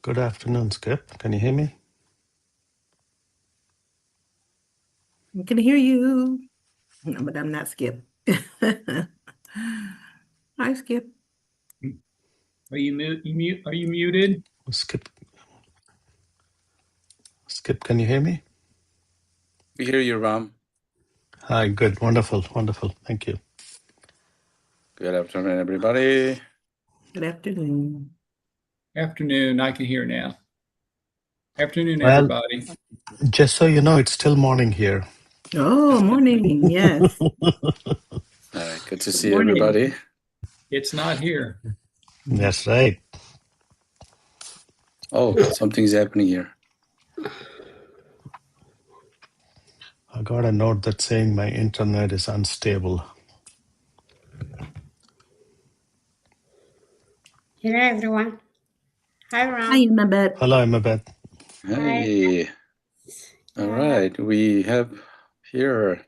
Good afternoon, Skip. Can you hear me? I can hear you, but I'm not Skip. Hi, Skip. Are you muted? Skip, can you hear me? We hear you, Ram. Hi, good. Wonderful. Thank you. Good afternoon, everybody. Good afternoon. Afternoon. I can hear now. Afternoon, Well, everybody. just so you know, it's still morning here. Oh, morning. Yes. All right, good to see morning. everybody. It's not here. That's right. Oh, something's happening here. I got a note that's saying my internet is unstable. Hello, everyone. Hi, Ram. Hi, Annabeth. Hello, Amabeth. Hey. All right, we have here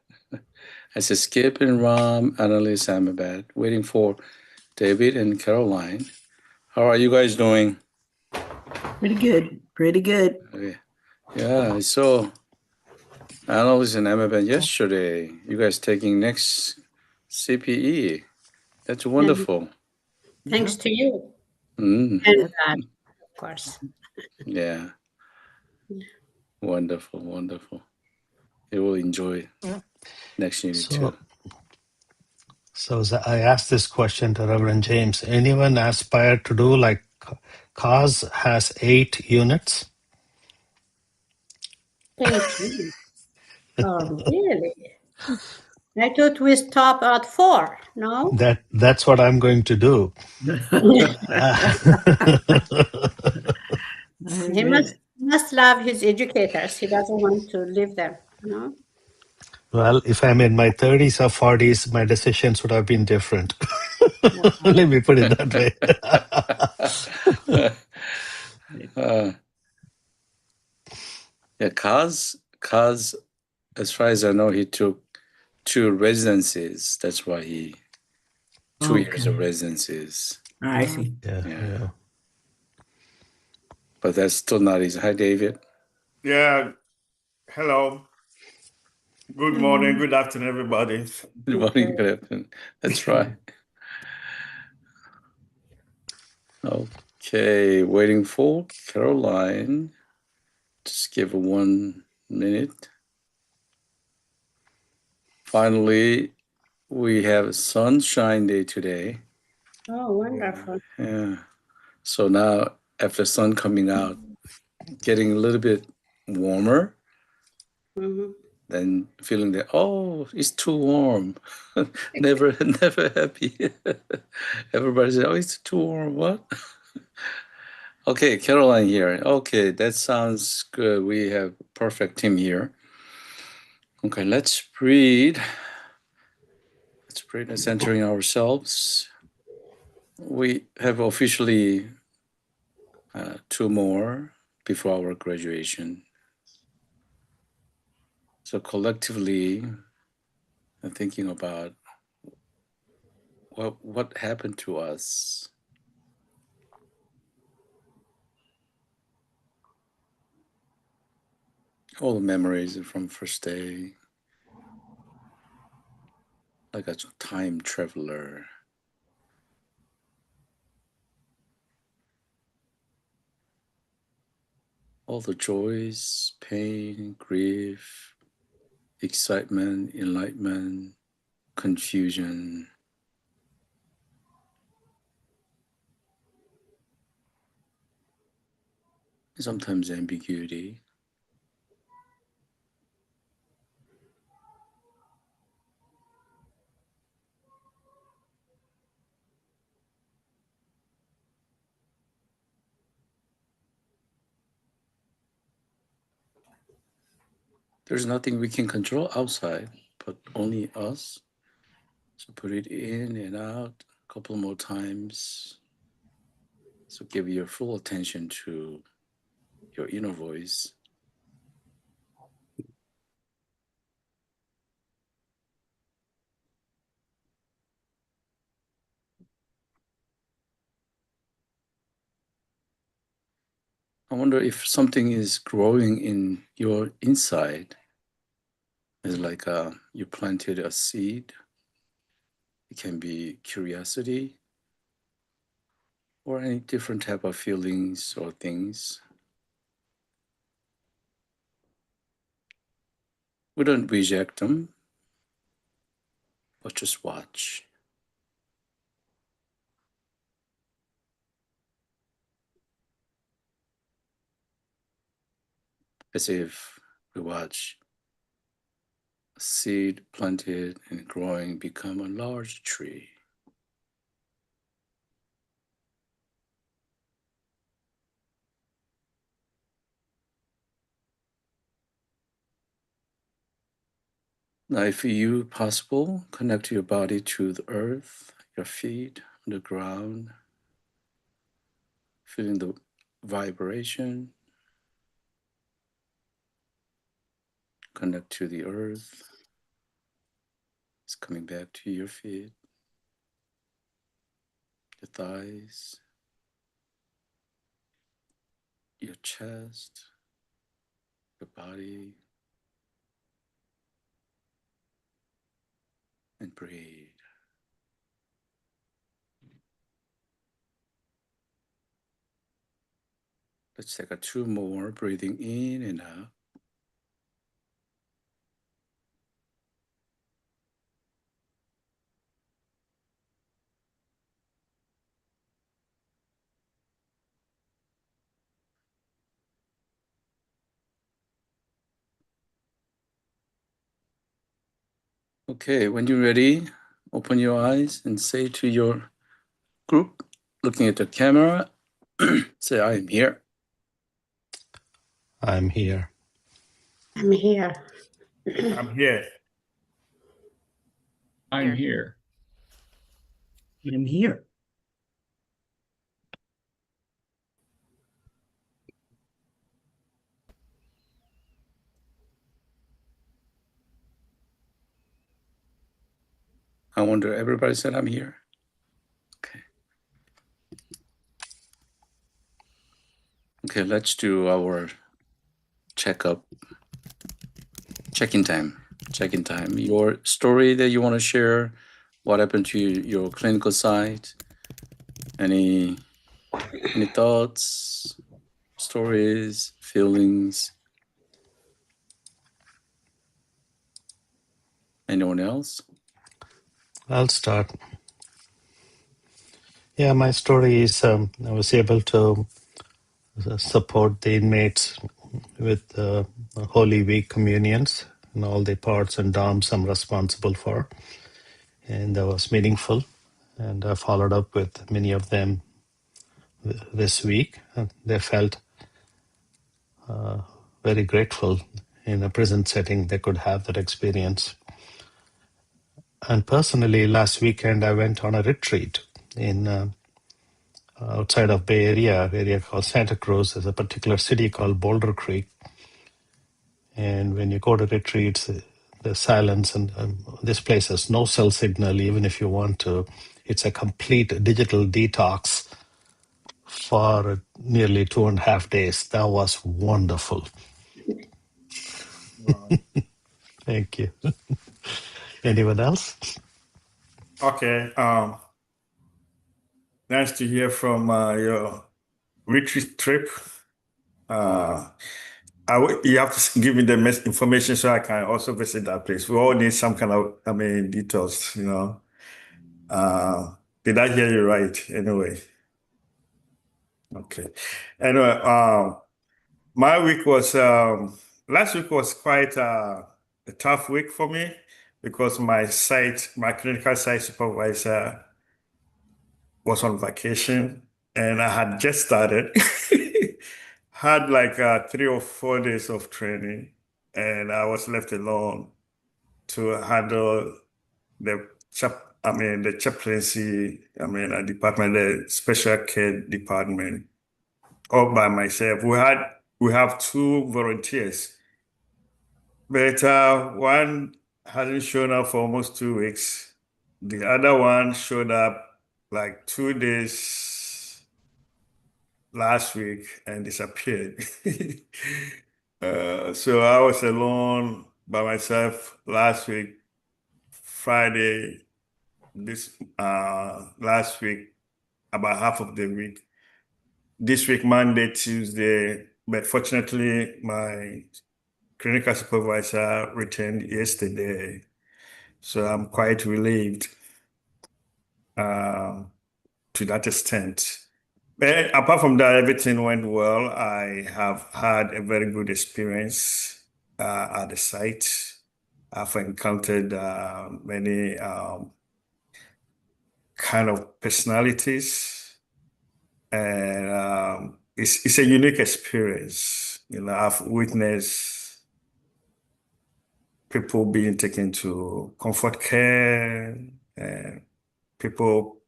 as a Skip and Ram, Annalise, Amabad, waiting for David and Caroline. How are you guys doing? Pretty good. Okay. Yeah, I saw Annalise and Amabad yesterday. You guys taking next CPE. That's wonderful. Thanks to you. Mm. And God, of course. Yeah. Wonderful. You will enjoy next unit too. So I asked this question to Reverend James. Anyone aspire to do like cars has 8 units? 8 years. Oh, really? I thought we stop at 4, no? That's what I'm going to do. He must love his educators. He doesn't want to leave them, no? Well, if I'm in my 30s or 40s, my decisions would have been different. Let me put it that way. Yeah, Kaz, as far as I know, he took 2 residencies. That's why he 2 years of residencies. I see. Yeah. But that's still not easy. Hi, David. Yeah. Hello. Good morning. Good afternoon, everybody. Good morning. Good afternoon. That's right. Okay, waiting for Caroline. Just give her 1 minute. Finally, we have a sunshine day today. Oh, wonderful. Yeah. So now, after sun coming out, getting a little bit warmer, then feeling that, oh, it's too warm. never happy. Everybody says, oh, it's too warm. What? Okay, Caroline here. Okay, that sounds good. We have perfect team here. Okay, let's breathe. Let's centering ourselves. We have officially 2 more before our graduation. So collectively, I'm thinking about what happened to us. All the memories from first day, like a time traveler. All the joys, pain, grief, excitement, enlightenment, confusion. Sometimes ambiguity. There's nothing we can control outside, but only us. So put it in and out a couple more times. So give your full attention to your inner voice. I wonder if something is growing in your inside. It's like you planted a seed. It can be curiosity or any different type of feelings or things. We don't reject them, but just watch. As if we watch a seed planted and growing become a large tree. Now, if you possible, connect your body to the earth, your feet on the ground, feeling the vibration. Connect to the earth. It's coming back to your feet, your thighs, your chest, your body, and breathe. Let's take 2 more, breathing in and out. Okay, when you're ready, open your eyes and say to your group, looking at the camera, say, I am here. I'm here. I'm here. I'm here. I'm here. I'm here. I wonder, everybody said I'm here? Okay. Okay, let's do our check-in time. Check-in time. Your story that you want to share, what happened to your clinical site, any thoughts, stories, feelings? Anyone else? I'll start. Yeah, my story is I was able to support the inmates with Holy Week communions and all the parts and dorms I'm responsible for. And that was meaningful. And I followed up with many of them this week. And they felt very grateful in a prison setting they could have that experience. And personally, last weekend I went on a retreat in outside of Bay area called Santa Cruz. There's a particular city called Boulder Creek. And when you go to retreats, the silence and this place has no cell signal, even if you want to. It's a complete digital detox for nearly 2.5 days. That was wonderful. Wow. Thank you. Anyone else? Okay. Nice to hear from your retreat trip. You have to give me the information so I can also visit that place. We all need some kind of, details, Did I hear you right? Anyway. Okay. Anyway, my week was, last week was quite a tough week for me because my clinical site supervisor was on vacation and I had just started. Had like 3 or 4 days of training, and I was left alone to handle the chaplaincy, a department, the special care department, all by myself. We have 2 volunteers, but one hasn't shown up for almost 2 weeks. The other one showed up like 2 days last week and disappeared. So I was alone by myself last week, Friday, this last week, about half of the week. This week, Monday, Tuesday, but fortunately, my clinical supervisor returned yesterday, so I'm quite relieved uh, to that extent. But apart from that, everything went well. I have had a very good experience at the site. I've encountered many kind of personalities, and it's a unique experience. I've witnessed people being taken to comfort care, and people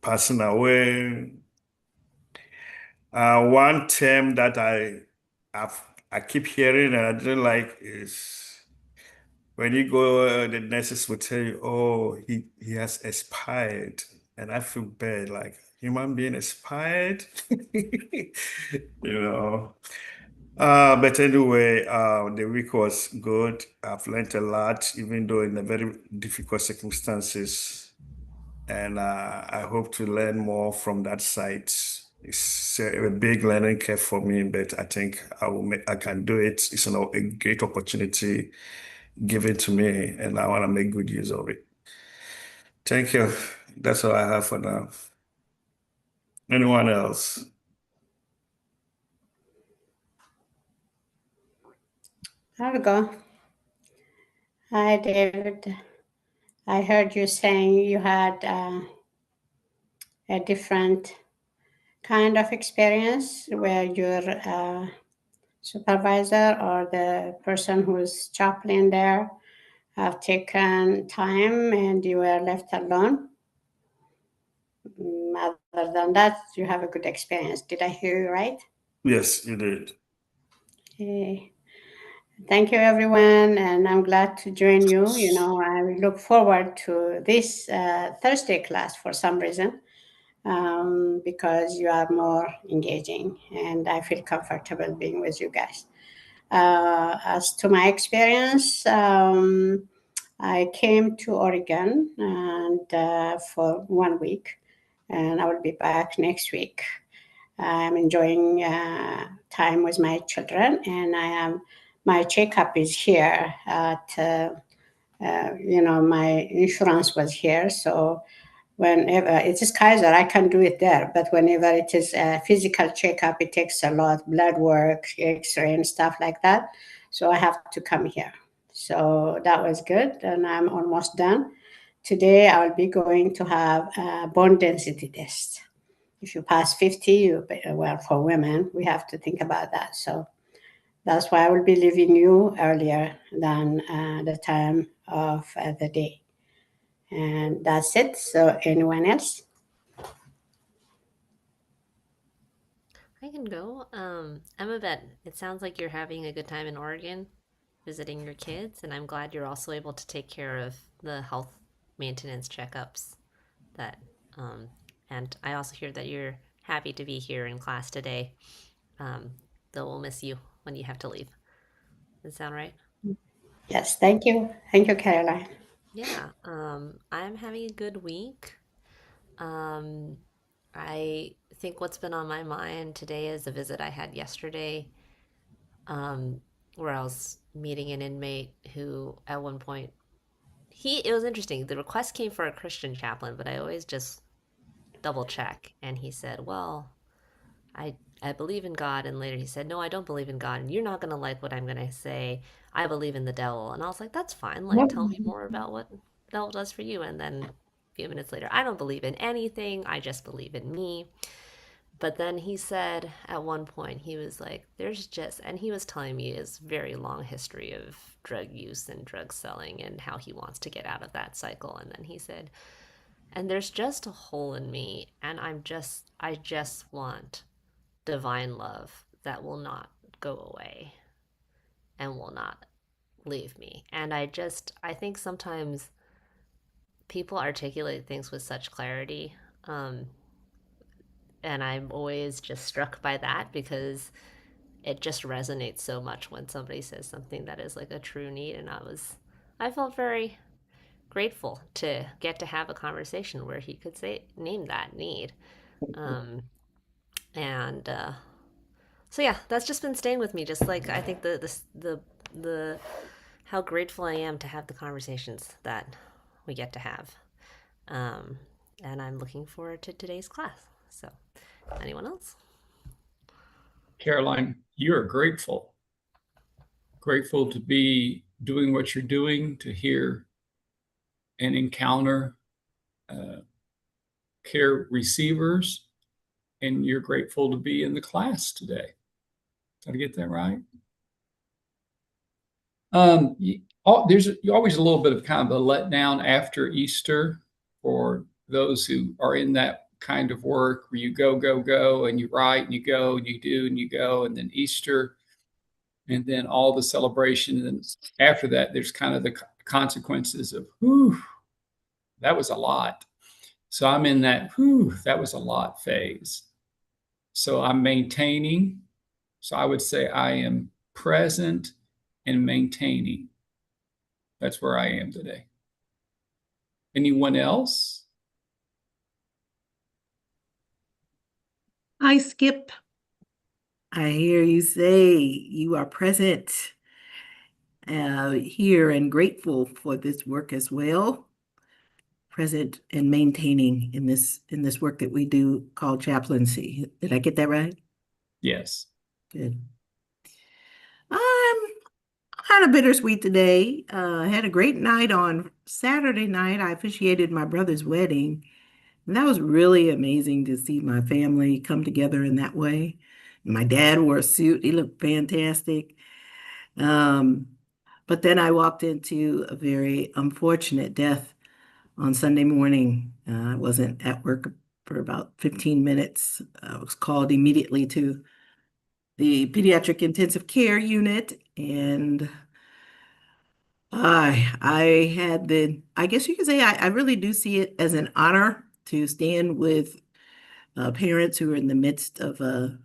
passing away. One term that I've, I keep hearing and I didn't like is when you go, the nurses will tell you, "Oh, he has expired," and I feel bad, like human being expired, you know. But anyway, the week was good. I've learned a lot, even though in a very difficult circumstances, and I hope to learn more from that site. It's a big learning curve for me, but I think I can do it. It's a great opportunity given to me, and I want to make good use of it. Thank you. That's all I have for now. Anyone else? I'll go. Hi, David. I heard you saying you had a different kind of experience where your supervisor or the person who's chaplain there have taken time and you were left alone. Other than that, you have a good experience. Did I hear you right? Yes, you did. Okay. Thank you, everyone, and I'm glad to join you. I look forward to this Thursday class for some reason because you are more engaging, and I feel comfortable being with you guys. As to my experience, I came to Oregon and for 1 week, and I will be back next week. I'm enjoying time with my children, and my checkup is here at my insurance was here, so whenever it is Kaiser, I can do it there. But whenever it is a physical checkup, it takes a lot, blood work, X-ray, and stuff like that. So I have to come here. So that was good, and I'm almost done. Today I will be going to have a bone density test. If you pass 50, well, for women, we have to think about that. So that's why I will be leaving you earlier than the time of the day. And that's it. So anyone else? I can go. Emma, it sounds like you're having a good time in Oregon visiting your kids, and I'm glad you're also able to take care of the health maintenance checkups that and I also hear that you're happy to be here in class today. Though we'll miss you when you have to leave. Does that sound right? Yes, thank you. Thank you, Caroline. Yeah, I'm having a good week. Um, I think what's been on my mind today is a visit I had yesterday, where I was meeting an inmate who, at one point, it was interesting. The request came for a Christian chaplain, but I always just double check. And he said, "Well, I I believe in God." And later he said, "No, I don't believe in God. And you're not gonna like what I'm gonna say. I believe in the devil." And I was like, "That's fine. Like, tell me more about what the devil does for you." And then a few minutes later, "I don't believe in anything. I just believe in me." But then he said at one point, he was like, and he was telling me his very long history of drug use and drug selling and how he wants to get out of that cycle. And then he said, "And there's just a hole in me, and I just want divine love that will not go away and will not leave me." And I think sometimes people articulate things with such clarity. Um, and I'm always just struck by that because it just resonates so much when somebody says something that is like a true need. And I felt very grateful to get to have a conversation where he could name that need. Um, and so yeah, that's just been staying with me. Just like I think the how grateful I am to have the conversations that we get to have. Um, and I'm looking forward to today's class. So, anyone else? Caroline, you're grateful. Grateful to be doing what you're doing, to hear and encounter care receivers, and you're grateful to be in the class today. Did I get that right? There's always a little bit of kind of a letdown after Easter for those who are in that kind of work where you go, go, go, and you write and you go and you do and you go, and then Easter, and then all the celebration. And after that, there's kind of the consequences of, whew, that was a lot. So I'm in that, whew, that was a lot phase. So I'm maintaining. So I would say I am present and maintaining. That's where I am today. Anyone else? Hi, Skip. I hear you say you are present here and grateful for this work as well. Present and maintaining in this work that we do called chaplaincy. Did I get that right? Yes. Good. Kind of bittersweet today. I had a great night on Saturday night. I officiated my brother's wedding, and that was really amazing to see my family come together in that way. My dad wore a suit. He looked fantastic. Um, but then I walked into a very unfortunate death on Sunday morning. I wasn't at work for about 15 minutes. I was called immediately to the pediatric intensive care unit, and I had I guess you could say I really do see it as an honor to stand with parents who are in the midst of a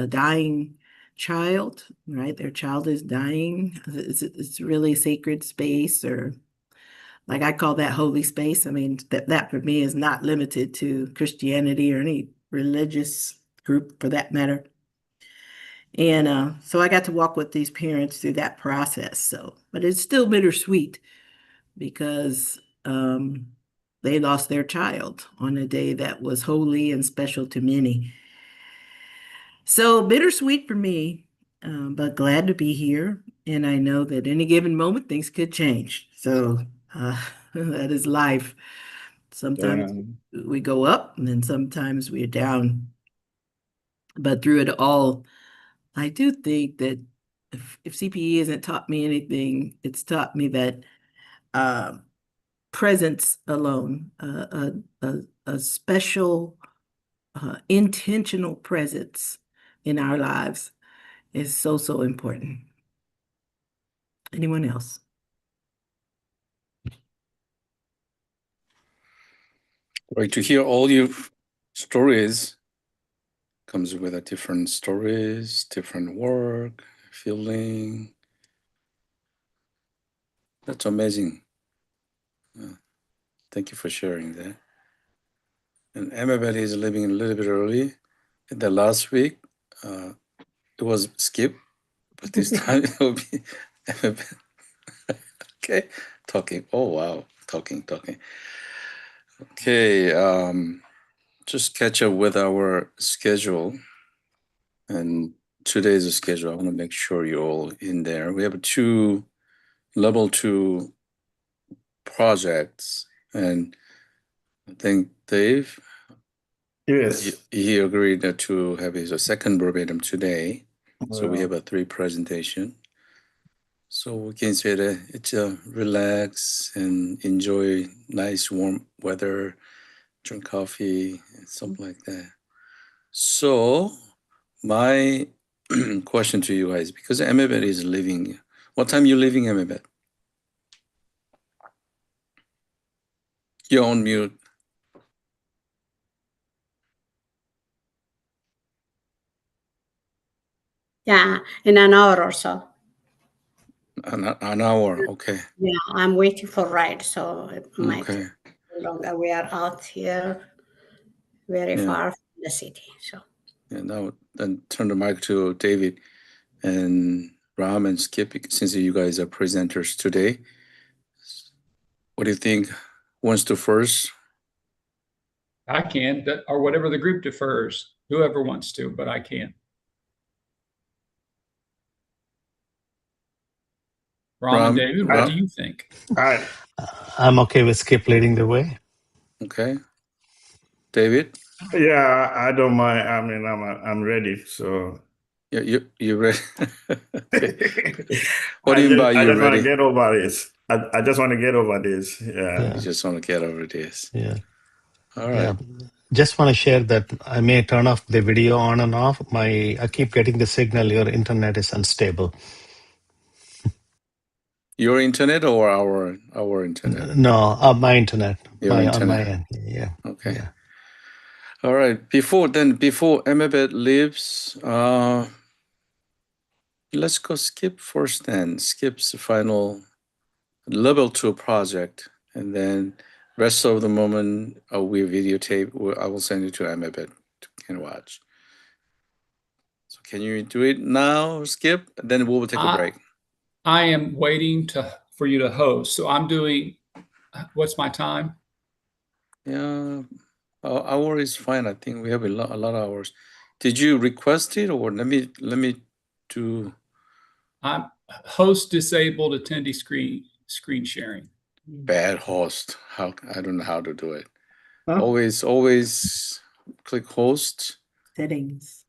dying child, right? Their child is dying. It's really sacred space, or like I call that holy space. I mean, that for me is not limited to Christianity or any religious group for that matter. And so I got to walk with these parents through that process. So, but it's still bittersweet because they lost their child on a day that was holy and special to many. So bittersweet for me, but glad to be here. And I know that any given moment things could change. So that is life. Sometimes we go up and then sometimes we're down. But through it all, I do think that if CPE hasn't taught me anything, it's taught me that uh, presence alone, a special, intentional presence in our lives is so, so important. Anyone else? Right, to hear all your stories comes with a different stories, different work, feeling. That's amazing. Thank you for sharing that. And everybody is leaving a little bit early. The last week, it was Skip, but this time it will be Emabel. Okay, talking. Oh wow, talking. Okay, just catch up with our schedule and today's schedule. I want to make sure you're all in there. We have two level 2 projects, and I think Dave, Yes. he agreed to have his second verbatim today. So we have a 3 presentation. So we can say that it's a relax and enjoy nice warm weather, drink coffee, and something like that. So my question to you guys, because Emebet is leaving, what time you leaving, Emebet? You're on mute. Yeah, in an hour or so. An hour, okay. Yeah, I'm waiting for ride, so it might Okay. take longer. We are out here very Yeah. far from the city. So Yeah, now then turn the mic to David and Ram and Skip, since you guys are presenters today. What do you think? Who wants to first? I can, or whatever the group defers, whoever wants to, but I can. Ram and David, what do you think? I'm okay with Skip leading the way. Okay. David? Yeah, I don't mind. I mean, I'm ready. So Yeah, you ready? Okay. What I do you mean just, by I you just want to ready? get over this. I just want to get over this. Yeah. You just want to get over this. Yeah. All right. Yeah. Just want to share that I may turn off the video on and off. I keep getting the signal your internet is unstable. Your internet or our internet? No, my internet. Your On internet. my end. Yeah. Okay. Yeah. All right. Before Amabet leaves, let's go Skip first then. Skip's final level 2 project, and then rest of the moment we videotape. I will send it to Amabet to watch. So can you do it now, Skip? Then we'll take a break. I am waiting for you to host. So I'm doing, what's my time? Yeah, hour is fine. I think we have a lot of hours. Did you request it, or let me do? I'm host disabled attendee screen sharing. Bad host. I don't know how to do it. Huh? Always click host. Settings.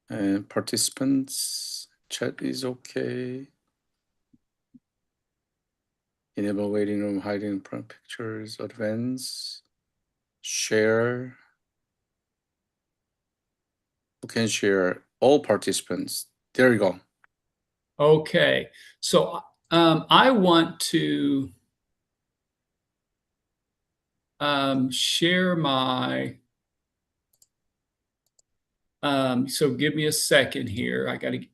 And participants. Chat is okay. Enable waiting room, hiding pictures, advance, share. You can share all participants. There you go. Okay, so I want to share my, so give me a second here. I got to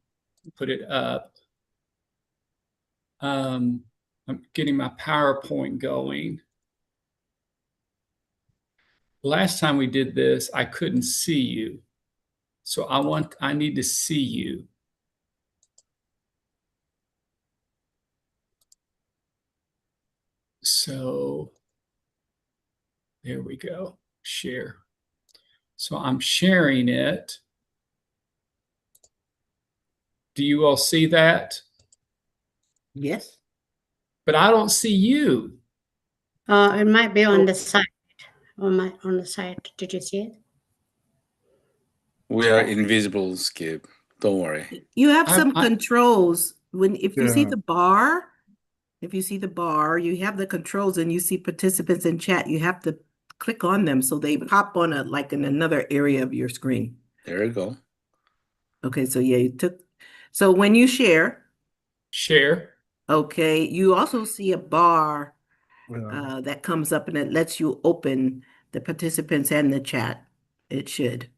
put it up. I'm getting my PowerPoint going. Last time we did this, I couldn't see you. So I need to see you. So there we go, share. So I'm sharing it. Do you all see that? Yes. But I don't see you. it might be on the side. On the side. Did you see it? We are invisible, Skip. Don't worry. You have some controls if you see Yeah. the bar. If you see the bar, you have the controls and you see participants in chat. You have to click on them so they pop on in another area of your screen. There you go. Okay, so yeah, so when you share, okay, you also see a bar that comes up and it lets you open the participants and the chat. It should.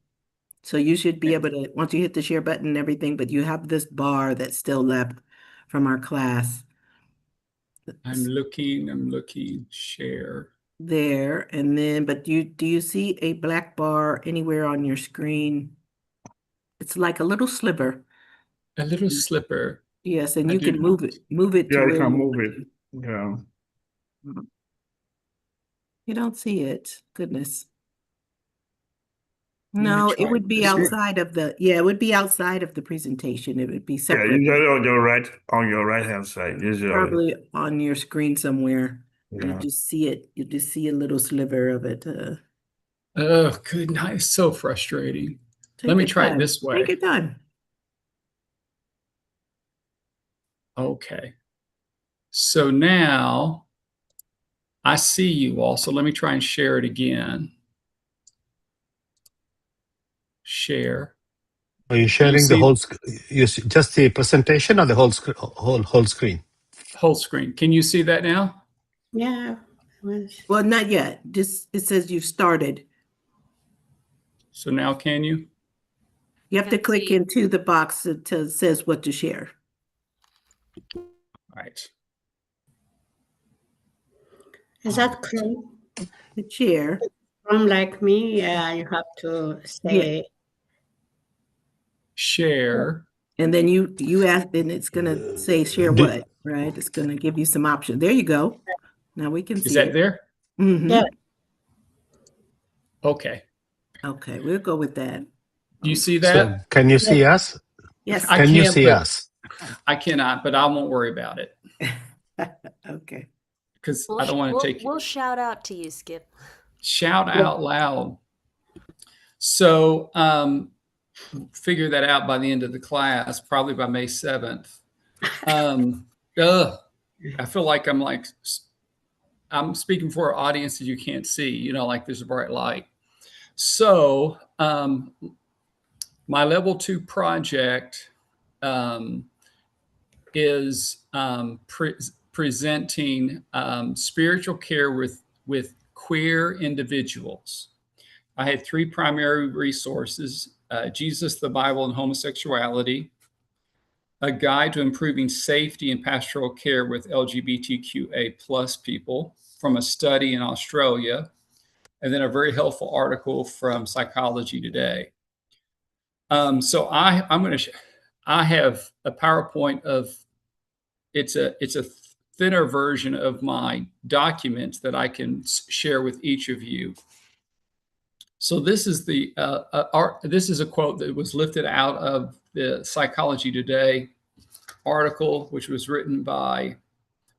So you should be able to, once you hit the share button and everything, but you have this bar that's still left from our class. I'm looking, share. There, and then, but do you see a black bar anywhere on your screen? It's like a little sliver. A little slipper. Yes, and you can move it to Yeah, you where can you move want it. to. Yeah. You don't see it. Goodness. No, it would be outside of it would be outside of the presentation. It would be Yeah, separate. usually on your right hand side. Usually. Probably on your screen somewhere. Yeah. You just see it. You just see a little sliver of it. Oh, good night. So frustrating. Let me try it this way. Take your time. Okay. So now I see you all. So let me try and share it again. Share. Are you sharing the whole just the presentation or the whole screen? Whole screen. Can you see that now? Yeah. Well, not yet. Just it says you've started. So now can you? You have to click into the box that says what to share. Right. Is that Chrome? The share. Chrome like me, you have to say Share. And then you ask, and it's gonna say share what, right? It's gonna give you some options. There you go. Now we can see Is that it. there? Mhm. Yeah. Okay. Okay, we'll go with that. Do you see So that? can you see us? Yes. I Can you can't, see but us? I cannot, but I won't worry about it Okay. because I don't want to take We'll shout out to you, Skip. shout out loud. So figure that out by the end of the class, probably by May 7th. I feel like I'm speaking for an audience that you can't see, you know, like there's a bright light. So my level 2 project is presenting spiritual care with queer individuals. I had 3 primary resources: Jesus, the Bible, and homosexuality, a guide to improving safety and pastoral care with LGBTQA plus people from a study in Australia, and then a very helpful article from Psychology Today. So I have a PowerPoint of it's a thinner version of my documents that I can share with each of you. So this is this is a quote that was lifted out of the Psychology Today article, which was written by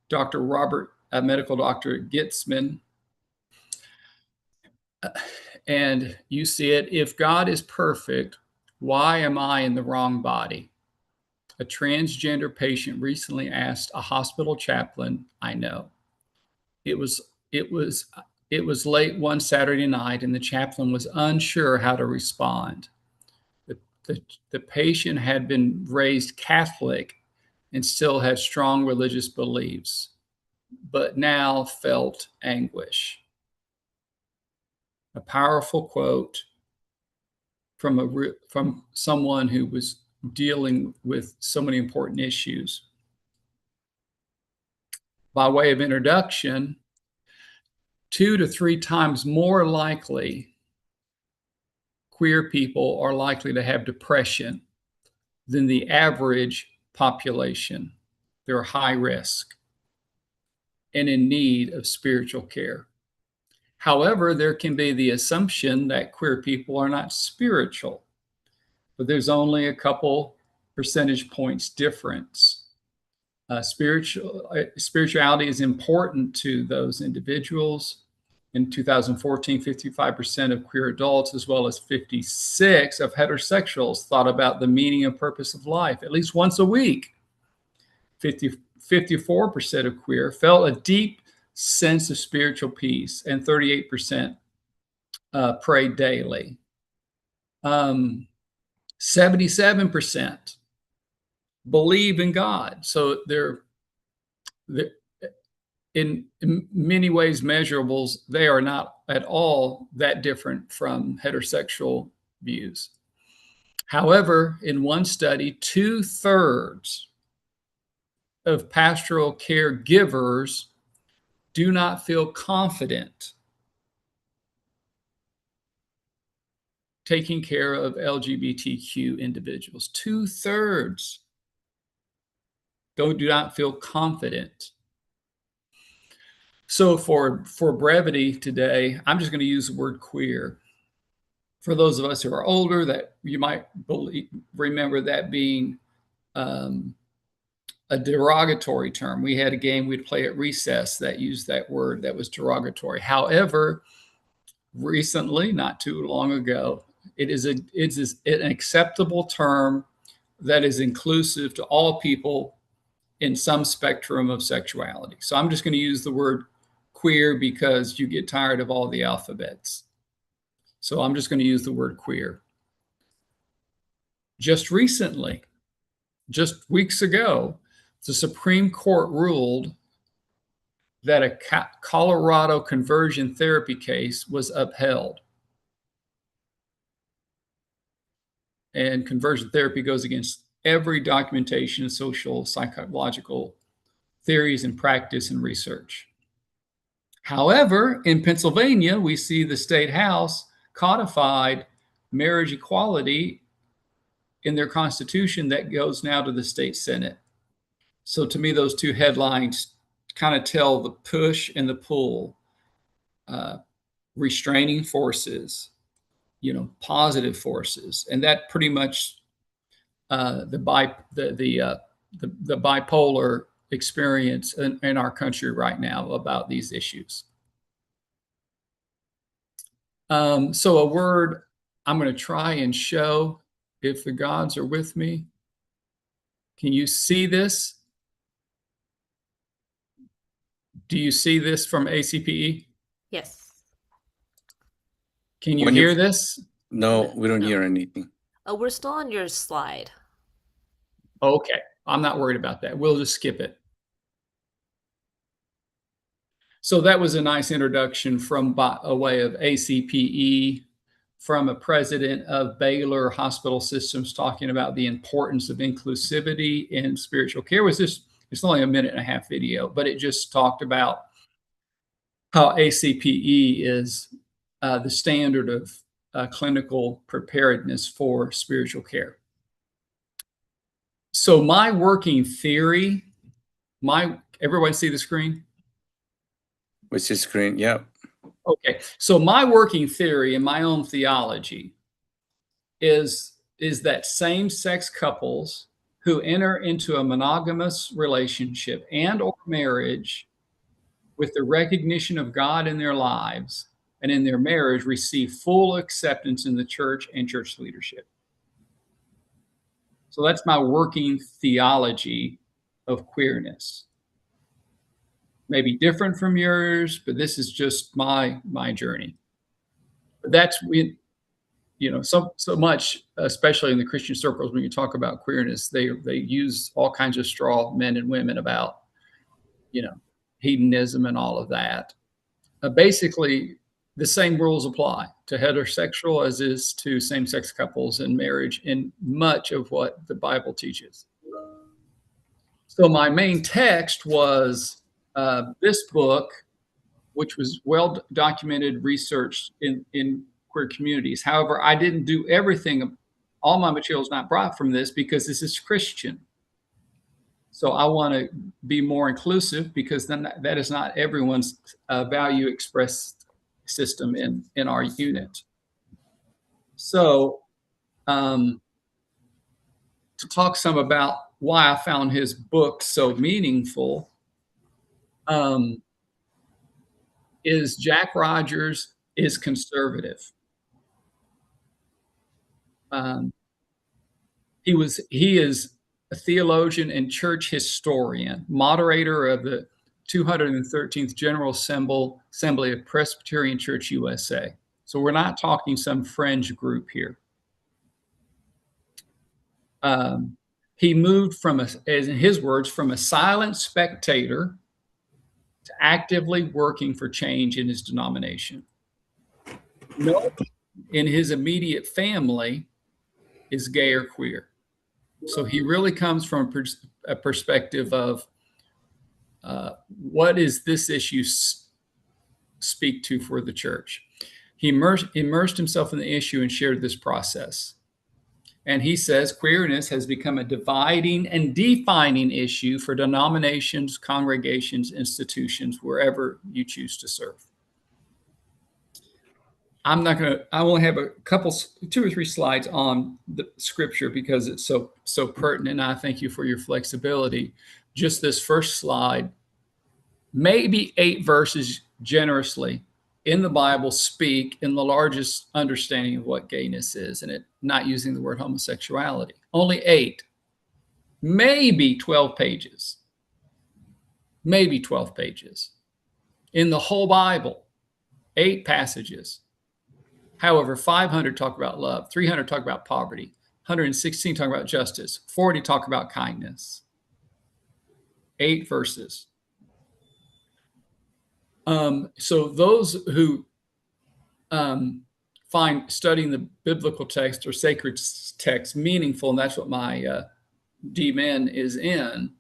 Dr. Robert, medical doctor Gitzman. And you see it: if God is perfect, why am I in the wrong body? A transgender patient recently asked a hospital chaplain I know. It was late one Saturday night, and the chaplain was unsure how to respond. The patient had been raised Catholic and still had strong religious beliefs, but now felt anguish. A powerful quote from someone who was dealing with so many important issues. By way of introduction, 2 to 3 times more likely queer people are likely to have depression than the average population. They're high risk and in need of spiritual care. However, there can be the assumption that queer people are not spiritual, but there's only a couple percentage points difference. Spirituality is important to those individuals. In 2014, 55% of queer adults, as well as 56% of heterosexuals, thought about the meaning and purpose of life at least once a week. 54% of queer felt a deep sense of spiritual peace, and 38% prayed daily. 77% believe in God. So they're in many ways measurables, they are not at all that different from heterosexual views. However, in one study, 2/3 of pastoral caregivers do not feel confident taking care of LGBTQ individuals. 2/3 do not feel confident. So for brevity today, I'm just going to use the word queer. For those of us who are older, that you might remember that being a derogatory term. We had a game we'd play at recess that used that word that was derogatory. However, recently, not too long ago, it's an acceptable term that is inclusive to all people in some spectrum of sexuality. So I'm just going to use the word queer because you get tired of all the alphabets. So I'm just going to use the word queer. Just recently, just weeks ago, the Supreme Court ruled that a Colorado conversion therapy case was upheld. and conversion therapy goes against every documentation of social psychological theories and practice and research. However, in Pennsylvania, we see the state house codified marriage equality in their constitution that goes now to the state senate. So to me, those two headlines kind of tell the push and the pull, restraining forces, positive forces, and that pretty much the bipolar experience in our country right now about these issues. So a word I'm going to try and show if the gods are with me. Can you see this? Do you see this from ACPE? Yes. Can you hear this? No, we don't No. hear anything. Oh, we're still on your slide. Okay, I'm not worried about that. We'll just skip it. So that was a nice introduction from by a way of ACPE, from a president of Baylor Hospital Systems talking about the importance of inclusivity in spiritual care. It's only a 1.5-minute video, but it just talked about how ACPE is the standard of clinical preparedness for spiritual care. So my working theory, everyone see the screen? Which is screen? Yeah. Okay. So my working theory and my own theology is that same-sex couples who enter into a monogamous relationship and or marriage with the recognition of God in their lives and in their marriage receive full acceptance in the church and church leadership. So that's my working theology of queerness. Maybe different from yours, but this is just my journey. But that's so much, especially in the Christian circles, when you talk about queerness, they use all kinds of straw men and women about hedonism and all of that. Basically, the same rules apply to heterosexual as is to same-sex couples and marriage in much of what the Bible teaches. So my main text was this book, which was well-documented research in queer communities. However, I didn't do everything. All my material is not brought from this because this is Christian. So I want to be more inclusive because then that is not everyone's value expressed system in our unit. So to talk some about why I found his book so meaningful, is Jack Rogers is conservative. He is a theologian and church historian, moderator of the 213th General Assembly of Presbyterian Church USA. So we're not talking some fringe group here. He moved as in his words, from a silent spectator to actively working for change in his denomination. No one in his immediate family is gay or queer. So he really comes from a perspective of what is this issue speak to for the church? He immersed himself in the issue and shared this process. And he says queerness has become a dividing and defining issue for denominations, congregations, institutions, wherever you choose to serve. I only have a couple, 2 or 3 slides on the scripture because it's so pertinent. And I thank you for your flexibility. Just this first slide, maybe 8 verses generously in the Bible speak in the largest understanding of what gayness is, and it not using the word homosexuality. Only 8, maybe 12 pages. Maybe 12 pages. In the whole Bible, 8 passages. However, 500 talk about love, 300 talk about poverty, 116 talk about justice, 40 talk about kindness. 8 verses. So those who find studying the biblical text or sacred text meaningful, and that's what my D-Min is in,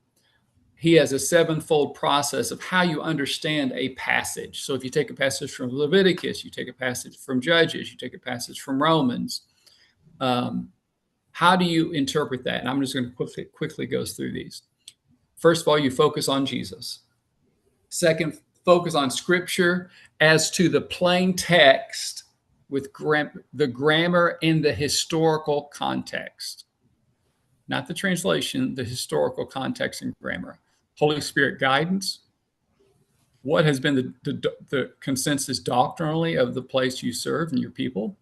he has a sevenfold process of how you understand a passage. So if you take a passage from Leviticus, you take a passage from Judges, you take a passage from Romans, how do you interpret that? And I'm just going to quickly go through these. First of all, you focus on Jesus. Second, focus on Scripture as to the plain text with the grammar and the historical context. Not the translation, the historical context and grammar. Holy Spirit guidance. What has been the consensus doctrinally of the place you serve and your people?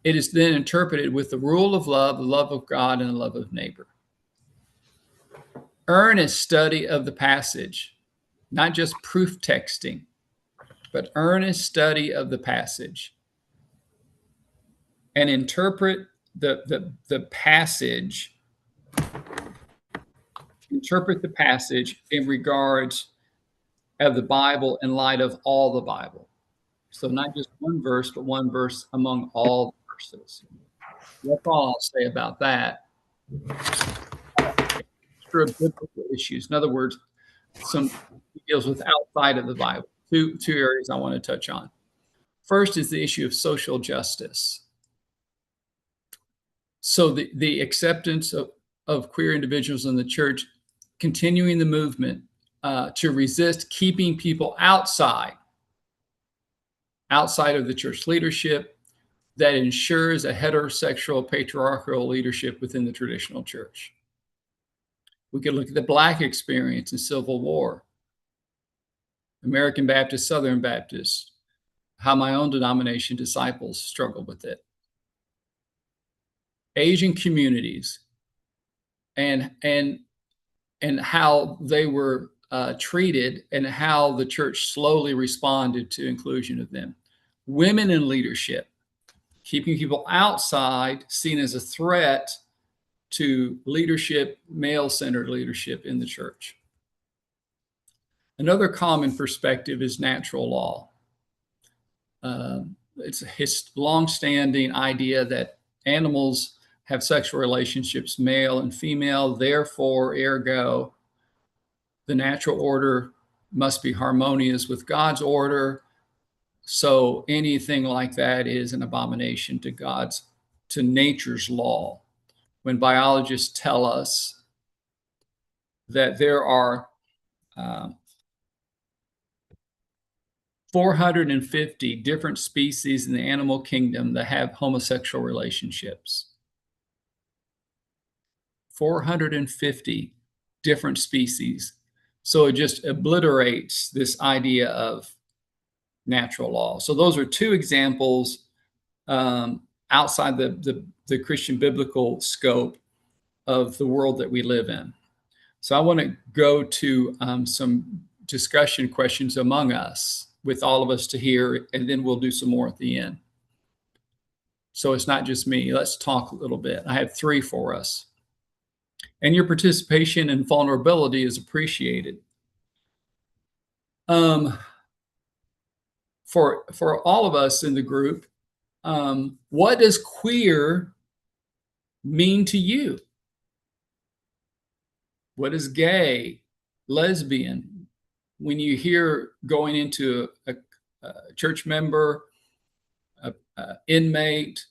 It is then interpreted with the rule of love, the love of God, and the love of neighbor. Earnest study of the passage, not just proof texting, but earnest study of the passage. And interpret the passage. Interpret the passage in regards of the Bible in light of all the Bible. So not just one verse, but one verse among all the verses. That's all I'll say about that. Biblical issues. In other words, some deals with outside of the Bible. Two areas I want to touch on. First is the issue of social justice. So the acceptance of queer individuals in the church, continuing the movement to resist keeping people outside of the church leadership that ensures a heterosexual patriarchal leadership within the traditional church. We could look at the Black experience in Civil War, American Baptist, Southern Baptist, how my own denomination disciples struggled with it. Asian communities and how they were treated and how the church slowly responded to inclusion of them. Women in leadership, keeping people outside, seen as a threat to leadership, male-centered leadership in the church. Another common perspective is natural law. It's a long-standing idea that animals have sexual relationships, male and female, therefore, ergo, the natural order must be harmonious with God's order. So anything like that is an abomination to nature's law. When biologists tell us that there are 450 different species in the animal kingdom that have homosexual relationships. 450 different species. So it just obliterates this idea of natural law. So those are two examples outside the Christian biblical scope of the world that we live in. So I want to go to some discussion questions among us with all of us to hear, and then we'll do some more at the end. So it's not just me. Let's talk a little bit. I have 3 for us. And your participation and vulnerability is appreciated. For all of us in the group, what does queer mean to you? What is gay, lesbian? When you hear going into a church member, a inmate,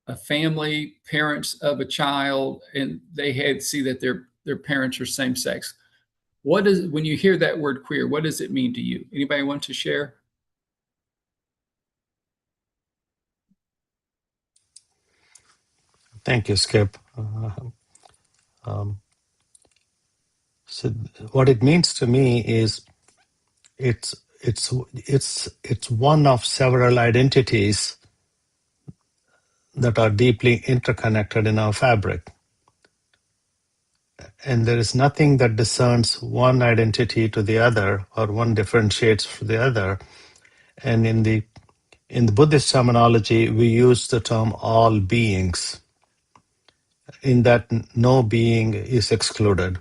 a family, parents of a child, and they see that their parents are same sex. When you hear that word queer, what does it mean to you? Anybody want to share? Thank you, Skip. So what it means to me is it's one of several identities that are deeply interconnected in our fabric. And there is nothing that discerns one identity to the other or one differentiates from the other. And in the Buddhist terminology, we use the term all beings, in that no being is excluded.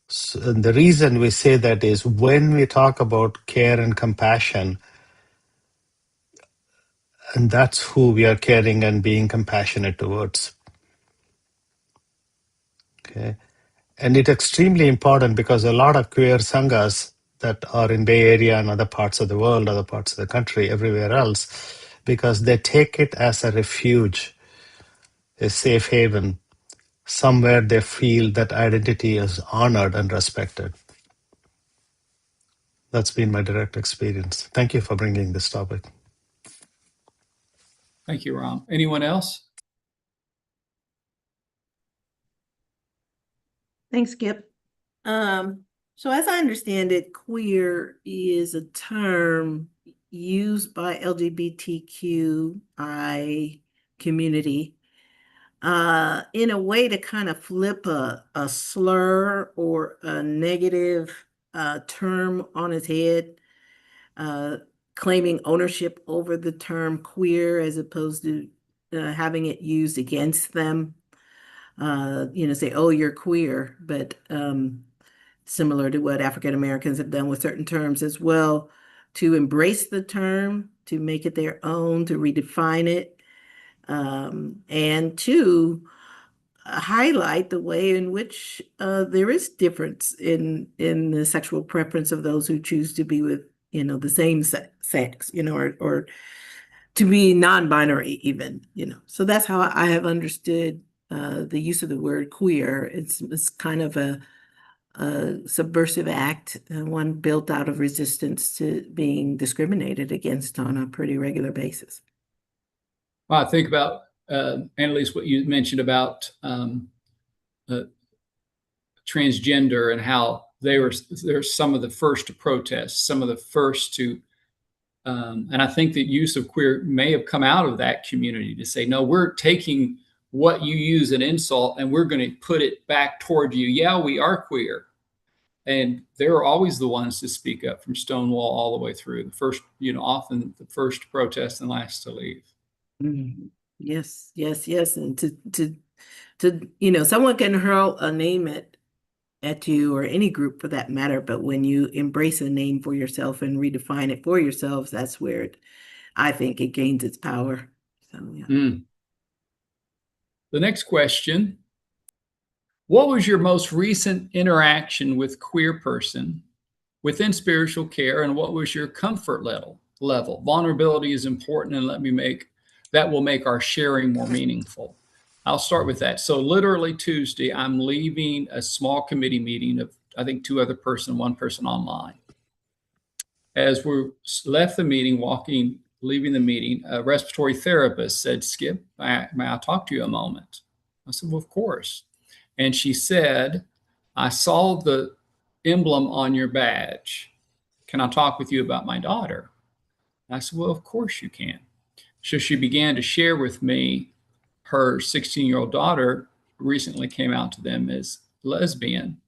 So, and the reason we say that is when we talk about care and compassion, And that's who we are caring and being compassionate towards. Okay. And it's extremely important because a lot of queer sanghas that are in Bay Area and other parts of the world, other parts of the country, everywhere else, because they take it as a refuge, a safe haven, somewhere they feel that identity is honored and respected. That's been my direct experience. Thank you for bringing this topic. Thank you, Ram. Anyone else? Thanks, Skip. So as I understand it, queer is a term used by LGBTQI community in a way to kind of flip a slur or a negative term on its head, claiming ownership over the term queer as opposed to having it used against them. Say, oh, you're queer, but similar to what African Americans have done with certain terms as well, to embrace the term, to make it their own, to redefine it, and to highlight the way in which there is difference in the sexual preference of those who choose to be with, the same sex, or to be non-binary even, So that's how I have understood the use of the word queer. It's kind of a subversive act, one built out of resistance to being discriminated against on a pretty regular basis. Well, I think about, Annalise, what you mentioned about transgender and how they're some of the first to protest, some of the first to, and I think the use of queer may have come out of that community to say, no, we're taking what you use an insult and we're going to put it back toward you. Yeah, we are queer. And they're always the ones to speak up, from Stonewall all the way through. The first, often the first to protest and last to leave. Mm-hmm. Yes, yes, yes. And to someone can hurl a name at you, or any group for that matter, but when you embrace a name for yourself and redefine it for yourselves, that's where I think it gains its power. So yeah. The next question: what was your most recent interaction with queer person within spiritual care, and what was your comfort level? Vulnerability is important, and that will make our sharing more meaningful. I'll start with that. So literally Tuesday, I'm leaving a small committee meeting of, I think, one person online. As we left the meeting, leaving the meeting, a respiratory therapist said, "Skip, may I talk to you a moment?" I said, "Well, of course." And she said, "I saw the emblem on your badge. Can I talk with you about my daughter?" I said, "Well, of course you can." So she began to share with me her 16-year-old daughter recently came out to them as lesbian.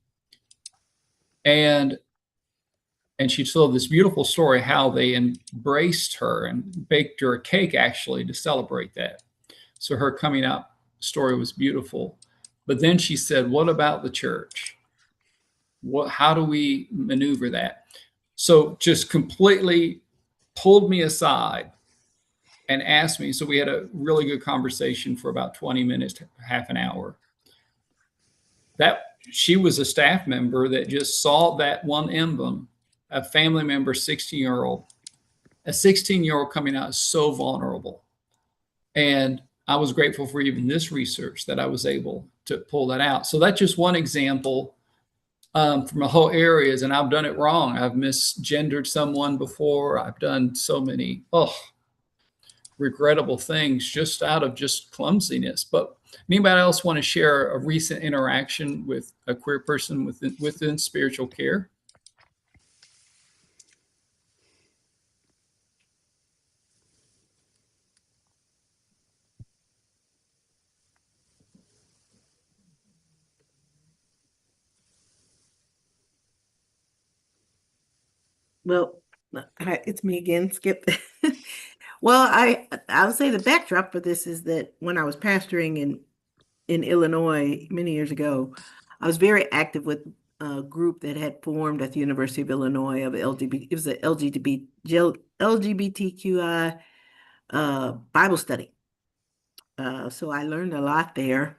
And she told this beautiful story how they embraced her and baked her a cake actually to celebrate that. So her coming out story was beautiful. But then she said, "What about the church? How do we maneuver that?" So just completely pulled me aside and asked me. So we had a really good conversation for about 20 minutes, half an hour. That she was a staff member that just saw that one emblem, a family member, 16-year-old. A 16-year-old coming out is so vulnerable. And I was grateful for even this research that I was able to pull that out. So that's just one example from a whole areas, and I've done it wrong. I've misgendered someone before. I've done so many regrettable things just out of just clumsiness. But anybody else want to share a recent interaction with a queer person within spiritual care? Well, hi, it's me again, Skip. Well, I would say the backdrop for this is that when I was pastoring in Illinois many years ago, I was very active with a group that had formed at the University of Illinois of LGBT. It was a LGBTQI Bible study. So I learned a lot there.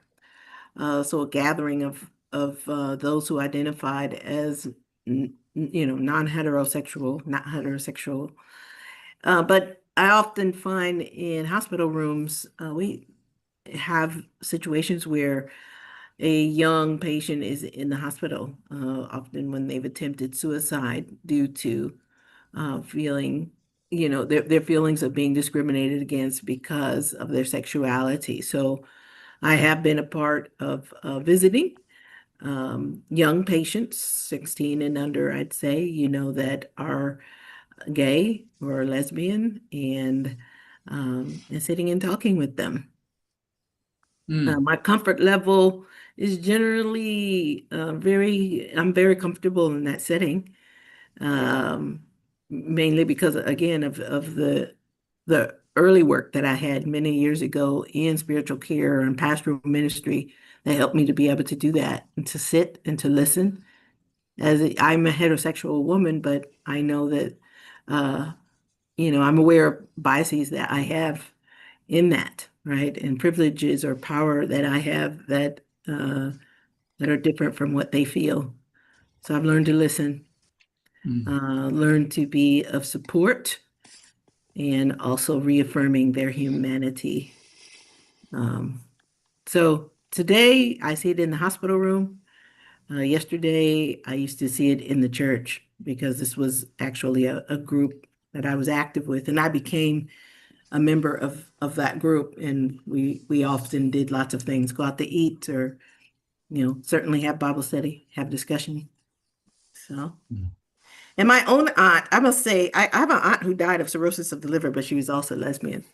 So a gathering of those who identified as non-heterosexual, not heterosexual. But I often find in hospital rooms, we have situations where a young patient is in the hospital, often when they've attempted suicide due to feeling, their feelings of being discriminated against because of their sexuality. So I have been a part of visiting young patients, 16 and under, I'd say, that are gay or lesbian, and sitting and talking with them. My comfort level is generally I'm very comfortable in that setting, mainly because, again, of the early work that I had many years ago in spiritual care and pastoral ministry that helped me to be able to do that and to sit and to listen. I'm a heterosexual woman, but I know that, I'm aware of biases that I have in that, right? And privileges or power that I have that are different from what they feel. So I've learned to listen, learned to be of support, and also reaffirming their humanity. So today I see it in the hospital room. Yesterday I used to see it in the church because this was actually a group that I was active with, and I became a member of that group, and we often did lots of things, go out to eat, or certainly have Bible study, have discussion. So, and my own aunt, I must say, I have an aunt who died of cirrhosis of the liver, but she was also lesbian.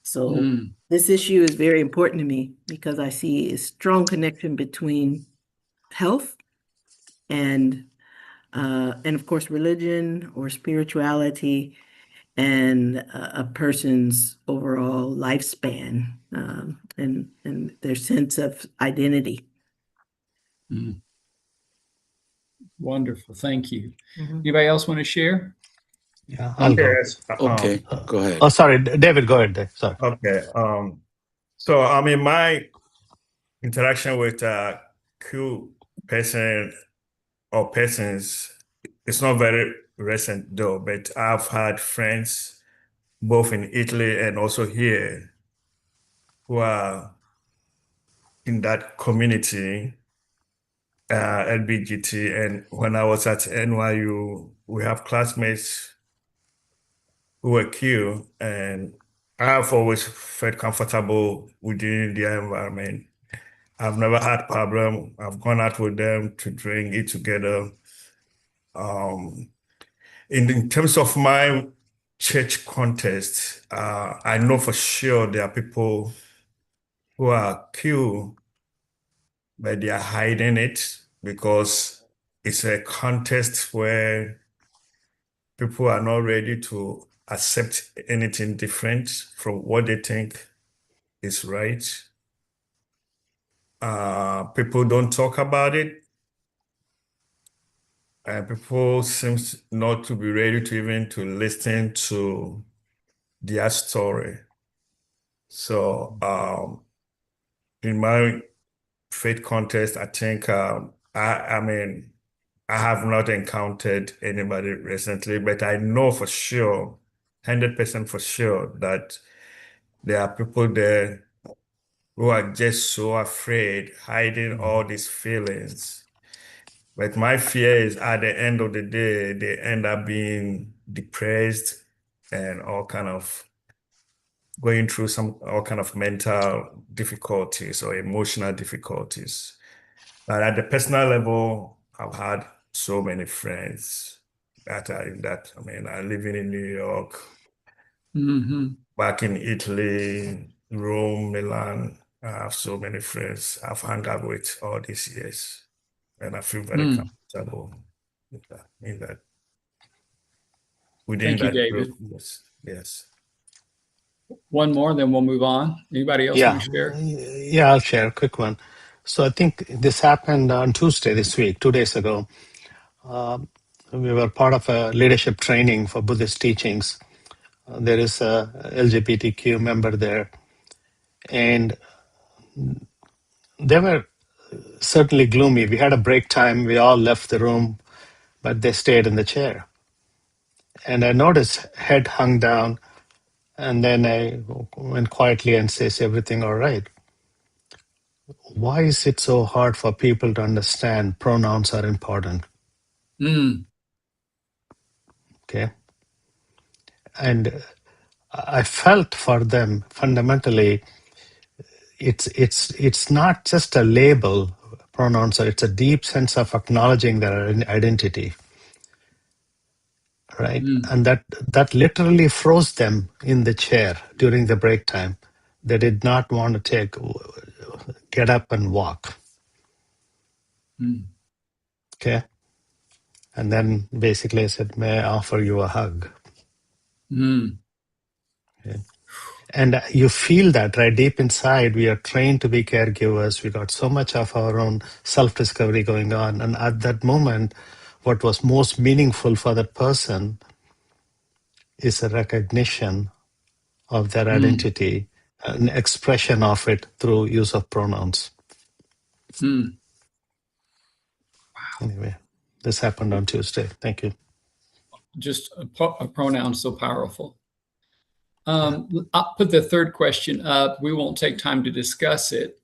So this issue is very important to me because I see a strong connection between health and of course religion or spirituality and a person's overall lifespan, and their sense of identity. Wonderful. Thank you. Anybody else want to share? Yeah, I'll go. Yes. Okay, go ahead. Oh, sorry, David, go ahead, Dave. Sorry. Okay. So I mean, my interaction with Q person or persons, it's not very recent though, but I've had friends both in Italy and also here who are in that community, LBGT. And when I was at NYU, we have classmates who were Q, and I've always felt comfortable within their environment. I've never had problem. I've gone out with them to drink, eat together. In terms of my church context, I know for sure there are people who are Q, but they are hiding it because it's a contest where people are not ready to accept anything different from what they think is right. People don't talk about it, and people seems not to be ready to even to listen to their story. So, in my faith contest, I think I mean I have not encountered anybody recently, but I know for sure, 100% for sure, that there are people there who are just so afraid, hiding all these feelings. But my fear is at the end of the day, they end up being depressed and all kind of going through all kind of mental difficulties or emotional difficulties. But at the personal level, I've had so many friends that are in that. I mean, I'm living in New York, back in Italy, Rome, Milan. I have so many friends I've hung out with all these years, and I feel very comfortable in that within Thank you, that David. group. Yes, yes. One more, then we'll move on. Anybody else want to share? Yeah, I'll share a quick one. So I think this happened on Tuesday this week, 2 days ago. We were part of a leadership training for Buddhist teachings. There is a LGBTQ member there, and they were certainly gloomy. We had a break time. We all left the room, but they stayed in the chair. And I noticed head hung down, and then I went quietly and says, "Everything all right?" Why is it so hard for people to understand pronouns are important? Okay. And I felt for them fundamentally, it's not just a label, pronouns are, it's a deep sense of acknowledging their identity, right? And that literally froze them in the chair during the break time. They did not want to get up and walk. Okay. And then basically I said, "May I offer you a hug?" Okay. And you feel that right deep inside. We are trained to be caregivers. We got so much of our own self-discovery going on. And at that moment, what was most meaningful for that person is a recognition of their identity, an expression of it through use of pronouns. Anyway, this happened on Tuesday. Thank you. Just a pronoun so powerful. I'll put the third question up. We won't take time to discuss it.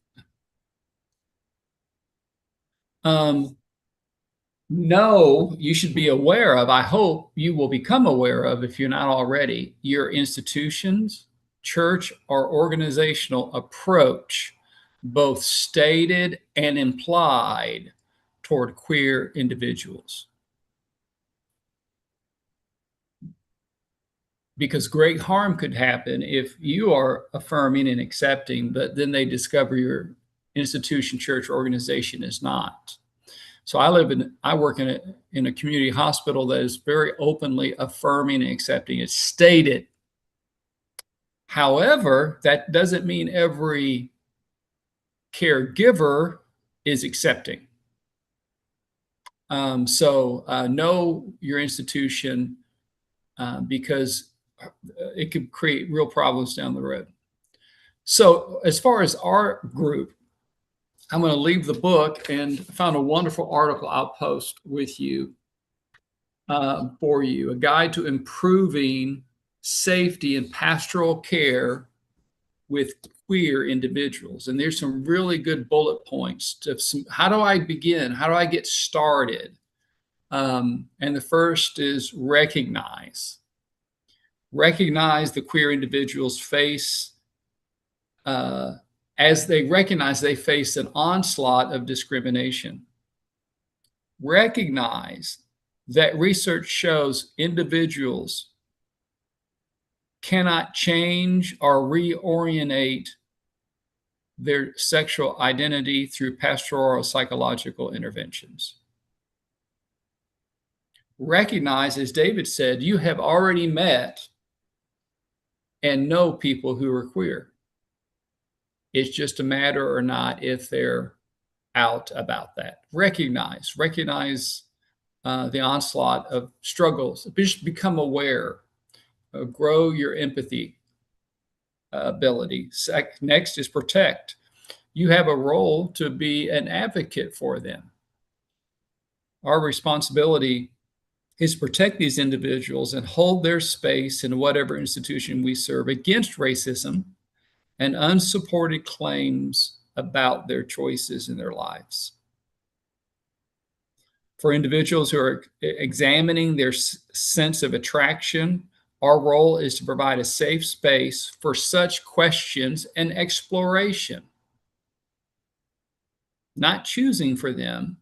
No, you should be aware of, I hope you will become aware of, if you're not already, your institution's, church, or organizational approach, both stated and implied, toward queer individuals. Because great harm could happen if you are affirming and accepting, but then they discover your institution, church, or organization is not. So I work in a community hospital that is very openly affirming and accepting. It's stated. However, that doesn't mean every caregiver is accepting. So know your institution because it could create real problems down the road. So as far as our group, I'm going to leave the book and found a wonderful article I'll post with you for you, a guide to improving safety and pastoral care with queer individuals. And there's some really good bullet points to how do I begin? How do I get started? And the first is recognize the queer individuals face as they recognize they face an onslaught of discrimination. Recognize that research shows individuals cannot change or reorientate their sexual identity through pastoral psychological interventions. Recognize, as David said, you have already met and know people who are queer. It's just a matter or not if they're out about that. Recognize the onslaught of struggles. Just become aware. Grow your empathy ability. Next is protect. You have a role to be an advocate for them. Our responsibility is protect these individuals and hold their space in whatever institution we serve against racism and unsupported claims about their choices in their lives. For individuals who are examining their sense of attraction, our role is to provide a safe space for such questions and exploration. Not choosing for them,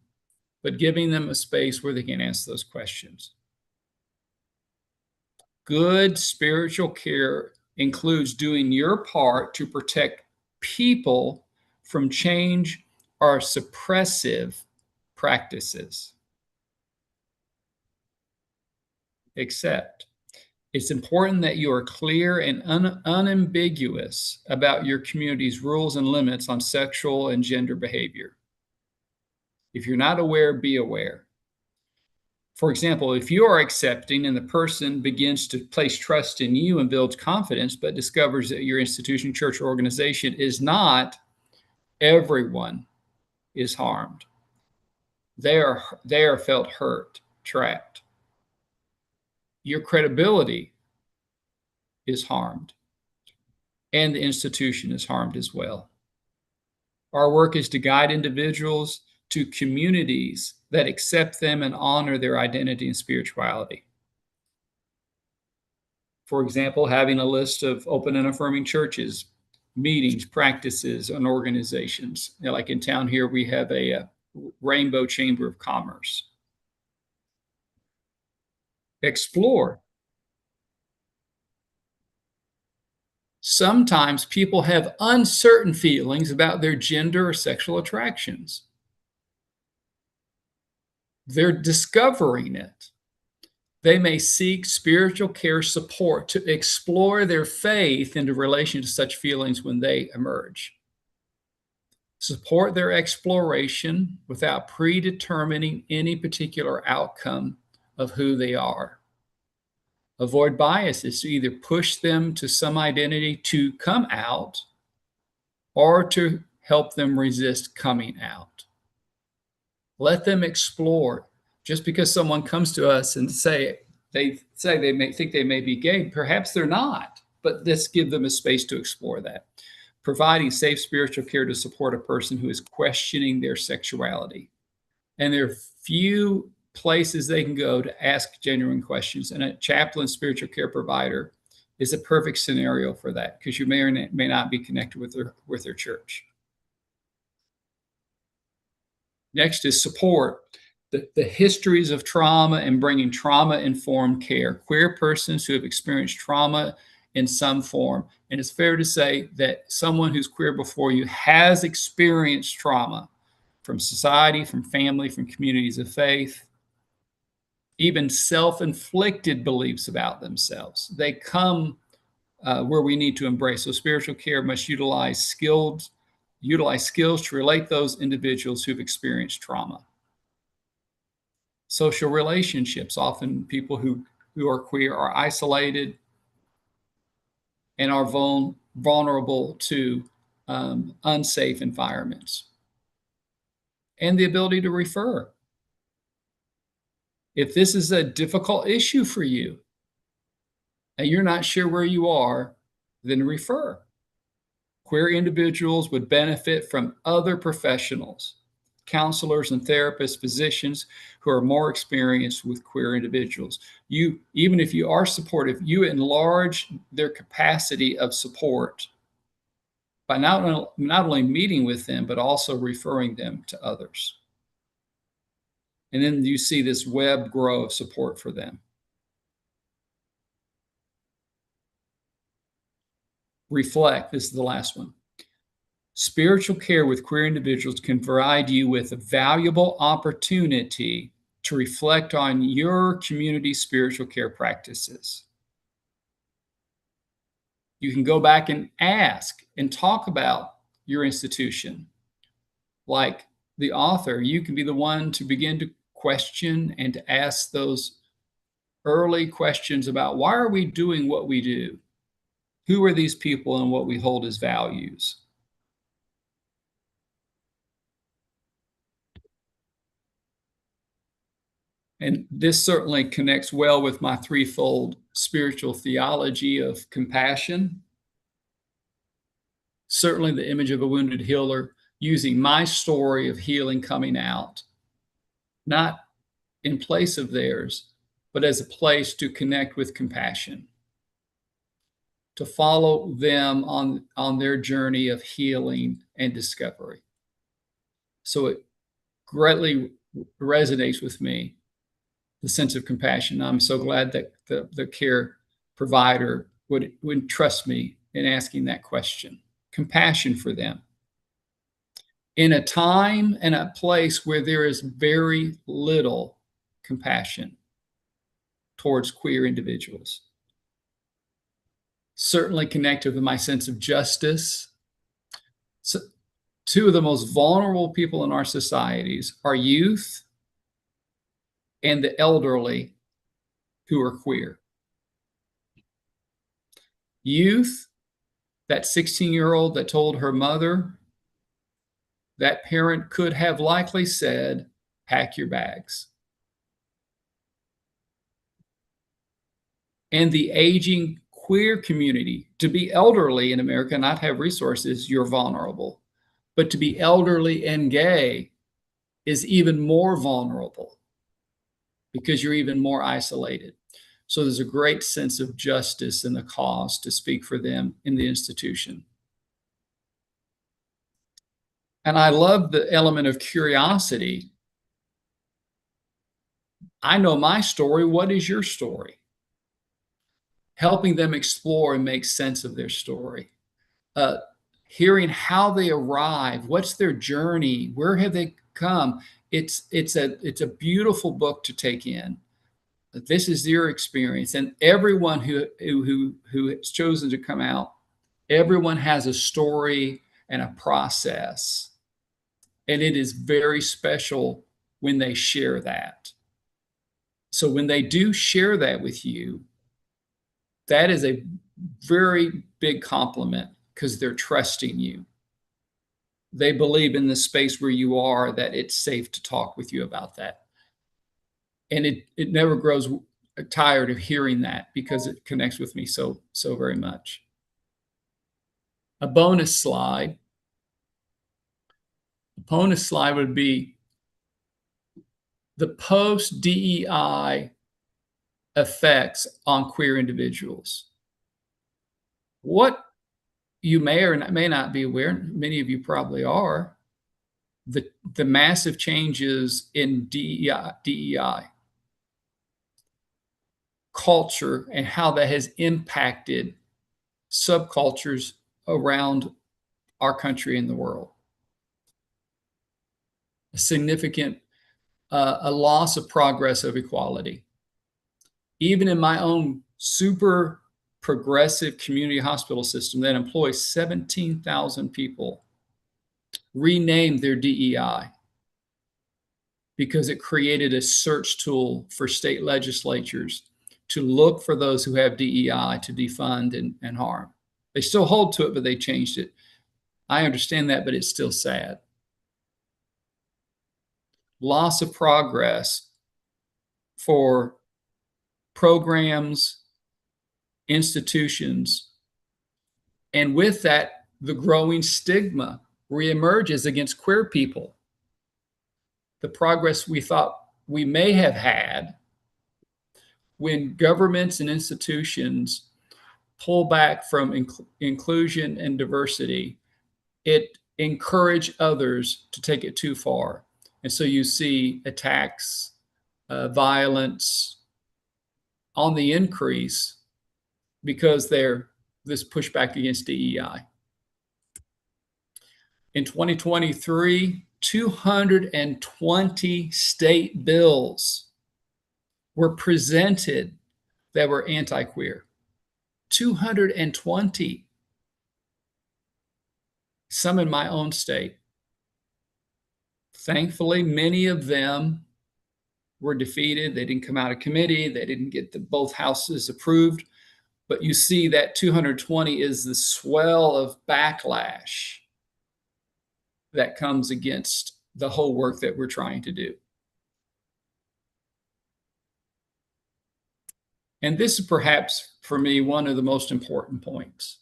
but giving them a space where they can answer those questions. Good spiritual care includes doing your part to protect people from change or suppressive practices. Except it's important that you are clear and unambiguous about your community's rules and limits on sexual and gender behavior. If you're not aware, be aware. For example, if you are accepting and the person begins to place trust in you and builds confidence, but discovers that your institution, church, or organization is not, everyone is harmed. They are felt hurt, trapped. Your credibility is harmed, and the institution is harmed as well. Our work is to guide individuals to communities that accept them and honor their identity and spirituality. For example, having a list of open and affirming churches, meetings, practices, and organizations. Like in town here, we have a Rainbow Chamber of Commerce. Explore. Sometimes people have uncertain feelings about their gender or sexual attractions. They're discovering it. They may seek spiritual care support to explore their faith into relation to such feelings when they emerge. Support their exploration without predetermining any particular outcome of who they are. Avoid biases to either push them to some identity to come out or to help them resist coming out. Let them explore. Just because someone comes to us and they may think they may be gay, perhaps they're not, but let's give them a space to explore that. Providing safe spiritual care to support a person who is questioning their sexuality. And there are few places they can go to ask genuine questions, and a chaplain spiritual care provider is a perfect scenario for that, because you may or may not be connected with their church. Next is support. The histories of trauma and bringing trauma-informed care. Queer persons who have experienced trauma in some form. And it's fair to say that someone who's queer before you has experienced trauma from society, from family, from communities of faith, even self-inflicted beliefs about themselves. They come where we need to embrace. So spiritual care must utilize skills to relate those individuals who've experienced trauma. Social relationships. Often people who are queer are isolated and are vulnerable to unsafe environments. And the ability to refer. If this is a difficult issue for you and you're not sure where you are, then refer. Queer individuals would benefit from other professionals, counselors and therapists, physicians who are more experienced with queer individuals. Even if you are supportive, you enlarge their capacity of support by not only meeting with them, but also referring them to others. And then you see this web grow of support for them. Reflect. This is the last one. Spiritual care with queer individuals can provide you with a valuable opportunity to reflect on your community's spiritual care practices. You can go back and ask and talk about your institution. Like the author, you can be the one to begin to question and to ask those early questions about why are we doing what we do? Who are these people and what we hold as values? And this certainly connects well with my threefold spiritual theology of compassion. Certainly the image of a wounded healer, using my story of healing coming out, not in place of theirs, but as a place to connect with compassion, to follow them on their journey of healing and discovery. So it greatly resonates with me, the sense of compassion. I'm so glad that the care provider would trust me in asking that question. Compassion for them. In a time and a place where there is very little compassion towards queer individuals. Certainly connected with my sense of justice. So, two of the most vulnerable people in our societies are youth and the elderly who are queer. Youth, that 16-year-old that told her mother, that parent could have likely said, pack your bags. And the aging queer community, to be elderly in America and not have resources, you're vulnerable. But to be elderly and gay is even more vulnerable because you're even more isolated. So there's a great sense of justice in the cause to speak for them in the institution. And I love the element of curiosity. I know my story. What is your story? Helping them explore and make sense of their story. Hearing how they arrive, what's their journey, where have they come? It's a beautiful book to take in. This is their experience, and everyone who has chosen to come out, everyone has a story and a process, and it is very special when they share that. So when they do share that with you, that is a very big compliment because they're trusting you. They believe in the space where you are that it's safe to talk with you about that. And it never grows tired of hearing that because it connects with me so very much. A bonus slide. A bonus slide would be the post-DEI effects on queer individuals. What you may or may not be aware, many of you probably are, the massive changes in DEI culture and how that has impacted subcultures around our country and the world. A significant a loss of progress of equality. Even in my own super progressive community hospital system that employs 17,000 people, renamed their DEI because it created a search tool for state legislatures to look for those who have DEI to defund and harm. They still hold to it, but they changed it. I understand that, but it's still sad. Loss of progress for programs, institutions, and with that, the growing stigma reemerges against queer people. The progress we thought we may have had when governments and institutions pull back from inclusion and diversity, it encourage others to take it too far. And so you see attacks, violence on the increase because they're this pushback against DEI. In 2023, 220 state bills were presented that were anti-queer. 220. Some in my own state. Thankfully, many of them were defeated. They didn't come out of committee. They didn't get both houses approved. But you see that 220 is the swell of backlash that comes against the whole work that we're trying to do. And this is perhaps, for me, one of the most important points.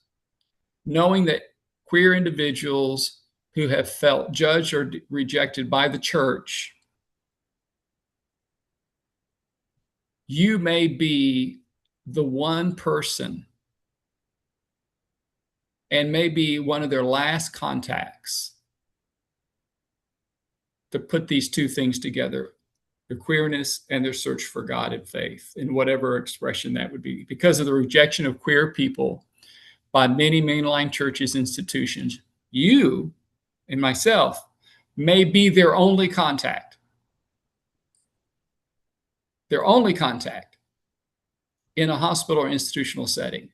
Knowing that queer individuals who have felt judged or rejected by the church, you may be the one person and maybe one of their last contacts to put these two things together, their queerness and their search for God and faith, in whatever expression that would be. Because of the rejection of queer people by many mainline churches, institutions, you and myself may be their only contact. Their only contact in a hospital or institutional setting.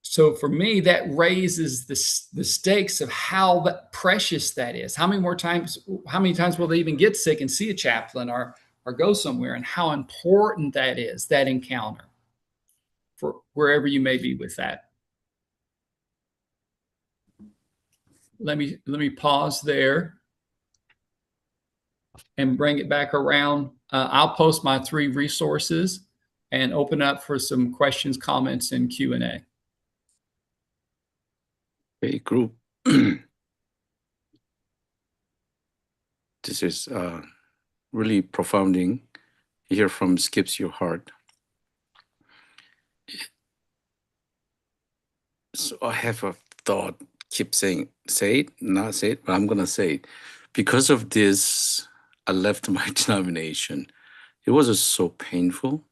So for me, that raises the stakes of how precious that is. How many times will they even get sick and see a chaplain or or go somewhere, and how important that is, that encounter, for wherever you may be with that. Let me pause there and bring it back around. I'll post my 3 resources and open up for some questions, comments, and Q&A. Hey, group. This is really profounding. Hear from skips your heart. So I have a thought, keep saying, say it, not say it, but I'm going to say it. Because of this, I left my denomination. It was just so painful.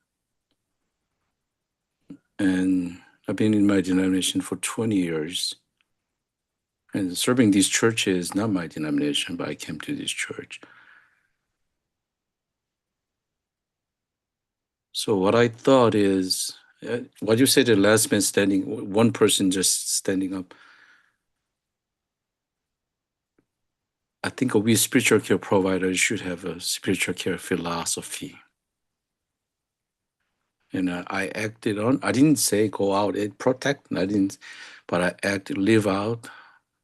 And I've been in my denomination for 20 years. And serving these churches, not my denomination, but I came to this church. So what I thought is, what you said, the last man standing, one person just standing up. I think we spiritual care providers should have a spiritual care philosophy. And I acted on, I didn't say go out and protect, but I acted, live out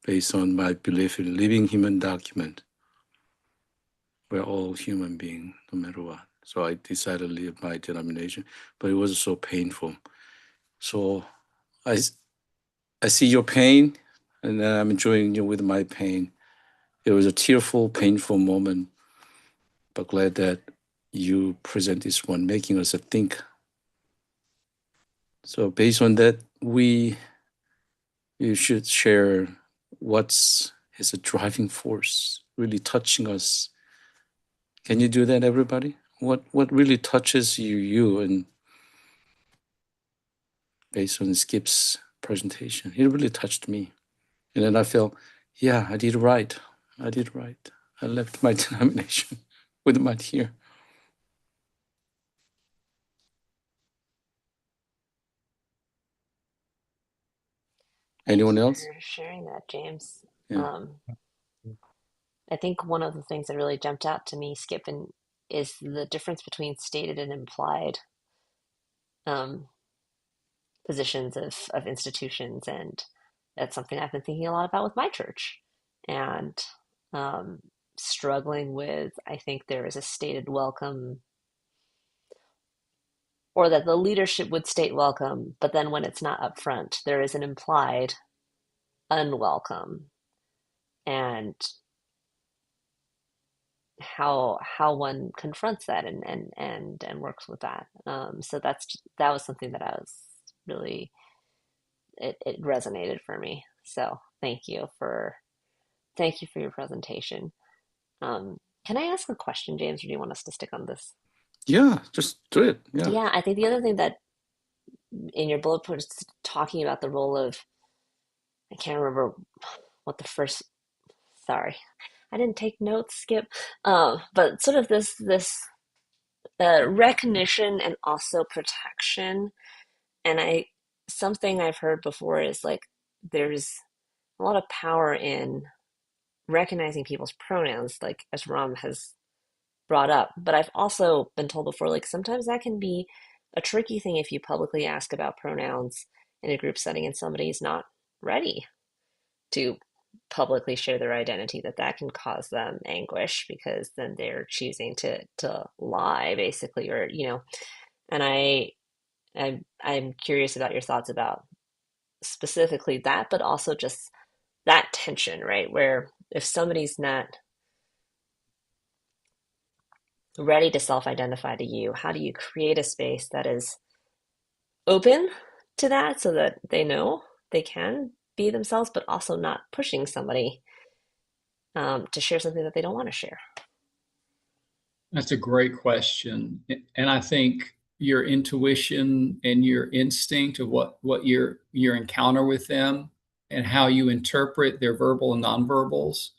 based on my belief in living human document. We're all human beings, no matter what. So I decided to leave my denomination, but it was so painful. So I see your pain, and I'm enjoying you with my pain. It was a tearful, painful moment, but glad that you present this one, making us think. So based on that, you should share what's is a driving force, really touching us. Can you do that, everybody? What really touches you, and based on Skip's presentation, it really touched me. And then I felt, yeah, I did right. I did right. I left my denomination with my tear. Anyone else? For sharing that, James. Yeah. I think one of the things that really jumped out to me, Skip, is the difference between stated and implied um, positions of institutions, and that's something I've been thinking a lot about with my church, and um, struggling with. I think there is a stated welcome, or that the leadership would state welcome, but then when it's not upfront, there is an implied unwelcome, and how one confronts that and works with that. So that was something that I was really, it resonated for me. So thank you for your presentation. Can I ask a question, James, or do you want us to stick on this? Yeah, just do it. Yeah. Yeah, I think the other thing that in your bullet points talking about the role of, I can't remember what the first, sorry, I didn't take notes, Skip. But sort of this recognition and also protection. And something I've heard before is like there's a lot of power in recognizing people's pronouns, like as Ram has brought up. But I've also been told before, like sometimes that can be a tricky thing if you publicly ask about pronouns in a group setting and somebody's not ready to publicly share their identity, that can cause them anguish because then they're choosing to lie basically, or and I'm curious about your thoughts about specifically that, but also just that tension, right? Where if somebody's not ready to self-identify to you, how do you create a space that is open to that so that they know they can be themselves, but also not pushing somebody to share something that they don't want to share? That's a great question. And I think your intuition and your instinct of what your encounter with them and how you interpret their verbal and nonverbals,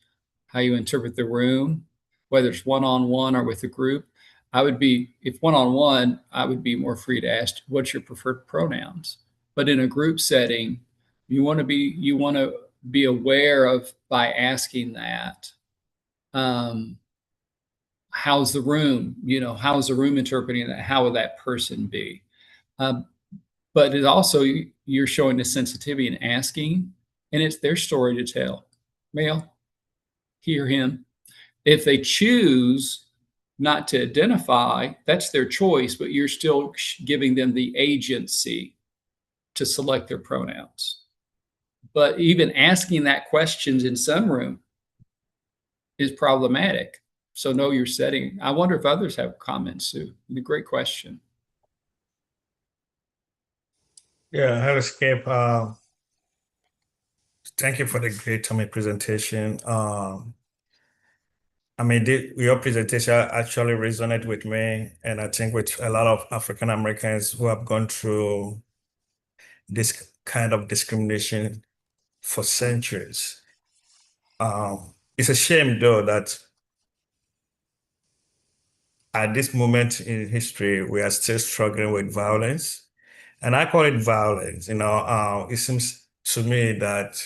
how you interpret the room, whether it's one-on-one or with a group. If one-on-one, I would be more free to ask, what's your preferred pronouns? But in a group setting, you want to be aware of, by asking that, how's the room? How's the room interpreting that? How would that person be? But it also, you're showing the sensitivity and asking, and it's their story to tell. Male, he or him. If they choose not to identify, that's their choice, but you're still giving them the agency to select their pronouns. But even asking that questions in sunroom is problematic. So know your setting. I wonder if others have comments, Sue. Great question. Yeah, hello, Skip. Thank you for the great presentation. Your presentation actually resonated with me, and I think with a lot of African Americans who have gone through this kind of discrimination for centuries. It's a shame, though, that at this moment in history, we are still struggling with violence. And I call it violence. It seems to me that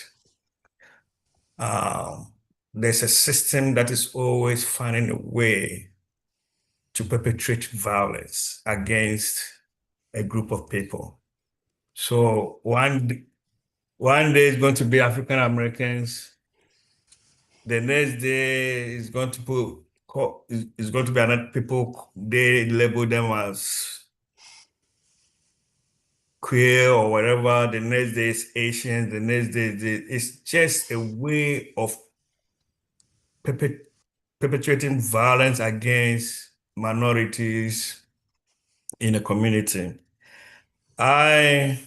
there's a system that is always finding a way to perpetrate violence against a group of people. So one day is going to be African Americans. The next day is going to be another people. They label them as queer or whatever. The next day is Asian. The next day it's just a way of perpetrating violence against minorities in a community. I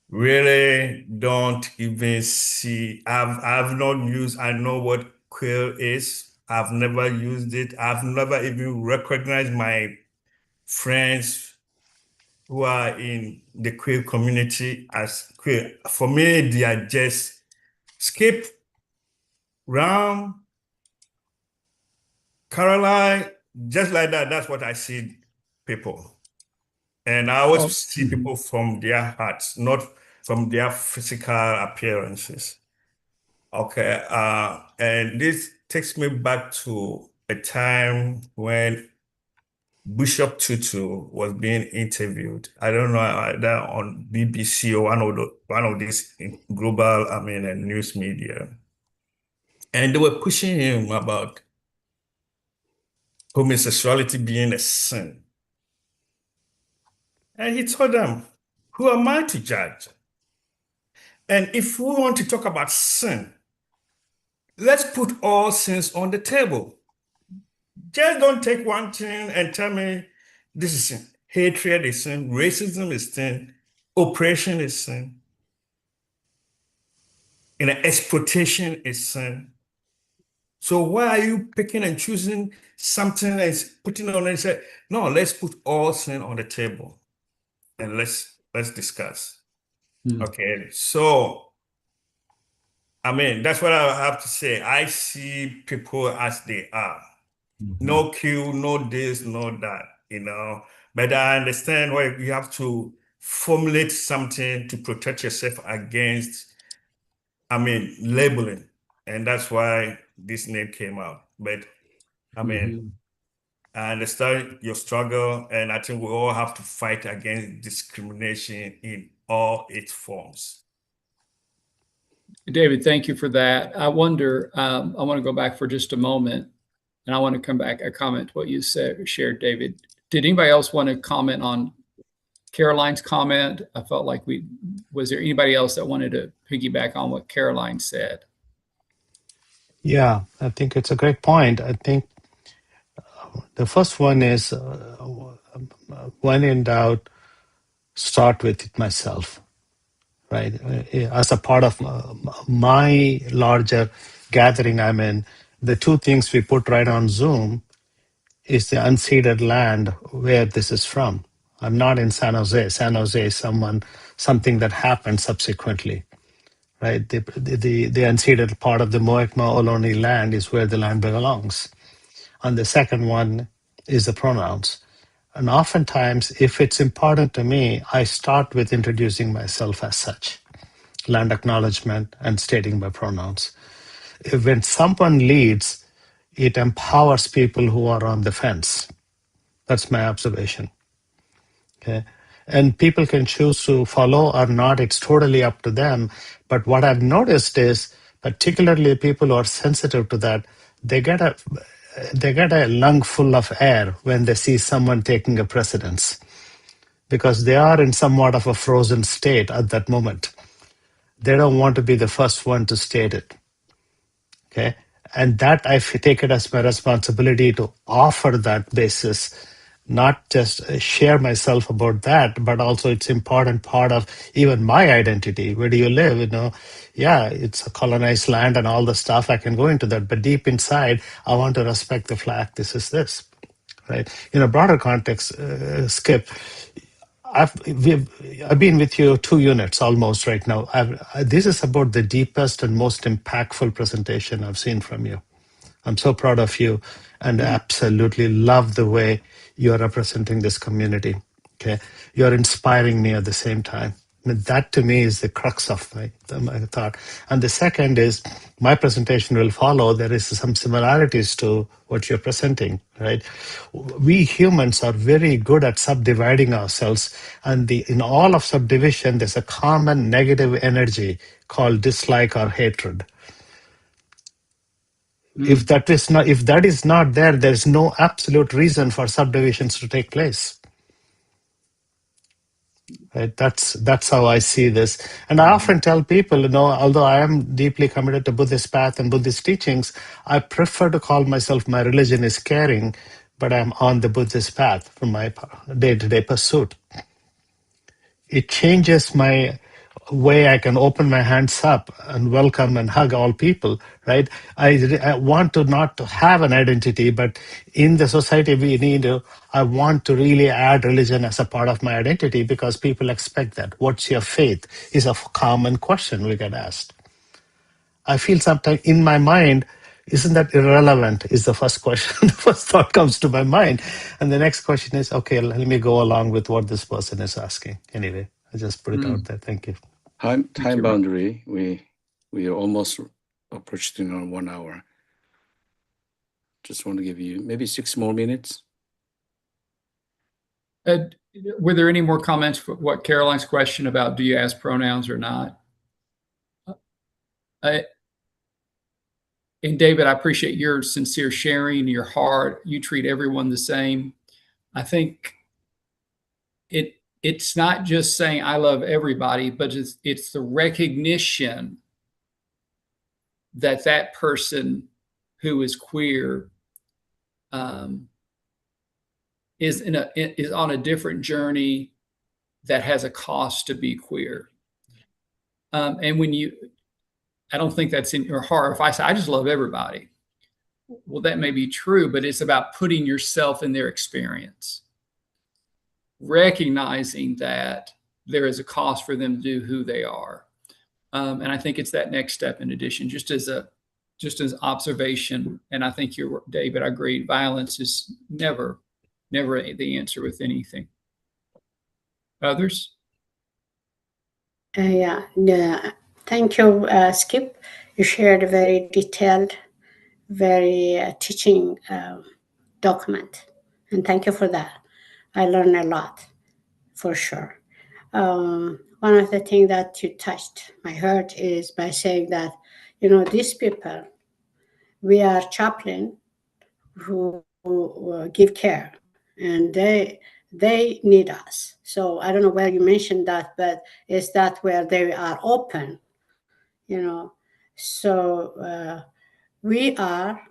really don't even see. I've not used. I know what queer is. I've never used it. I've never even recognized my friends who are in the queer community as queer. For me, they are just Skip, Ram, Caroline, just like that. That's what I see people. And I always see people from their hearts, not from their physical appearances. Okay, and this takes me back to a time when Bishop Tutu was being interviewed. I don't know either on BBC or one of these global, news media, and they were pushing him about homosexuality being a sin, and he told them, "Who am I to judge? And if we want to talk about sin, let's put all sins on the table. Just don't take one thing and tell me this is sin. Hatred is sin, racism is sin, oppression is sin, exploitation is sin. So why are you picking and choosing something and putting it on and say, no, let's put all sin on the table and let's discuss." Okay, so that's what I have to say. I see people as they are. No queue, no this, no that, But I understand why you have to formulate something to protect yourself against, labeling. And that's why this name came out. But I understand your struggle, and I think we all have to fight against discrimination in all its forms. David, thank you for that. I wonder, I want to go back for just a moment, and I want to come back and comment what you shared, David. Did anybody else want to comment on Caroline's comment? I felt like was there anybody else that wanted to piggyback on what Caroline said? Yeah, I think it's a great point. I think the first one is when in doubt, start with it myself, right? As a part of my larger gathering I'm in, the two things we put right on Zoom is the unceded land where this is from. I'm not in San Jose. San Jose is something that happened subsequently, right? The unceded part of the Moekma Ohlone land is where the land belongs. And the second one is the pronouns. And oftentimes, if it's important to me, I start with introducing myself as such, land acknowledgement and stating my pronouns. When someone leads, it empowers people who are on the fence. That's my observation. Okay. And people can choose to follow or not. It's totally up to them. But what I've noticed is, particularly people who are sensitive to that, they get a lung full of air when they see someone taking a precedence, because they are in somewhat of a frozen state at that moment. They don't want to be the first one to state it. Okay. And that I take it as my responsibility to offer that basis, not just share myself about that, but also it's important part of even my identity. Where do you live? You know, yeah, it's a colonized land and all the stuff. I can go into that, but deep inside, I want to respect the flag. This is this, right? In a broader context, Skip, I've been with you 2 units almost right now. This is about the deepest and most impactful presentation I've seen from you. I'm so proud of you and absolutely love the way you're representing this community. Okay, you're inspiring me at the same time. And that to me is the crux of my thought. And the second is my presentation will follow. There is some similarities to what you're presenting, right? We humans are very good at subdividing ourselves. And in all of subdivision, there's a common negative energy called dislike or hatred. If that is not there, there's no absolute reason for subdivisions to take place. Right? That's how I see this. And I often tell people, although I am deeply committed to Buddhist path and Buddhist teachings, I prefer to call myself my religion is caring, but I'm on the Buddhist path for my day-to-day pursuit. It changes my way I can open my hands up and welcome and hug all people, right? I want to not to have an identity, but in the society I want to really add religion as a part of my identity, because people expect that. What's your faith is a common question we get asked. I feel sometimes in my mind, isn't that irrelevant is the first question. The first thought comes to my mind. And the next question is, okay, let me go along with what this person is asking. Anyway, I just put it out there. Thank you. Time boundary, we are almost approaching on 1 hour. Just want to give you maybe 6 more minutes. Were there any more comments for what Caroline's question about do you ask pronouns or not? And David, I appreciate your sincere sharing, your heart. You treat everyone the same. I think it's not just saying I love everybody, but it's the recognition that that person who is queer is on a different journey that has a cost to be queer. And when I don't think that's in your heart. If I say I just love everybody, well, that may be true, but it's about putting yourself in their experience, recognizing that there is a cost for them to do who they are. And I think it's that next step in addition, just as observation. And I think you're, David, I agree. Violence is never the answer with anything. Others? Yeah. Thank you, Skip. You shared a very detailed, very teaching document. And thank you for that. I learned a lot, for sure. One of the things that you touched my heart is by saying that, these people, we are chaplain who give care, and they need us. So I don't know where you mentioned that, but is that where they are open, So we are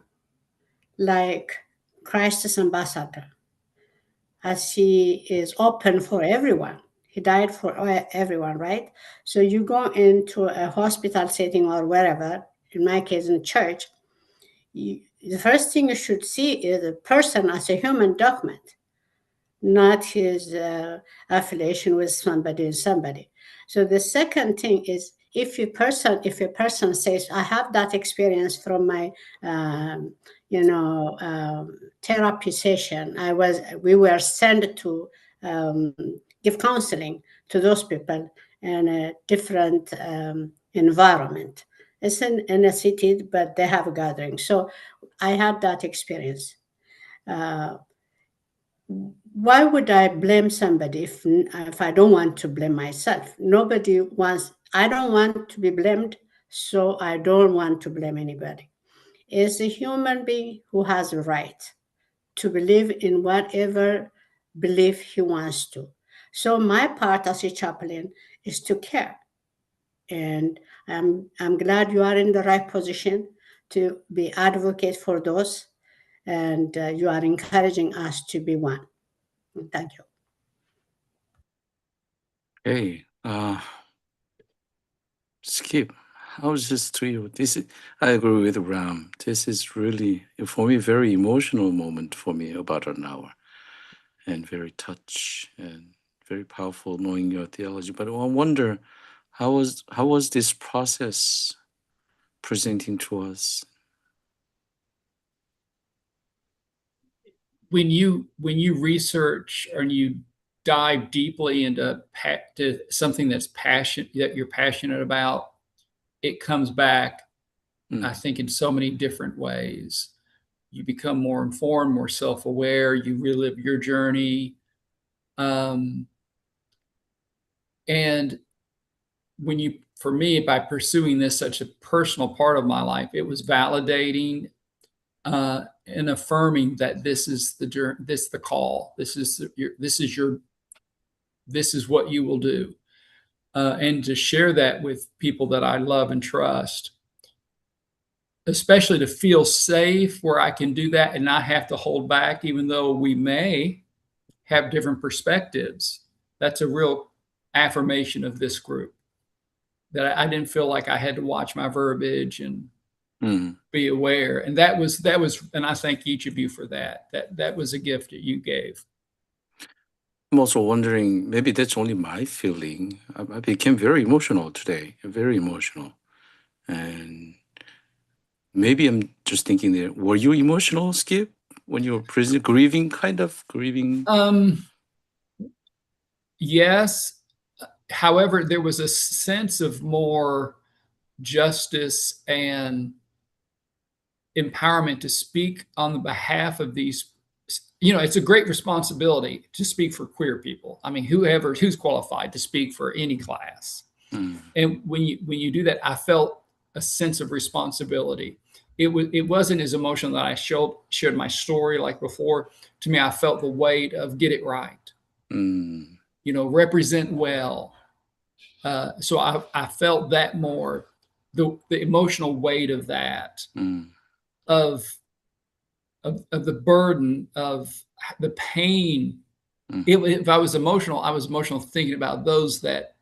like Christ's ambassador, as he is open for everyone. He died for everyone, right? So you go into a hospital setting or wherever, in my case in church, the first thing you should see is a person as a human document, not his affiliation with somebody. So the second thing is, if a person says, I have that experience from my therapy session, we were sent to give counseling to those people in a different environment. It's in a city, but they have a gathering. So I had that experience. Why would I blame somebody if I don't want to blame myself? Nobody wants, I don't want to be blamed, so I don't want to blame anybody. It's a human being who has a right to believe in whatever belief he wants to. So my part as a chaplain is to care. And I'm glad you are in the right position to be advocate for those, and you are encouraging us to be one. Thank you. Hey, Skip, how is this to you? I agree with Ram. This is really, for me, very emotional moment for me, about an hour, and very touch and very powerful knowing your theology. But I wonder, how was this process presenting to us? When you research and you dive deeply into to something that you're passionate about, it comes back, I think, in so many different ways. You become more informed, more self-aware. You relive your journey, and for me, by pursuing this such a personal part of my life, it was validating and affirming that this is the call. This is what you will do, and to share that with people that I love and trust, especially to feel safe where I can do that and not have to hold back, even though we may have different perspectives. That's a real affirmation of this group, that I didn't feel like I had to watch my verbiage and be aware. And that was, and I thank each of you for that. That was a gift that you gave. I'm also wondering, maybe that's only my feeling. I became very emotional today, very emotional. And maybe I'm just thinking that, were you emotional, Skip, when you were grieving, kind of grieving? Yes. However, there was a sense of more justice and empowerment to speak on the behalf of these. It's a great responsibility to speak for queer people. I mean, who's qualified to speak for any class. And when you do that, I felt a sense of responsibility. It wasn't as emotional that I shared my story like before. To me, I felt the weight of get it right. Represent well. So I felt that more, the emotional weight of that, of the burden, of the pain. If I was emotional, I was emotional thinking about those that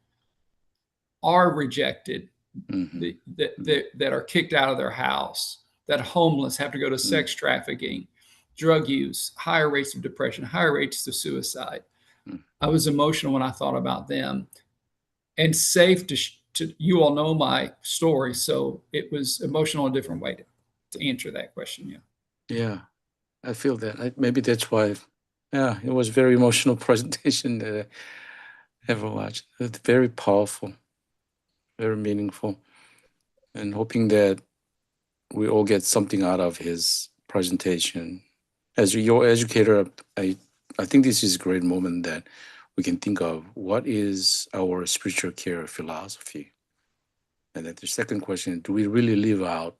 are rejected, that are kicked out of their house, that homeless, have to go to sex trafficking, drug use, higher rates of depression, higher rates of suicide. I was emotional when I thought about them, and safe to you all know my story, so it was emotional in a different way to answer that question. Yeah, I feel that. Maybe that's why. Yeah, it was a very emotional presentation that I ever watched. It's very powerful, very meaningful, and hoping that we all get something out of his presentation. As your educator, I think this is a great moment that we can think of what is our spiritual care philosophy. And then the second question, do we really live out?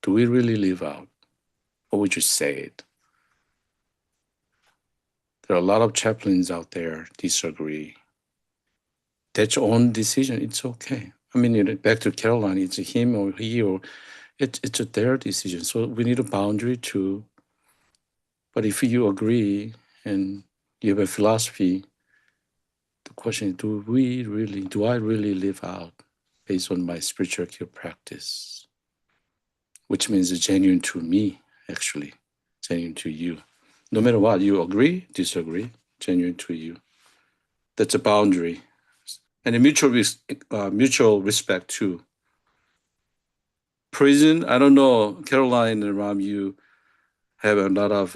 Do we really live out? Or we just say it? There are a lot of chaplains out there disagree. That's your own decision. It's okay. I mean, back to Caroline, it's him or he, or it's their decision. So we need a boundary too. But if you agree and you have a philosophy, the question is, do I really live out based on my spiritual care practice? Which means it's genuine to me, actually, genuine to you. No matter what, you agree, disagree, genuine to you. That's a boundary. And a mutual respect too. Prison, I don't know, Caroline and Ram, you have a lot of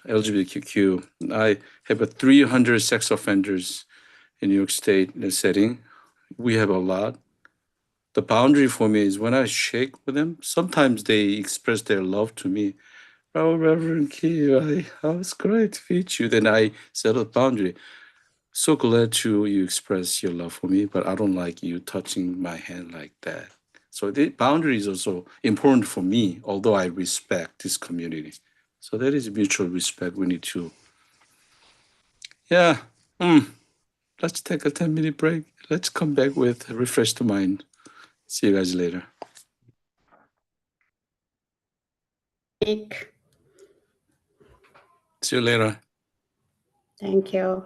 LGBTQ. I have 300 sex offenders in New York State setting. We have a lot. the boundary for me is when I shake with them, sometimes they express their love to me. Oh, Reverend Key, it's great to meet you. Then I set a boundary. So glad you express your love for me, but I don't like you touching my hand like that. So the boundary is also important for me, although I respect this community. So that is mutual respect. We need to, yeah. Let's take a 10-minute break. Let's come back with a refreshed mind. See you guys later. Nick, See you later. thank you.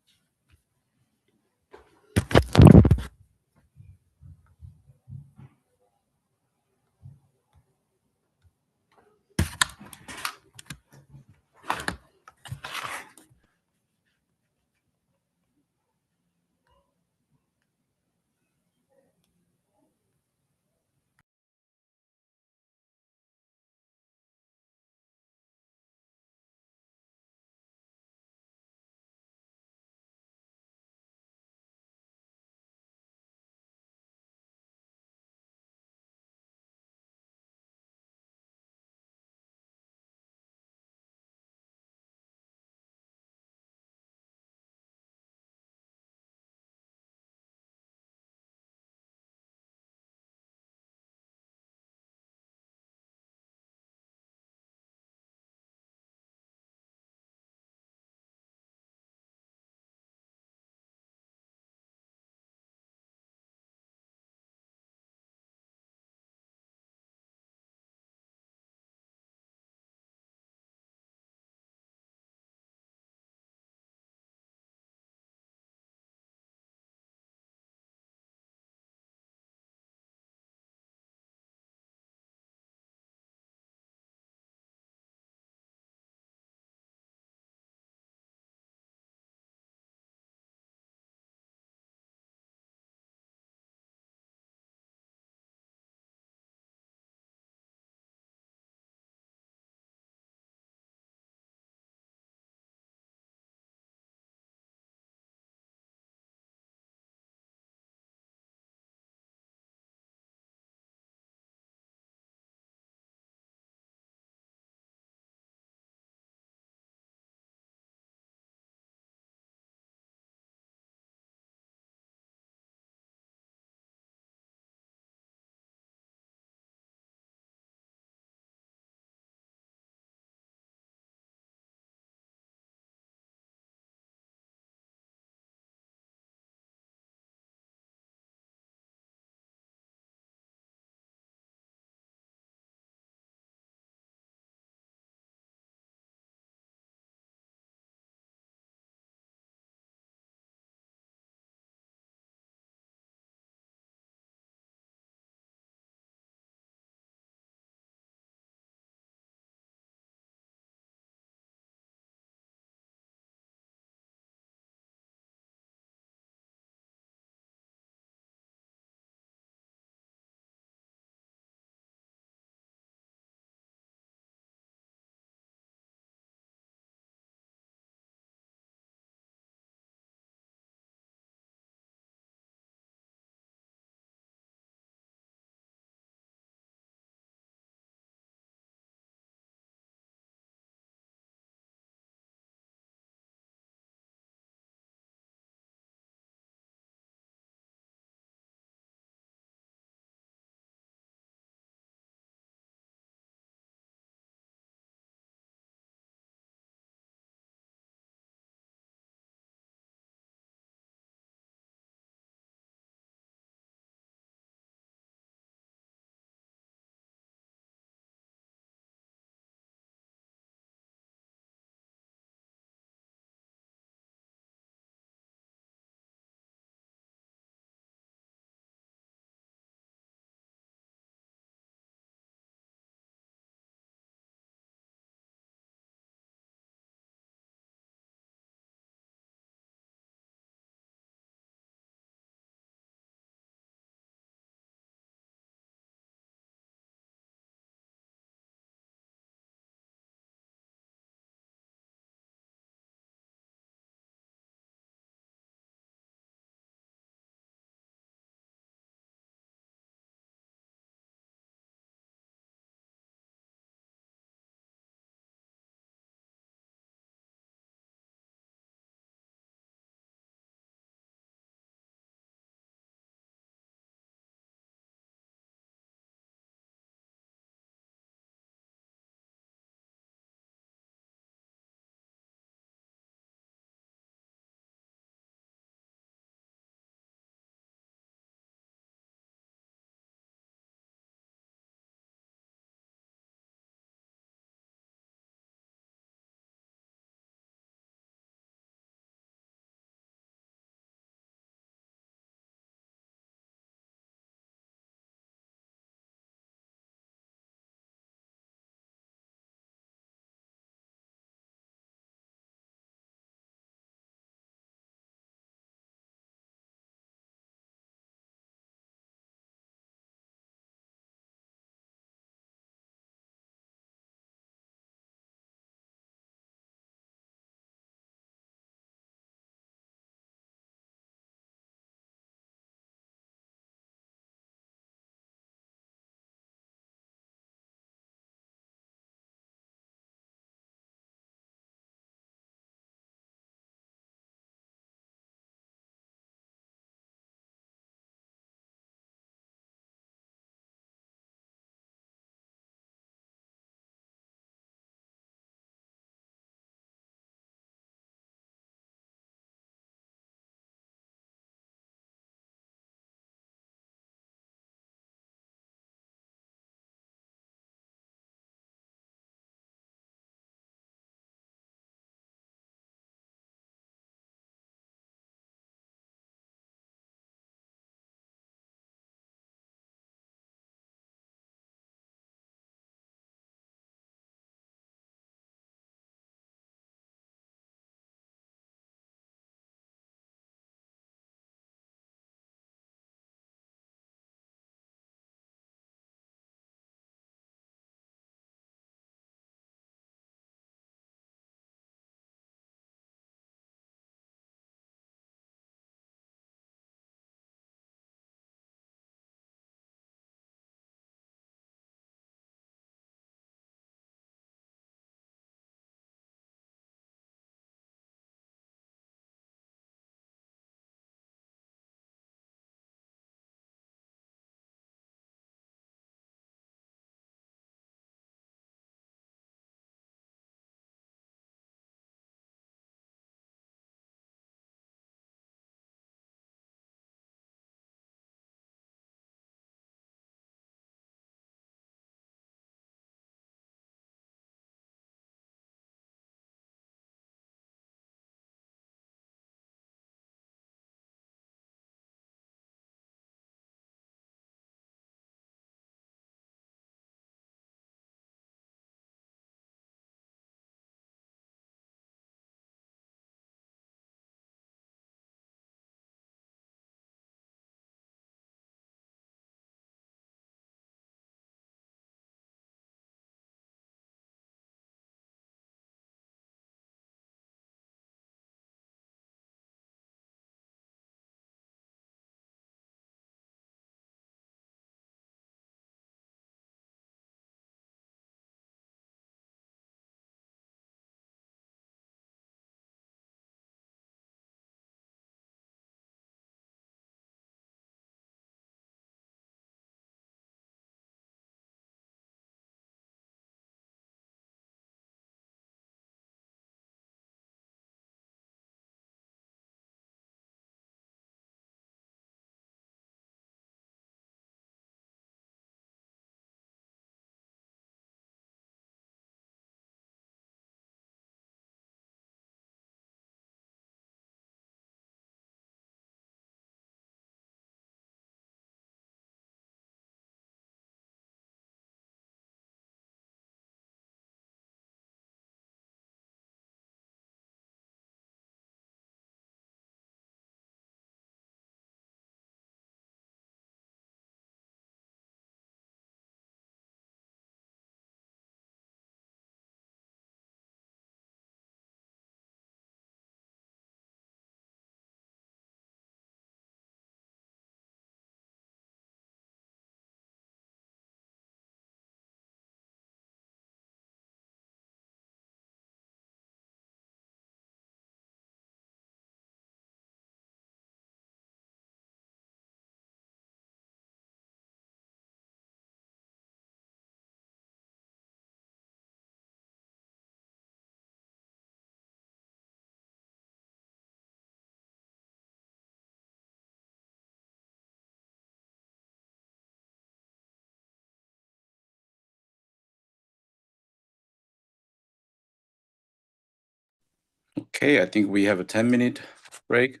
Okay, I think we have a 10-minute break.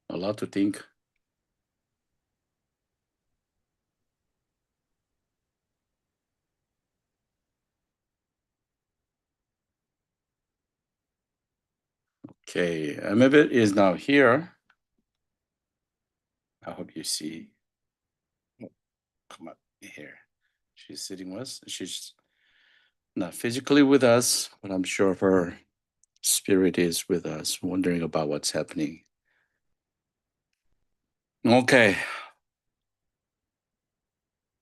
A lot to think. Okay, Amabit is now here. I hope you see. Oh, come up here. She's sitting with us. She's not physically with us, but I'm sure her spirit is with us, wondering about what's happening. Okay.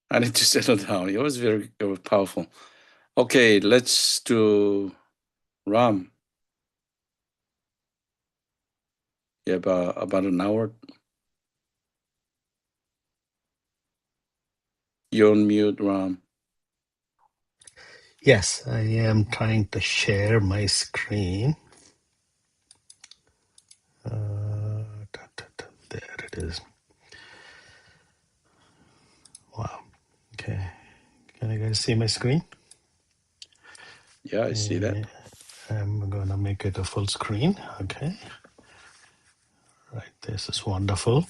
I need to settle down. It was very powerful. Okay, let's do Ram. You have about an hour. You're on mute, Ram. Yes, I am trying to share my screen. There it is. Wow. Okay. Can you guys see my screen? Yeah, I see that. I'm gonna make it a full screen. Okay. Right. This is wonderful.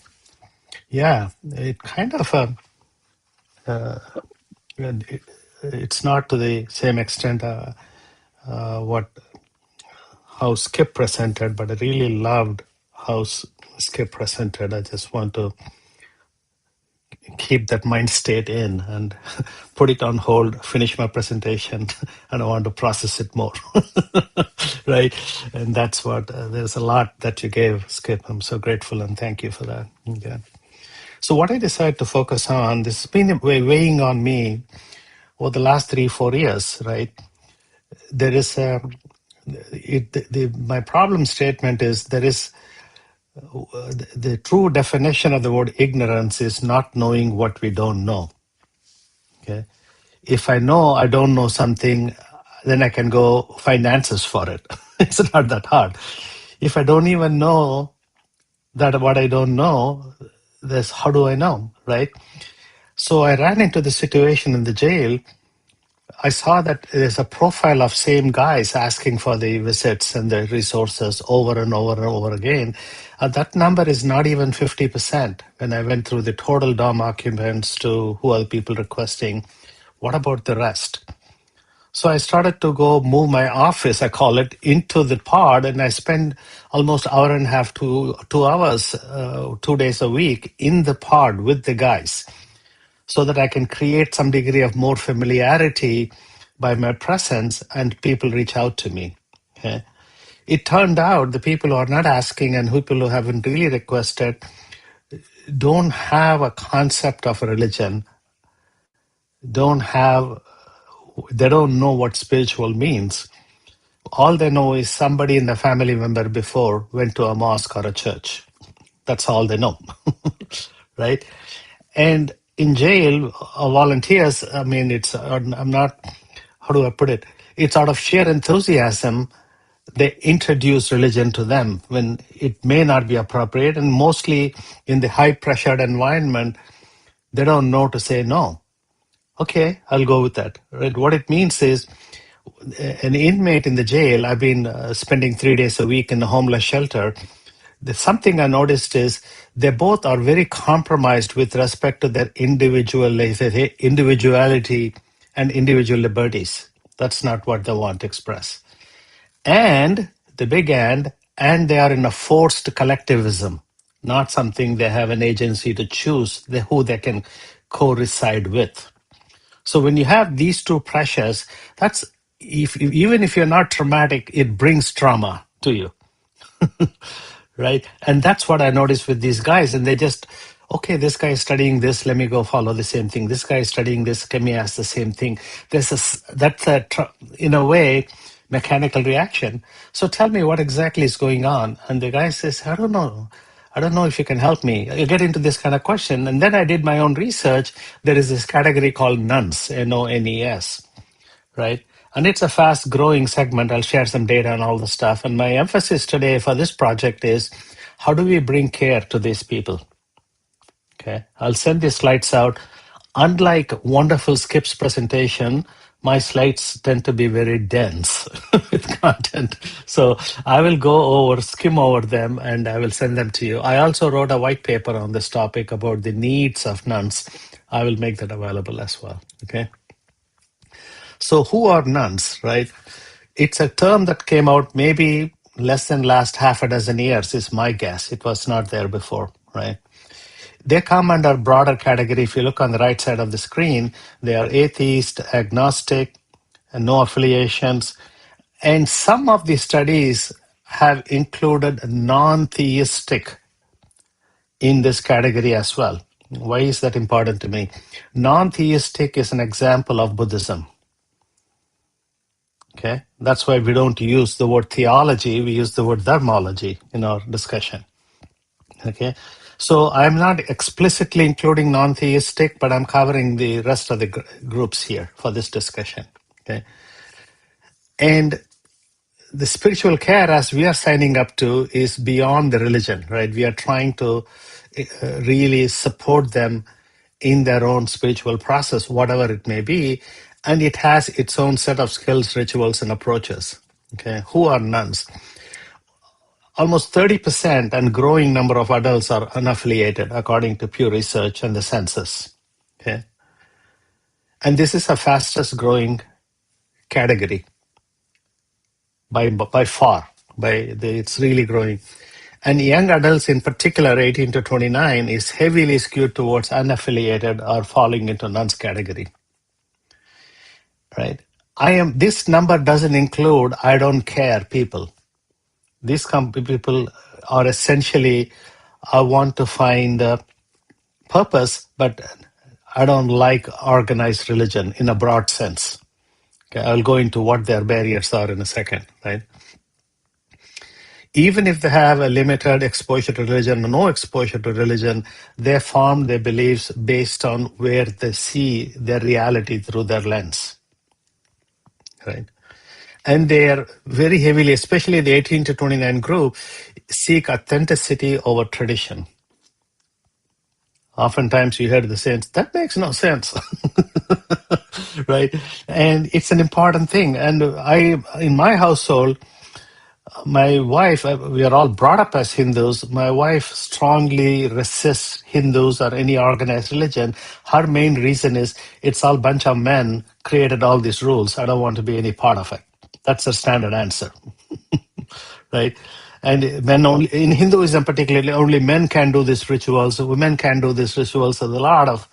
Yeah, it kind of it's not to the same extent how Skip presented, but I really loved how Skip presented. I just want to keep that mind state in and put it on hold, finish my presentation, and I want to process it more. Right? And that's what, there's a lot that you gave, Skip. I'm so grateful and thank you for that. Yeah. So what I decided to focus on, this has been weighing on me over the last 3-4 years, right? There is my problem statement is there is the true definition of the word ignorance is not knowing what we don't know. Okay, if I know I don't know something, then I can go find answers for it. It's not that hard. If I don't even know that what I don't know, this how do I know, right? So I ran into the situation in the jail. I saw that there's a profile of same guys asking for the visits and the resources over and over and over again. That number is not even 50%. When I went through the total DOM occupants to who are the people requesting, what about the rest? So I started to go move my office, I call it, into the pod, and I spend almost hour and a half to 2 hours, 2 days a week in the pod with the guys, so that I can create some degree of more familiarity by my presence and people reach out to me. Okay? It turned out the people who are not asking and people who haven't really requested don't have a concept of a religion, they don't know what spiritual means. All they know is somebody in the family member before went to a mosque or a church. That's all they know, right? And in jail, volunteers, I mean, I'm not, how do I put it? It's out of sheer enthusiasm, they introduce religion to them when it may not be appropriate. And mostly in the high pressured environment, they don't know to say no. Okay, I'll go with that. Right? What it means is an inmate in the jail, I've been spending 3 days a week in a homeless shelter. Something I noticed is they both are very compromised with respect to their individuality and individual liberties. That's not what they want to express. And the big and they are in a forced collectivism, not something they have an agency to choose who they can co-reside with. So when you have these two pressures, that's even if you're not traumatic, it brings trauma to you. Right? And that's what I noticed with these guys. And they just, okay, this guy is studying this, let me go follow the same thing. This guy is studying this, can we ask the same thing? That's in a way, mechanical reaction. So tell me what exactly is going on. And the guy says, I don't know. I don't know if you can help me. You get into this kind of question. And then I did my own research. There is this category called NONES, N-O-N-E-S, right? And it's a fast growing segment. I'll share some data and all the stuff. And my emphasis today for this project is how do we bring care to these people? Okay, I'll send these slides out. Unlike wonderful Skip's presentation, my slides tend to be very dense with content. So I will skim over them, and I will send them to you. I also wrote a white paper on this topic about the needs of nuns. I will make that available as well. Okay. So who are nuns, right? It's a term that came out maybe less than last half a dozen years, is my guess. It was not there before, right? They come under broader category. If you look on the right side of the screen, they are atheist, agnostic, and no affiliations. And some of the studies have included non-theistic in this category as well. Why is that important to me? Non-theistic is an example of Buddhism. Okay, that's why we don't use the word theology, we use the word dharmology in our discussion. Okay, so I'm not explicitly including non-theistic, but I'm covering the rest of the groups here for this discussion. Okay, and the spiritual care as we are signing up to is beyond the religion, right? We are trying to really support them in their own spiritual process, whatever it may be, and it has its own set of skills, rituals, and approaches. Okay, who are nuns? Almost 30% and growing number of adults are unaffiliated, according to Pew Research and the census. Okay, and this is the fastest growing category by far. It's really growing. And young adults in particular, 18 to 29, is heavily skewed towards unaffiliated or falling into nuns category. Right? This number doesn't include I don't care people. These people are essentially, I want to find a purpose, but I don't like organized religion in a broad sense. Okay, I'll go into what their barriers are in a second, right? Even if they have a limited exposure to religion or no exposure to religion, they form their beliefs based on where they see their reality through their lens, right? And they are very heavily, especially the 18 to 29 group, seek authenticity over tradition. Oftentimes you hear the sense, that makes no sense, right? And it's an important thing. And in my household, my wife, we are all brought up as Hindus. My wife strongly resists Hindus or any organized religion. Her main reason is it's all bunch of men created all these rules. I don't want to be any part of it. That's the standard answer, right? And men only, in Hinduism particularly, only men can do these rituals. Women can do these rituals. So there's a lot of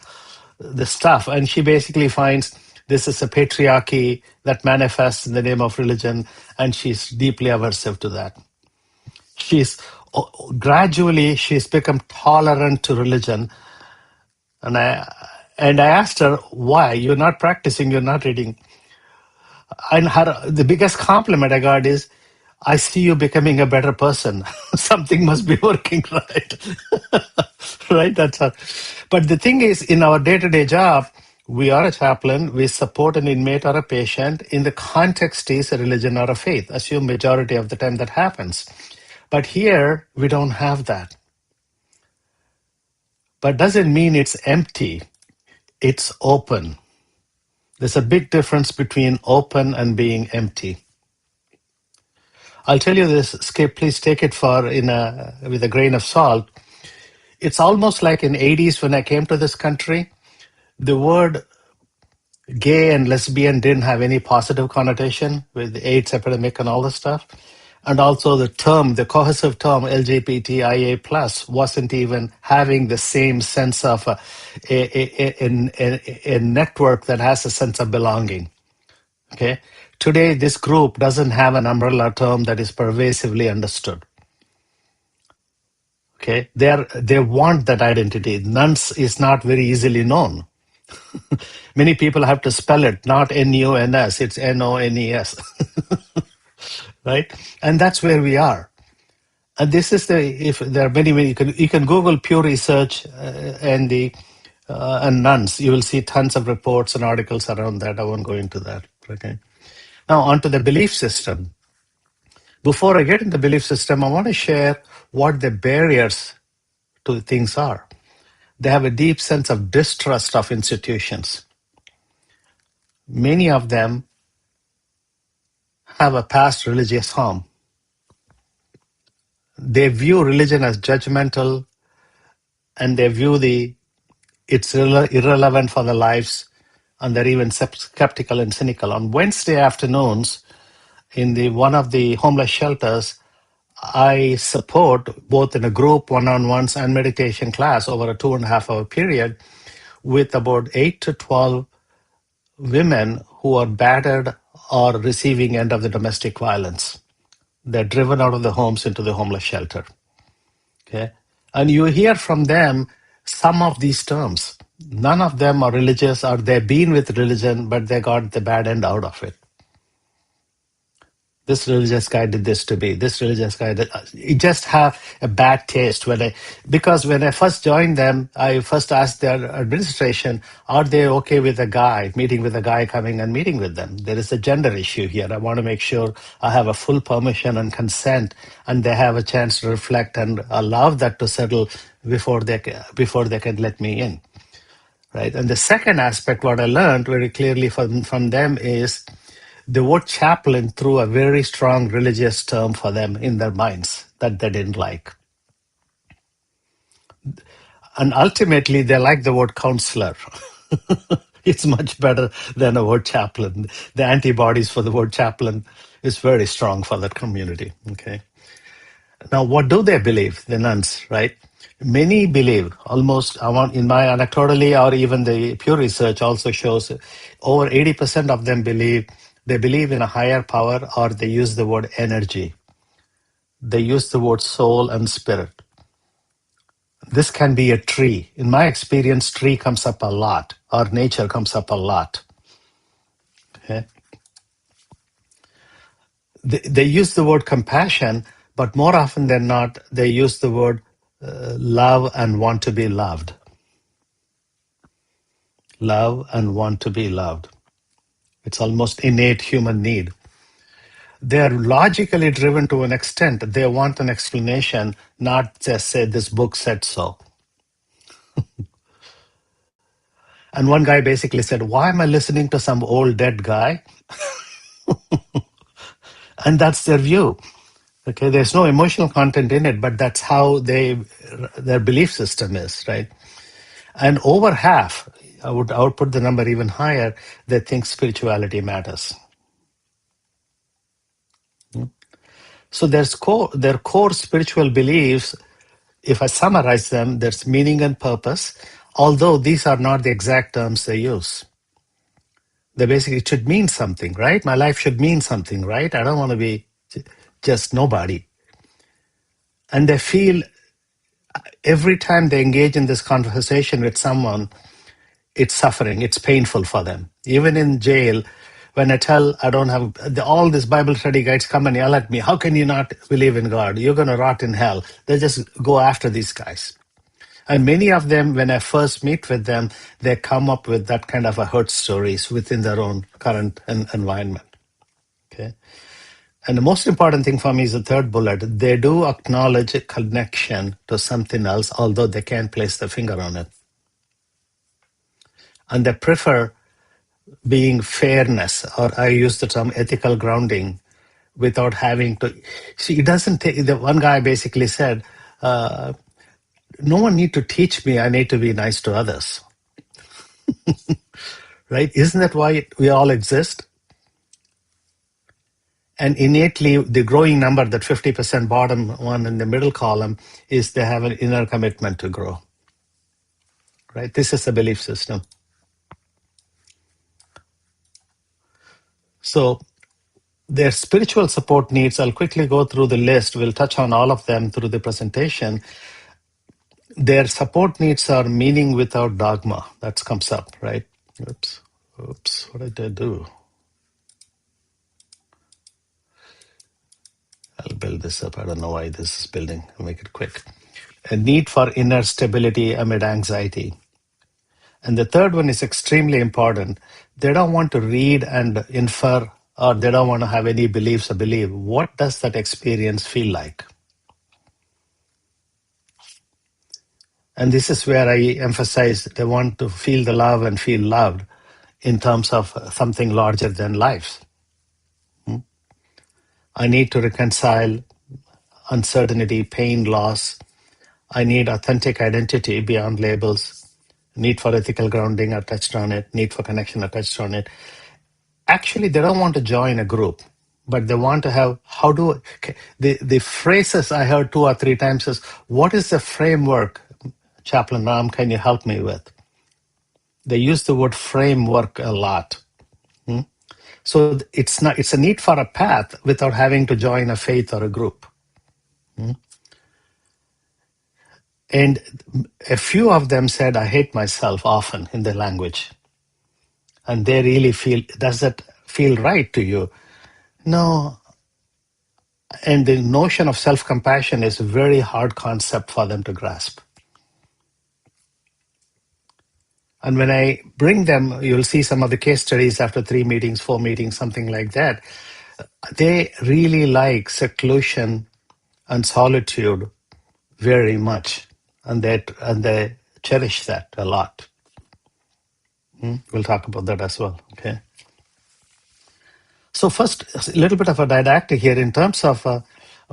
this stuff. And she basically finds this is a patriarchy that manifests in the name of religion, and she's deeply aversive to that. Gradually she's become tolerant to religion, and I asked her, why? You're not practicing, you're not reading. And the biggest compliment I got is, I see you becoming a better person. Something must be working right. Right? That's all. But the thing is, in our day-to-day job, we are a chaplain, we support an inmate or a patient. In the context is a religion or a faith. Assume majority of the time that happens. But here, we don't have that. But doesn't mean it's empty. It's open. There's a big difference between open and being empty. I'll tell you this, Skip, please take it with a grain of salt. It's almost like in the 80s when I came to this country, the word gay and lesbian didn't have any positive connotation with the AIDS epidemic and all this stuff. And also the cohesive term LGBTIA+ wasn't even having the same sense of a network that has a sense of belonging. Okay. Today, this group doesn't have an umbrella term that is pervasively understood. Okay, they want that identity. Nuns is not very easily known. Many people have to spell it, not N-U-N-S, it's N-O-N-E-S. Right? And that's where we are. And this is if there are many, you can Google Pew Research and nuns. You will see tons of reports and articles around that. I won't go into that. Okay. Now, onto the belief system. Before I get into the belief system, I want to share what the barriers to things are. They have a deep sense of distrust of institutions. Many of them have a past religious harm. They view religion as judgmental, and they view it's irrelevant for their lives, and they're even skeptical and cynical. On Wednesday afternoons, in one of the homeless shelters, I support both in a group one-on-ones and meditation class over a 2.5 hour period with about 8 to 12 women who are battered or receiving end of the domestic violence. They're driven out of the homes into the homeless shelter. Okay, and you hear from them some of these terms. None of them are religious, or they've been with religion, but they got the bad end out of it. This religious guy did this to me. This religious guy did. You just have a bad taste because when I first joined them, I first asked their administration, are they okay with a guy, meeting with a guy coming and meeting with them? There is a gender issue here. I want to make sure I have a full permission and consent, and they have a chance to reflect and allow that to settle before they can let me in. Right. And the second aspect, what I learned very clearly from them is the word chaplain threw a very strong religious term for them in their minds that they didn't like. And ultimately, they like the word counselor. It's much better than a word chaplain. The antibodies for the word chaplain is very strong for that community. Okay. Now, what do they believe? The nuns, right? Many believe, almost in my anecdotally, or even the Pew Research also shows, over 80% of them believe in a higher power, or they use the word energy. They use the word soul and spirit. This can be a tree. In my experience, tree comes up a lot, or nature comes up a lot. Okay? They use the word compassion, but more often than not, they use the word love and want to be loved. Love and want to be loved. It's almost innate human need. They are logically driven to an extent. They want an explanation, not just say, this book said so. And one guy basically said, why am I listening to some old dead guy? And that's their view. Okay, there's no emotional content in it, but that's how their belief system is, right? And over half, I would put the number even higher, they think spirituality matters. So their core spiritual beliefs, if I summarize them, there's meaning and purpose, although these are not the exact terms they use. They basically, it should mean something, right? My life should mean something, right? I don't want to be just nobody. And they feel every time they engage in this conversation with someone, it's suffering, it's painful for them. Even in jail, when I don't have, all these Bible study guides come and yell at me, how can you not believe in God? You're going to rot in hell. They just go after these guys. And many of them, when I first meet with them, they come up with that kind of a hurt stories within their own current environment. Okay. And the most important thing for me is the third bullet. They do acknowledge a connection to something else, although they can't place their finger on it. And they prefer being fairness, or I use the term ethical grounding, without having to. See, it doesn't take. The one guy basically said, no one need to teach me. I need to be nice to others. Right? Isn't that why we all exist? And innately, the growing number, that 50% bottom one in the middle column, is they have an inner commitment to grow. Right? This is a belief system. So their spiritual support needs, I'll quickly go through the list. We'll touch on all of them through the presentation. Their support needs are meaning without dogma. That comes up, right? Oops, what did I do? I'll build this up. I don't know why this is building. I'll make it quick. A need for inner stability amid anxiety. And the third one is extremely important. They don't want to read and infer or they don't want to have any beliefs or believe, what does that experience feel like? And this is where I emphasize they want to feel the love and feel loved in terms of something larger than life. I need to reconcile uncertainty, pain, loss. I need authentic identity beyond labels. Need for ethical grounding, I touched on it. Need for connection, I touched on it. Actually, they don't want to join a group, but they want to have, the phrases I heard 2 or 3 times is, what is the framework, Chaplain Ram, can you help me with? They use the word framework a lot. So it's a need for a path without having to join a faith or a group. And a few of them said, I hate myself often in their language. And they really feel, does that feel right to you? No. And the notion of self-compassion is a very hard concept for them to grasp. And when I bring them, you'll see some of the case studies after 3 meetings, 4 meetings, something like that. They really like seclusion and solitude very much. And they cherish that a lot. We'll talk about that as well. Okay. So first, a little bit of a didactic here in terms of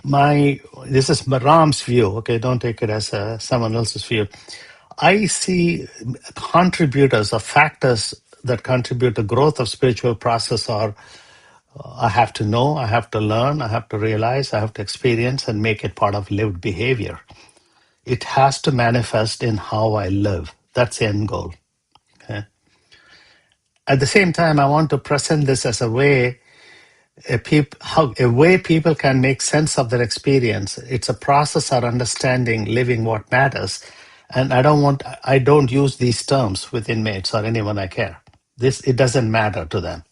this is Ram's view. Okay, don't take it as someone else's view. I see contributors or factors that contribute to growth of spiritual process are I have to know, I have to learn, I have to realize, I have to experience and make it part of lived behavior. It has to manifest in how I live. That's the end goal. Okay. At the same time, I want to present this as a way people can make sense of their experience. It's a process of understanding, living what matters. And I don't use these terms with inmates or anyone I care. It doesn't matter to them.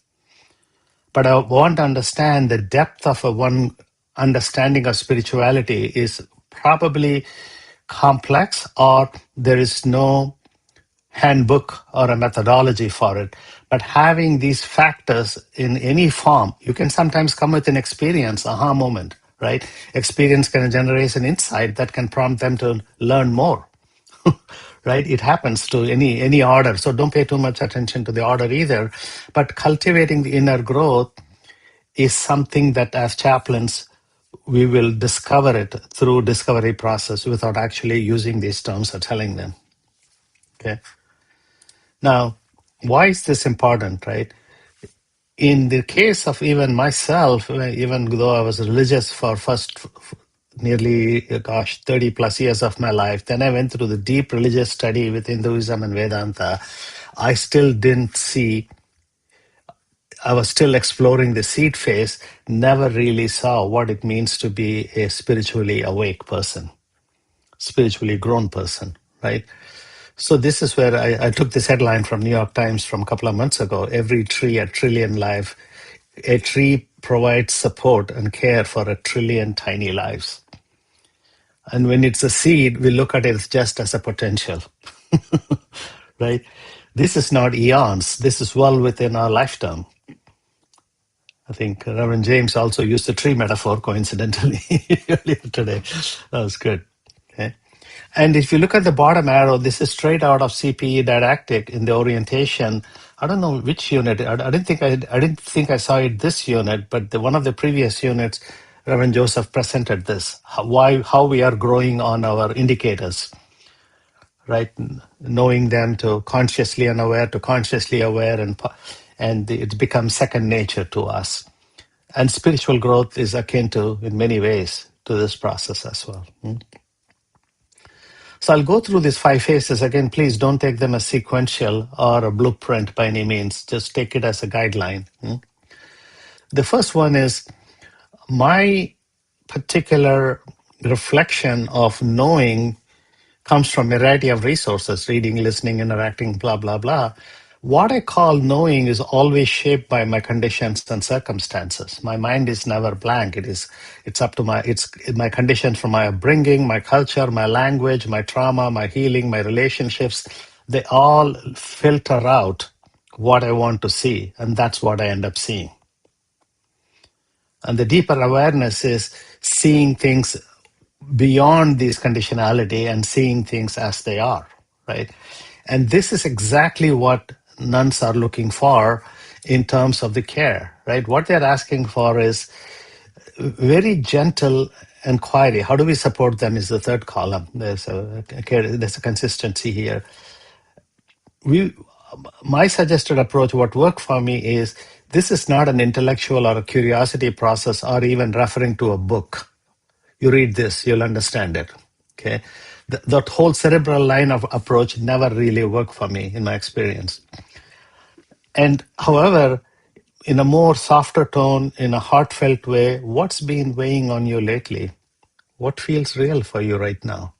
But I want to understand the depth of one understanding of spirituality is probably complex, or there is no handbook or a methodology for it. But having these factors in any form, you can sometimes come with an experience, aha moment, right? Experience can generate an insight that can prompt them to learn more, right? It happens to any order. So don't pay too much attention to the order either. But cultivating the inner growth is something that as chaplains, we will discover it through discovery process without actually using these terms or telling them. Okay. Now, why is this important, right? In the case of even myself, even though I was religious for nearly, 30 plus years of my life, then I went through the deep religious study with Hinduism and Vedanta. I still didn't see, I was still exploring the seed phase, never really saw what it means to be a spiritually awake person, spiritually grown person, right? So this is where I took this headline from New York Times from a couple of months ago. Every tree, a trillion life. A tree provides support and care for a trillion tiny lives. And when it's a seed, we look at it just as a potential, right? This is not eons. This is well within our lifetime. I think Reverend James also used the tree metaphor coincidentally earlier today. That was good. Okay. And if you look at the bottom arrow, this is straight out of CPE didactic in the orientation. I don't know which unit. I didn't think I saw it this unit, but one of the previous units, Reverend Joseph presented this. How we are growing on our indicators, right? Knowing them to consciously unaware to consciously aware, and it becomes second nature to us. And spiritual growth is akin to, in many ways, to this process as well. So I'll go through these 5 phases. Again, please don't take them as sequential or a blueprint by any means. Just take it as a guideline. The first one is my particular reflection of knowing comes from a variety of resources, reading, listening, interacting, blah, blah, blah. What I call knowing is always shaped by my conditions and circumstances. My mind is never blank. It's up to my conditions from my upbringing, my culture, my language, my trauma, my healing, my relationships. They all filter out what I want to see, and that's what I end up seeing. And the deeper awareness is seeing things beyond these conditionality and seeing things as they are, right? And this is exactly what nuns are looking for in terms of the care, right? What they're asking for is very gentle inquiry. How do we support them is the third column. There's a consistency here. My suggested approach, what worked for me is this is not an intellectual or a curiosity process or even referring to a book. You read this, you'll understand it. Okay, that whole cerebral line of approach never really worked for me in my experience. And however, in a more softer tone, in a heartfelt way, what's been weighing on you lately? What feels real for you right now?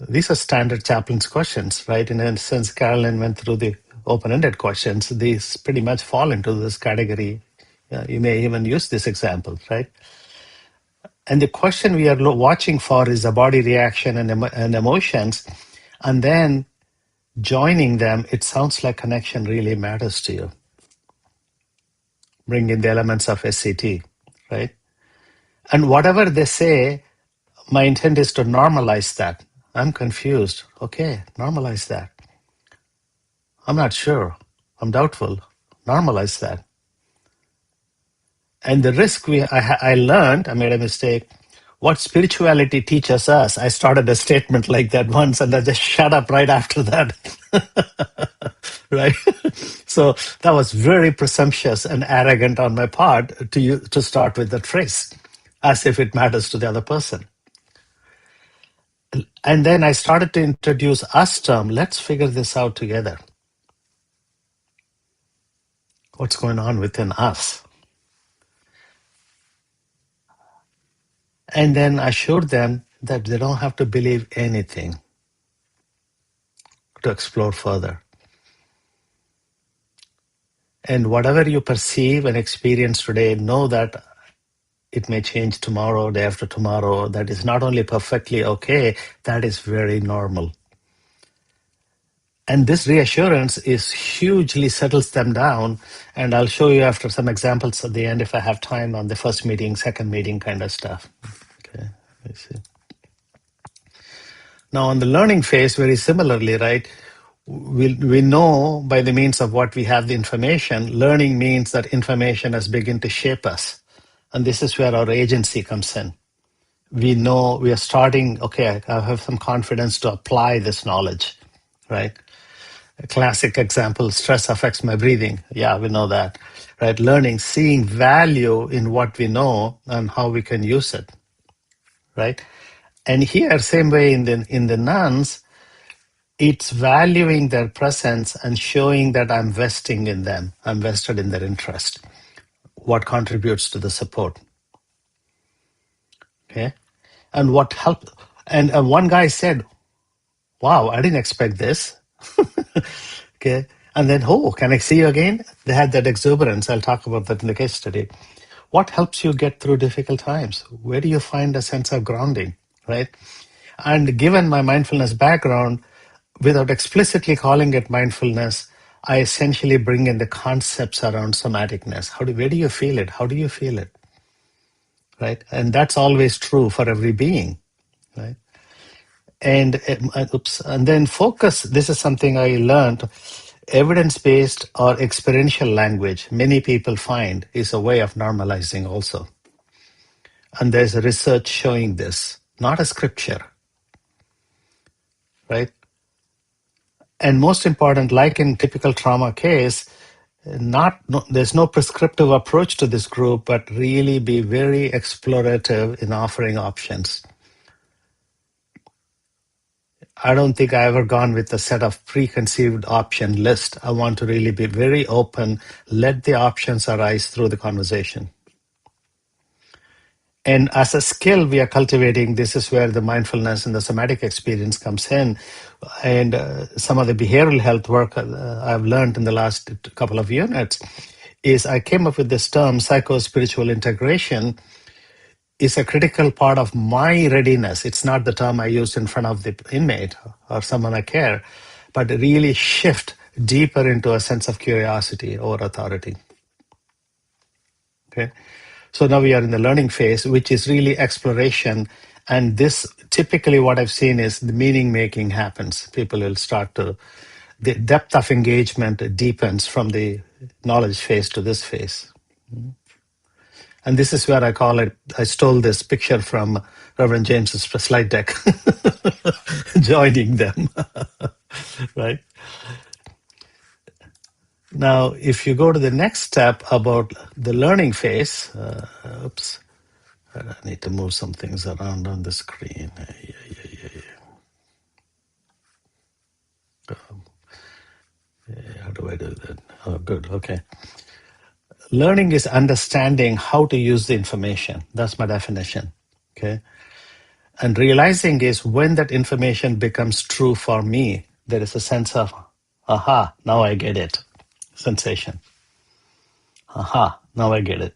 These are standard chaplain's questions, right? In a sense, Carolyn went through the open-ended questions. These pretty much fall into this category. You may even use this example, right? And the question we are watching for is the body reaction and emotions. And then joining them, it sounds like connection really matters to you. Bring in the elements of SCT, right? And whatever they say, my intent is to normalize that. I'm confused. Okay, normalize that. I'm not sure. I'm doubtful. Normalize that. And the risk I learned, I made a mistake. What spirituality teaches us, I started a statement like that once and I just shut up right after that. Right? So that was very presumptuous and arrogant on my part to start with that phrase, as if it matters to the other person. And then I started to introduce us term, let's figure this out together. What's going on within us? And then I showed them that they don't have to believe anything to explore further. And whatever you perceive and experience today, know that it may change tomorrow, day after tomorrow. That is not only perfectly okay, that is very normal. And this reassurance is hugely settles them down. And I'll show you after some examples at the end if I have time on the first meeting, second meeting kind of stuff. Okay, let's see. Now on the learning phase, very similarly, right? We know by the means of what we have the information. Learning means that information has begun to shape us. And this is where our agency comes in. We know we are starting, okay, I have some confidence to apply this knowledge, right? A classic example, stress affects my breathing. Yeah, we know that, right? Learning, seeing value in what we know and how we can use it, right? And here, same way in the nuns, it's valuing their presence and showing that I'm vesting in them. I'm vested in their interest. What contributes to the support. Okay. And what helped. And one guy said, wow, I didn't expect this. Okay. And then, oh, can I see you again? They had that exuberance. I'll talk about that in the case study. What helps you get through difficult times? Where do you find a sense of grounding, right? And given my mindfulness background, without explicitly calling it mindfulness, I essentially bring in the concepts around somaticness. Where do you feel it? How do you feel it? Right? And that's always true for every being, right? And then focus. This is something I learned. Evidence-based or experiential language, many people find, is a way of normalizing also. And there's research showing this, not a scripture, right? And most important, like in typical trauma case, there's no prescriptive approach to this group, but really be very explorative in offering options. I don't think I ever gone with a set of preconceived option list. I want to really be very open, let the options arise through the conversation. And as a skill we are cultivating, this is where the mindfulness and the somatic experience comes in. And some of the behavioral health work I've learned in the last couple of units is I came up with this term, psycho-spiritual integration, is a critical part of my readiness. It's not the term I use in front of the inmate or someone I care, but really shift deeper into a sense of curiosity or authority. Okay. So now we are in the learning phase, which is really exploration. And this typically what I've seen is the meaning making happens. People will start to, the depth of engagement deepens from the knowledge phase to this phase. And this is where I call it, I stole this picture from Reverend James's slide deck, joining them, right? Now, if you go to the next step about the learning phase, oops, I need to move some things around on the screen. How do I do that? Oh, good, okay. Learning is understanding how to use the information. That's my definition, okay? And realizing is when that information becomes true for me, there is a sense of, aha, now I get it, sensation. Aha, now I get it.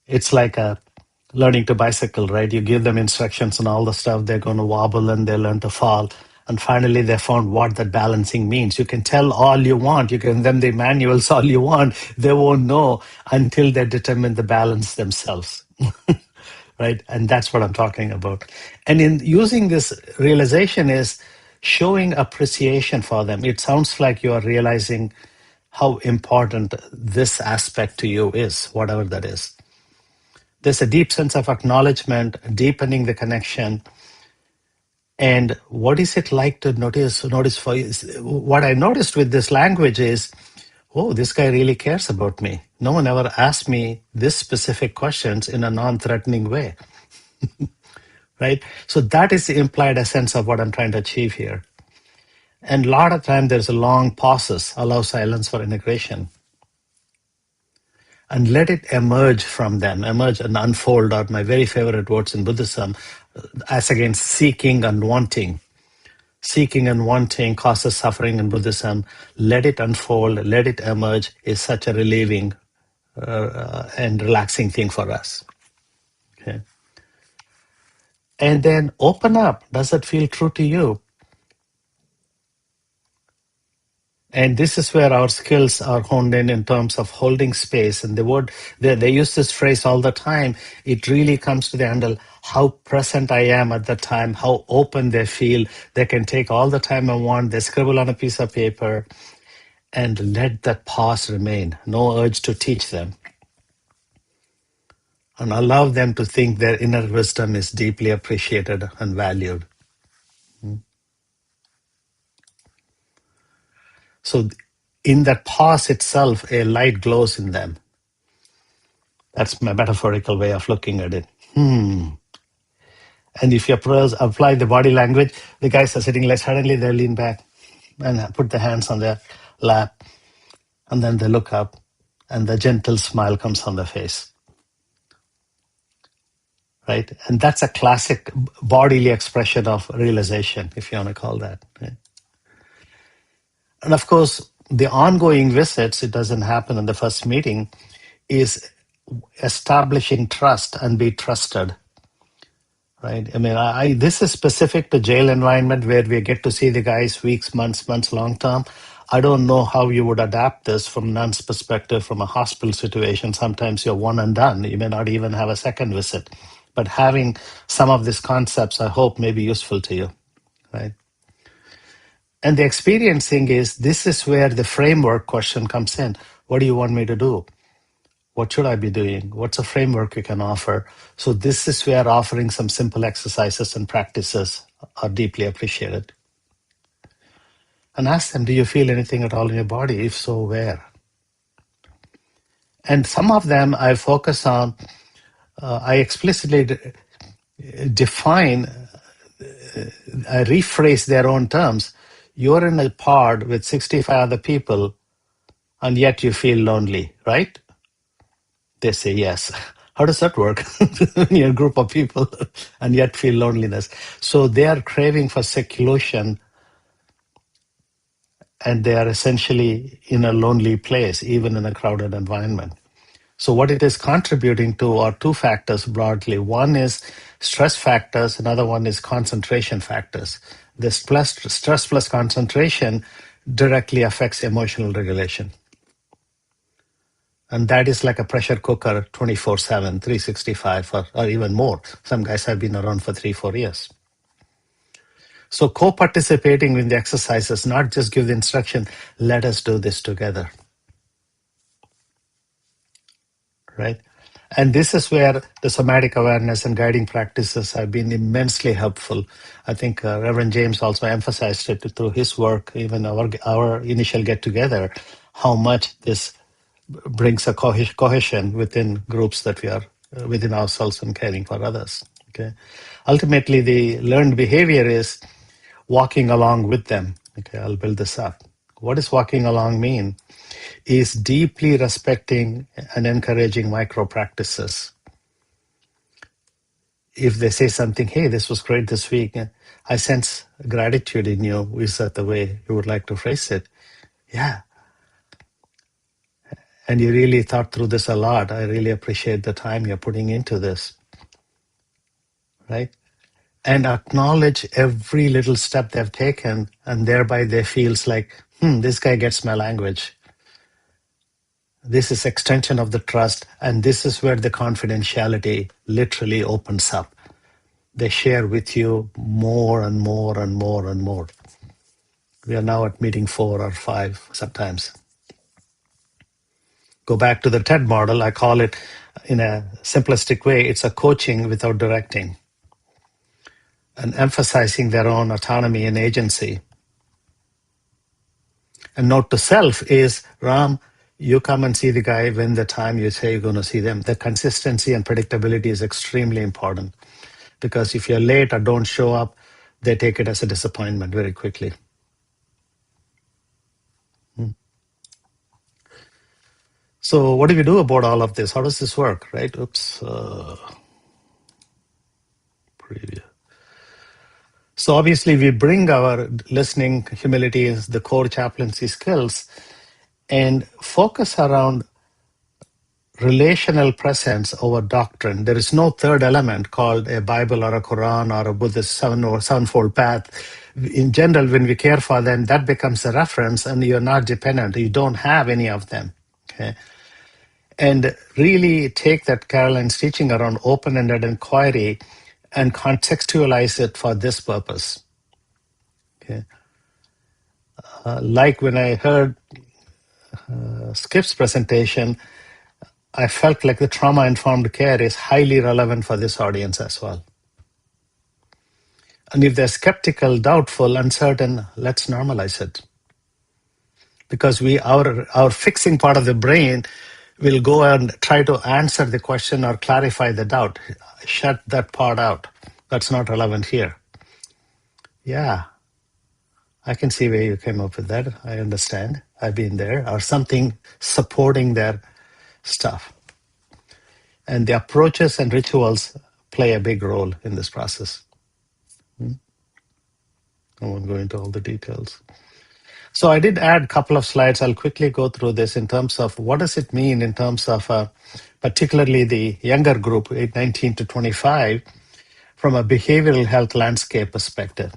It's like learning to bicycle, right? You give them instructions and all the stuff, they're going to wobble and they learn to fall. And finally, they found what that balancing means. You can tell all you want. You can give them the manuals all you want. They won't know until they determine the balance themselves. Right? And that's what I'm talking about. And in using this realization is showing appreciation for them. It sounds like you are realizing how important this aspect to you is, whatever that is. There's a deep sense of acknowledgement, deepening the connection. And what is it like to notice for you? What I noticed with this language is, oh, this guy really cares about me. No one ever asked me this specific questions in a non-threatening way. Right? So that is the implied essence of what I'm trying to achieve here. And a lot of time there's a long pauses, allow silence for integration. And let it emerge from them, emerge and unfold are my very favorite words in Buddhism, as against seeking and wanting. Seeking and wanting causes suffering in Buddhism. Let it unfold, let it emerge is such a relieving and relaxing thing for us. Okay. And then open up. Does it feel true to you? And this is where our skills are honed in terms of holding space. And the word, they use this phrase all the time. It really comes to the handle how present I am at the time, how open they feel. They can take all the time I want. They scribble on a piece of paper and let that pause remain. No urge to teach them. And allow them to think their inner wisdom is deeply appreciated and valued. So in that pause itself, a light glows in them. That's my metaphorical way of looking at it. And if you apply the body language, the guys are sitting like suddenly they lean back and put their hands on their lap, and then they look up, and the gentle smile comes on their face. Right? And that's a classic bodily expression of realization, if you want to call that. Right? And of course, the ongoing visits, it doesn't happen in the first meeting, is establishing trust and be trusted. Right. I mean, this is specific to jail environment where we get to see the guys weeks, months, long term. I don't know how you would adapt this from nun's perspective from a hospital situation. Sometimes you're one and done. You may not even have a second visit. But having some of these concepts, I hope, may be useful to you. Right. And the experiencing is, this is where the framework question comes in. What do you want me to do? What should I be doing? What's a framework you can offer? So this is where offering some simple exercises and practices are deeply appreciated. And ask them, do you feel anything at all in your body? If so, where? And some of them I focus on, I explicitly define, I rephrase their own terms. You're in a pod with 65 other people and yet you feel lonely, right? They say yes. How does that work? You're a group of people and yet feel loneliness. So they are craving for seclusion and they are essentially in a lonely place, even in a crowded environment. So what it is contributing to are two factors broadly. One is stress factors, another one is concentration factors. The stress plus concentration directly affects emotional regulation. And that is like a pressure cooker 24/7, 365, or even more. Some guys have been around for 3-4 years. So co-participating in the exercises, not just give the instruction, let us do this together, right? And this is where the somatic awareness and guiding practices have been immensely helpful. I think Reverend James also emphasized it through his work, even our initial get-together, how much this brings a cohesion within groups that we are within ourselves and caring for others. Okay, ultimately, the learned behavior is walking along with them. Okay, I'll build this up. What does walking along mean? Is deeply respecting and encouraging micro practices. If they say something, hey, this was great this week, I sense gratitude in you. Is that the way you would like to phrase it? Yeah. And you really thought through this a lot. I really appreciate the time you're putting into this, right? And acknowledge every little step they've taken, and thereby they feels like, this guy gets my language. This is extension of the trust, and this is where the confidentiality literally opens up. They share with you more and more and more and more. We are now at meeting 4 or 5 sometimes. Go back to the TED model, I call it, in a simplistic way, it's a coaching without directing and emphasizing their own autonomy and agency. And note to self is, Ram, you come and see the guy when the time you say you're going to see them. The consistency and predictability is extremely important, because if you're late or don't show up, they take it as a disappointment very quickly. So what do we do about all of this? How does this work, right? Oops. Preview. So obviously we bring our listening, humility as the core chaplaincy skills, and focus around relational presence over doctrine. There is no third element called a Bible or a Quran or a Buddhist sevenfold path. In general, when we care for them, that becomes a reference, and you're not dependent. You don't have any of them. Okay. And really take that Caroline's teaching around open-ended inquiry and contextualize it for this purpose. Okay. Like when I heard Skip's presentation, I felt like the trauma-informed care is highly relevant for this audience as well. And if they're skeptical, doubtful, uncertain, let's normalize it. Because our fixing part of the brain will go and try to answer the question or clarify the doubt. Shut that part out. That's not relevant here. Yeah, I can see where you came up with that. I understand. I've been there. Or something supporting their stuff. And the approaches and rituals play a big role in this process. I won't go into all the details. So I did add a couple of slides. I'll quickly go through this in terms of what does it mean in terms of particularly the younger group, 19 to 25, from a behavioral health landscape perspective.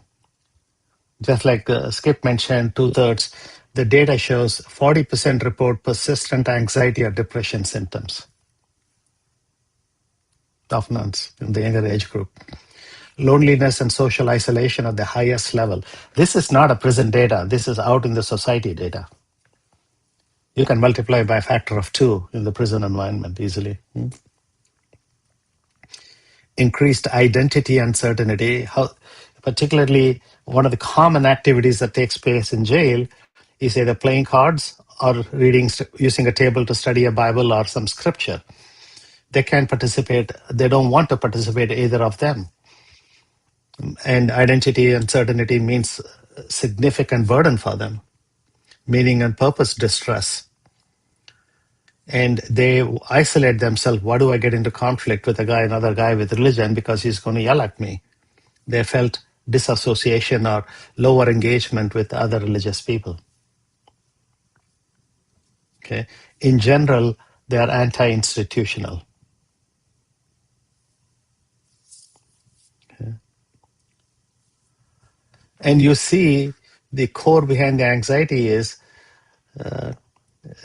Just like Skip mentioned, 2/3, the data shows 40% report persistent anxiety or depression symptoms of nuns in the younger age group. Loneliness and social isolation at the highest level. This is not a prison data. This is out in the society data. You can multiply by a factor of 2 in the prison environment easily. Increased identity uncertainty. Particularly, one of the common activities that takes place in jail is either playing cards or using a table to study a Bible or some scripture. They can't participate. They don't want to participate either of them. And identity uncertainty means significant burden for them, meaning and purpose distress. And they isolate themselves. Why do I get into conflict with another guy with religion because he's going to yell at me? They felt disassociation or lower engagement with other religious people. Okay. In general, they are anti-institutional. Okay. And you see the core behind the anxiety is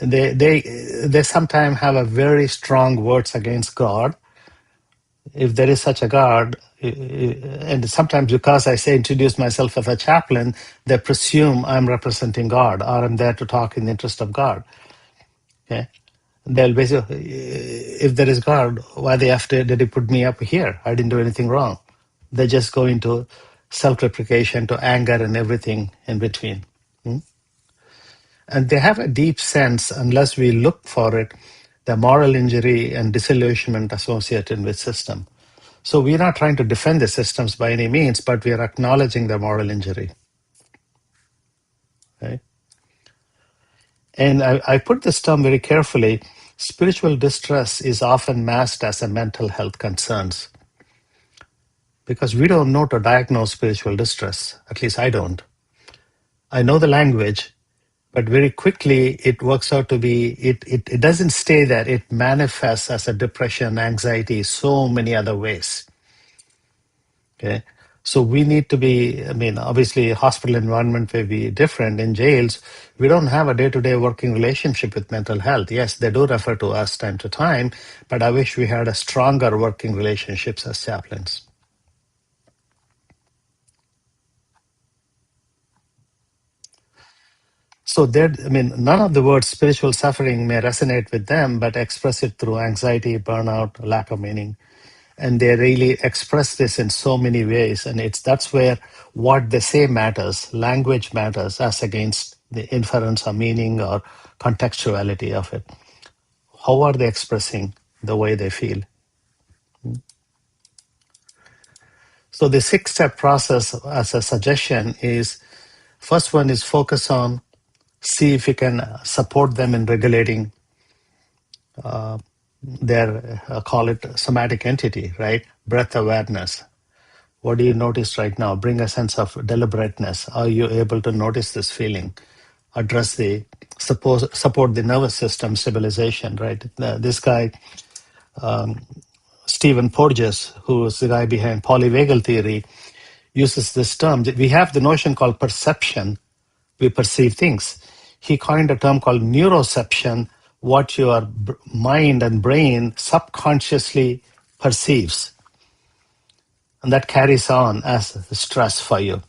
they sometimes have a very strong words against God, if there is such a God. And sometimes because I say introduce myself as a chaplain, they presume I'm representing God or I'm there to talk in the interest of God. Okay, they'll basically, if there is God, why did he put me up here? I didn't do anything wrong. They just go into self-deprecation, to anger and everything in between. And they have a deep sense, unless we look for it, the moral injury and disillusionment associated with system. So we're not trying to defend the systems by any means, but we are acknowledging the moral injury. Right? And I put this term very carefully. Spiritual distress is often masked as a mental health concerns because we don't know to diagnose spiritual distress. At least I don't. I know the language, but very quickly it works out to be, it doesn't stay there. It manifests as a depression, anxiety, so many other ways. Okay. So we need to be, I mean, obviously hospital environment may be different. In jails, we don't have a day-to-day working relationship with mental health. Yes, they do refer to us time to time, but I wish we had a stronger working relationships as chaplains. So there, I mean, none of the words spiritual suffering may resonate with them, but express it through anxiety, burnout, lack of meaning. And they really express this in so many ways. And that's where what they say matters. Language matters as against the inference or meaning or contextuality of it. How are they expressing the way they feel? So the 6-step process as a suggestion is, first one is focus on, see if you can support them in regulating their, call it somatic entity, right? Breath awareness. What do you notice right now? Bring a sense of deliberateness. Are you able to notice this feeling? Address support the nervous system stabilization, right? This guy, Stephen Porges, who is the guy behind polyvagal theory, uses this term. We have the notion called perception. We perceive things. He coined a term called neuroception, what your mind and brain subconsciously perceives. And that carries on as stress for you.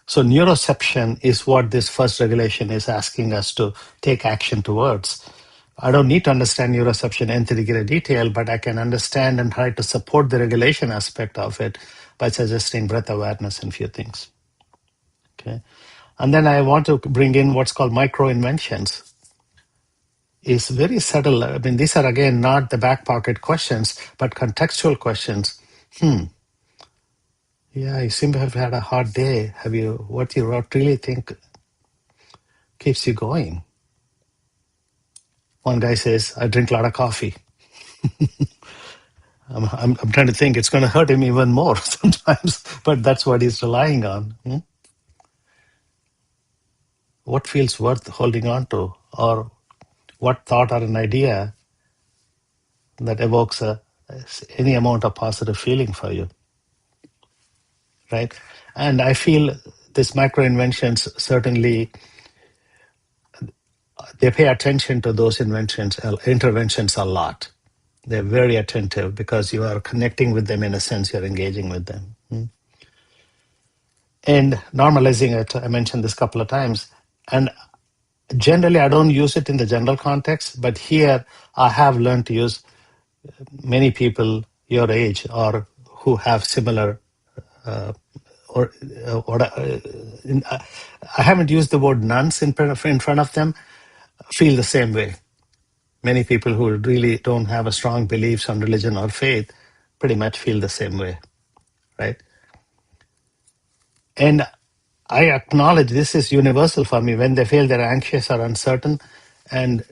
So neuroception is what this first regulation is asking us to take action towards. I don't need to understand neuroception in nth-degree detail, but I can understand and try to support the regulation aspect of it by suggesting breath awareness and few things. Okay, and then I want to bring in what's called micro-inventions. It's very subtle. I mean, these are, again, not the back pocket questions, but contextual questions. Yeah, you seem to have had a hard day. What you really think keeps you going? One guy says, I drink a lot of coffee. I'm trying to think it's going to hurt him even more sometimes, but that's what he's relying on. What feels worth holding on to? Or what thought or an idea that evokes any amount of positive feeling for you, right? And I feel these micro-inventions, certainly, they pay attention to those interventions a lot. They're very attentive because you are connecting with them. In a sense, you're engaging with them. And normalizing it, I mentioned this a couple of times. And generally, I don't use it in the general context, but here I have learned to use many people your age or who have similar, I haven't used the word nuns in front of them, feel the same way. Many people who really don't have a strong beliefs on religion or faith pretty much feel the same way, right? And I acknowledge this is universal for me. When they feel they're anxious or uncertain, and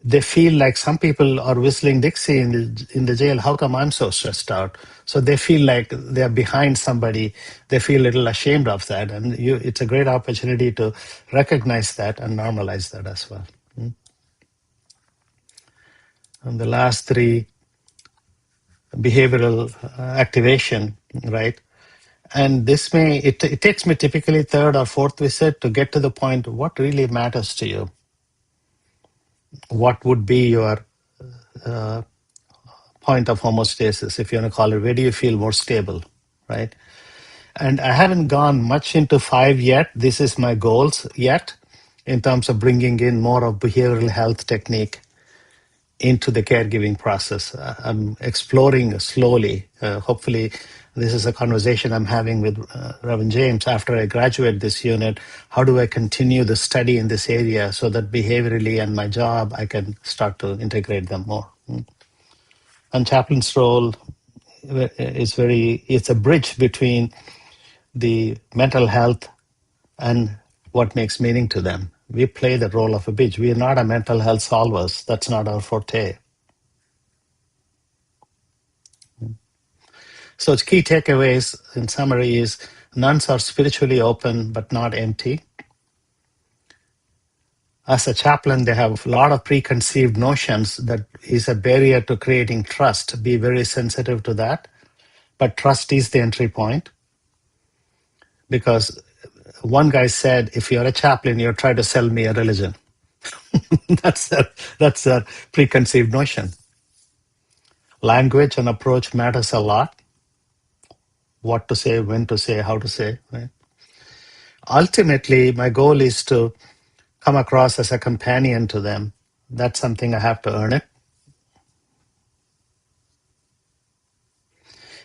they feel like some people are whistling Dixie in the jail. How come I'm so stressed out? So they feel like they're behind somebody. They feel a little ashamed of that. And it's a great opportunity to recognize that and normalize that as well. And the last three, behavioral activation, right? And this it takes me typically third or fourth visit to get to the point, what really matters to you? what would be your uh, point of homeostasis, if you want to call it. Where do you feel more stable, right? And I haven't gone much into 5 yet. This is my goals yet in terms of bringing in more of behavioral health technique into the caregiving process. I'm exploring slowly. Hopefully, this is a conversation I'm having with Reverend James after I graduate this unit. How do I continue the study in this area so that behaviorally and my job, I can start to integrate them more? And chaplain's role it's a bridge between the mental health and what makes meaning to them. We play the role of a bridge. We are not a mental health solvers. That's not our forte. So its key takeaways in summary is nuns are spiritually open but not empty. As a chaplain, they have a lot of preconceived notions that is a barrier to creating trust. Be very sensitive to that. But trust is the entry point, because one guy said, if you're a chaplain, you're trying to sell me a religion. That's a preconceived notion. Language and approach matters a lot. What to say, when to say, how to say. Right? Ultimately, my goal is to come across as a companion to them. That's something I have to earn it.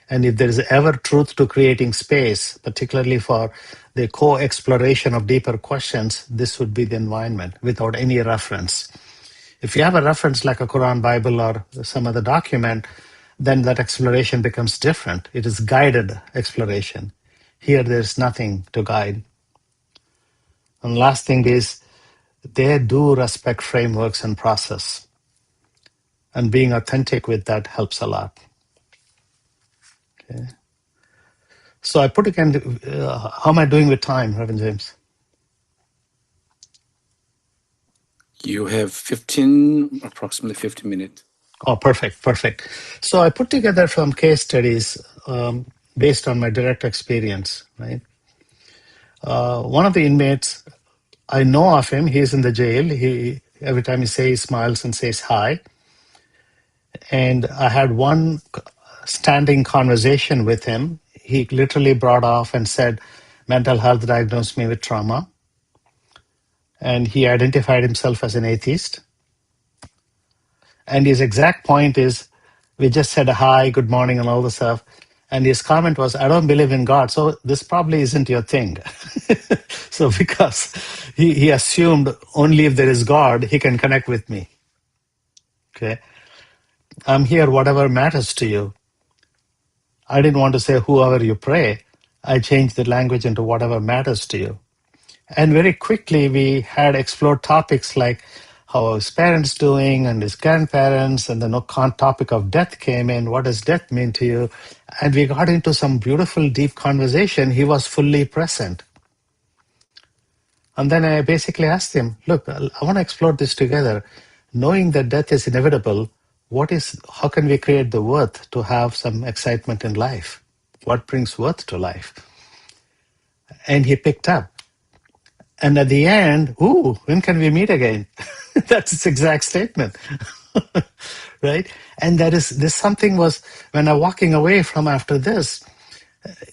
And if there is ever truth to creating space, particularly for the co-exploration of deeper questions, this would be the environment without any reference. If you have a reference like a Quran, Bible, or some other document, then that exploration becomes different. It is guided exploration. Here, there's nothing to guide. And last thing is, they do respect frameworks and process. And being authentic with that helps a lot. Okay. So I put again, how am I doing with time, Reverend James? You have approximately 15 minutes. Oh, perfect. So I put together some case studies based on my direct experience, right? One of the inmates, I know of him. He's in the jail. Every time he says, he smiles and says hi. And I had one standing conversation with him. He literally brought off and said, mental health diagnosed me with trauma. And he identified himself as an atheist. And his exact point is, we just said hi, good morning, and all the stuff. And his comment was, I don't believe in God, so this probably isn't your thing. So because he assumed only if there is God, he can connect with me. Okay. I'm here, whatever matters to you. I didn't want to say whoever you pray. I changed the language into whatever matters to you. And very quickly, we had explored topics like how his parents doing and his grandparents, and the topic of death came in. What does death mean to you? And we got into some beautiful, deep conversation. He was fully present. And then I basically asked him, look, I want to explore this together. Knowing that death is inevitable, how can we create the worth to have some excitement in life? What brings worth to life? And he picked up. And at the end, when can we meet again? That's his exact statement. Right? And this something was, when I'm walking away from after this,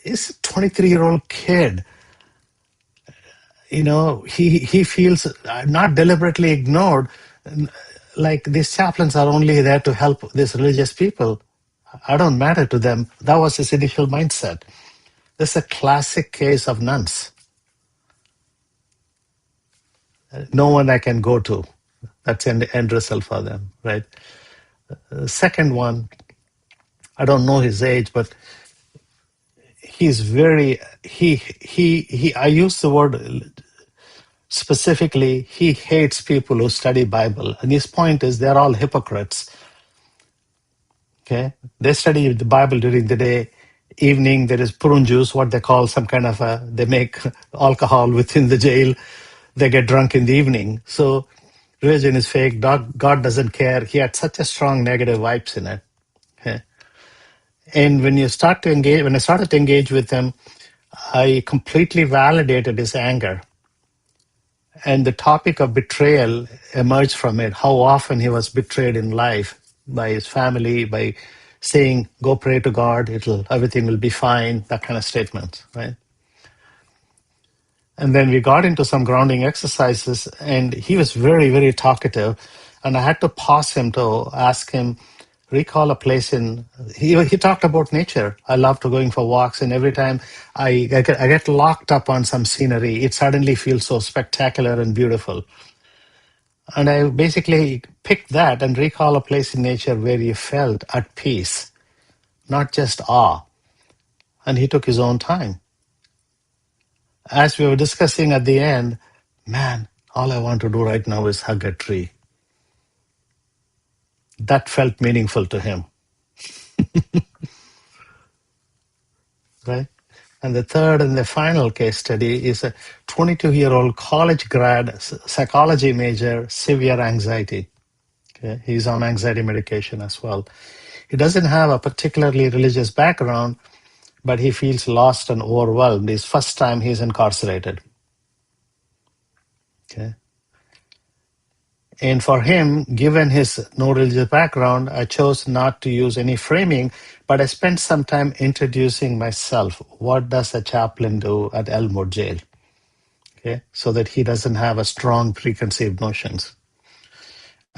it's a 23-year-old kid. He feels not deliberately ignored, like these chaplains are only there to help these religious people. I don't matter to them. That was his initial mindset. This is a classic case of nuns. No one I can go to. That's an end result for them, right? Second one, I don't know his age, but he's I use the word specifically, he hates people who study Bible. And his point is they're all hypocrites. Okay? They study the Bible during the day. Evening, there is prune juice, what they call some kind of they make alcohol within the jail. They get drunk in the evening. So religion is fake. God doesn't care. He had such a strong negative vibes in it. Okay? And when I started to engage with him, I completely validated his anger. And the topic of betrayal emerged from it, how often he was betrayed in life by his family, by saying, go pray to God, everything will be fine, that kind of statement, right? And then we got into some grounding exercises, and he was very, very talkative. And I had to pause him to ask him, recall a place in. He talked about nature. I love to going for walks, and every time I get locked up on some scenery, it suddenly feels so spectacular and beautiful. And I basically picked that and recall a place in nature where you felt at peace, not just awe. And he took his own time. As we were discussing at the end, man, all I want to do right now is hug a tree. That felt meaningful to him, right? And the third and the final case study is a 22-year-old college grad psychology major, severe anxiety. Okay? He's on anxiety medication as well. He doesn't have a particularly religious background, but he feels lost and overwhelmed. It's first time he's incarcerated. Okay. And for him, given his no religious background, I chose not to use any framing, but I spent some time introducing myself. What does a chaplain do at Elmwood Jail? Okay, so that he doesn't have a strong preconceived notions.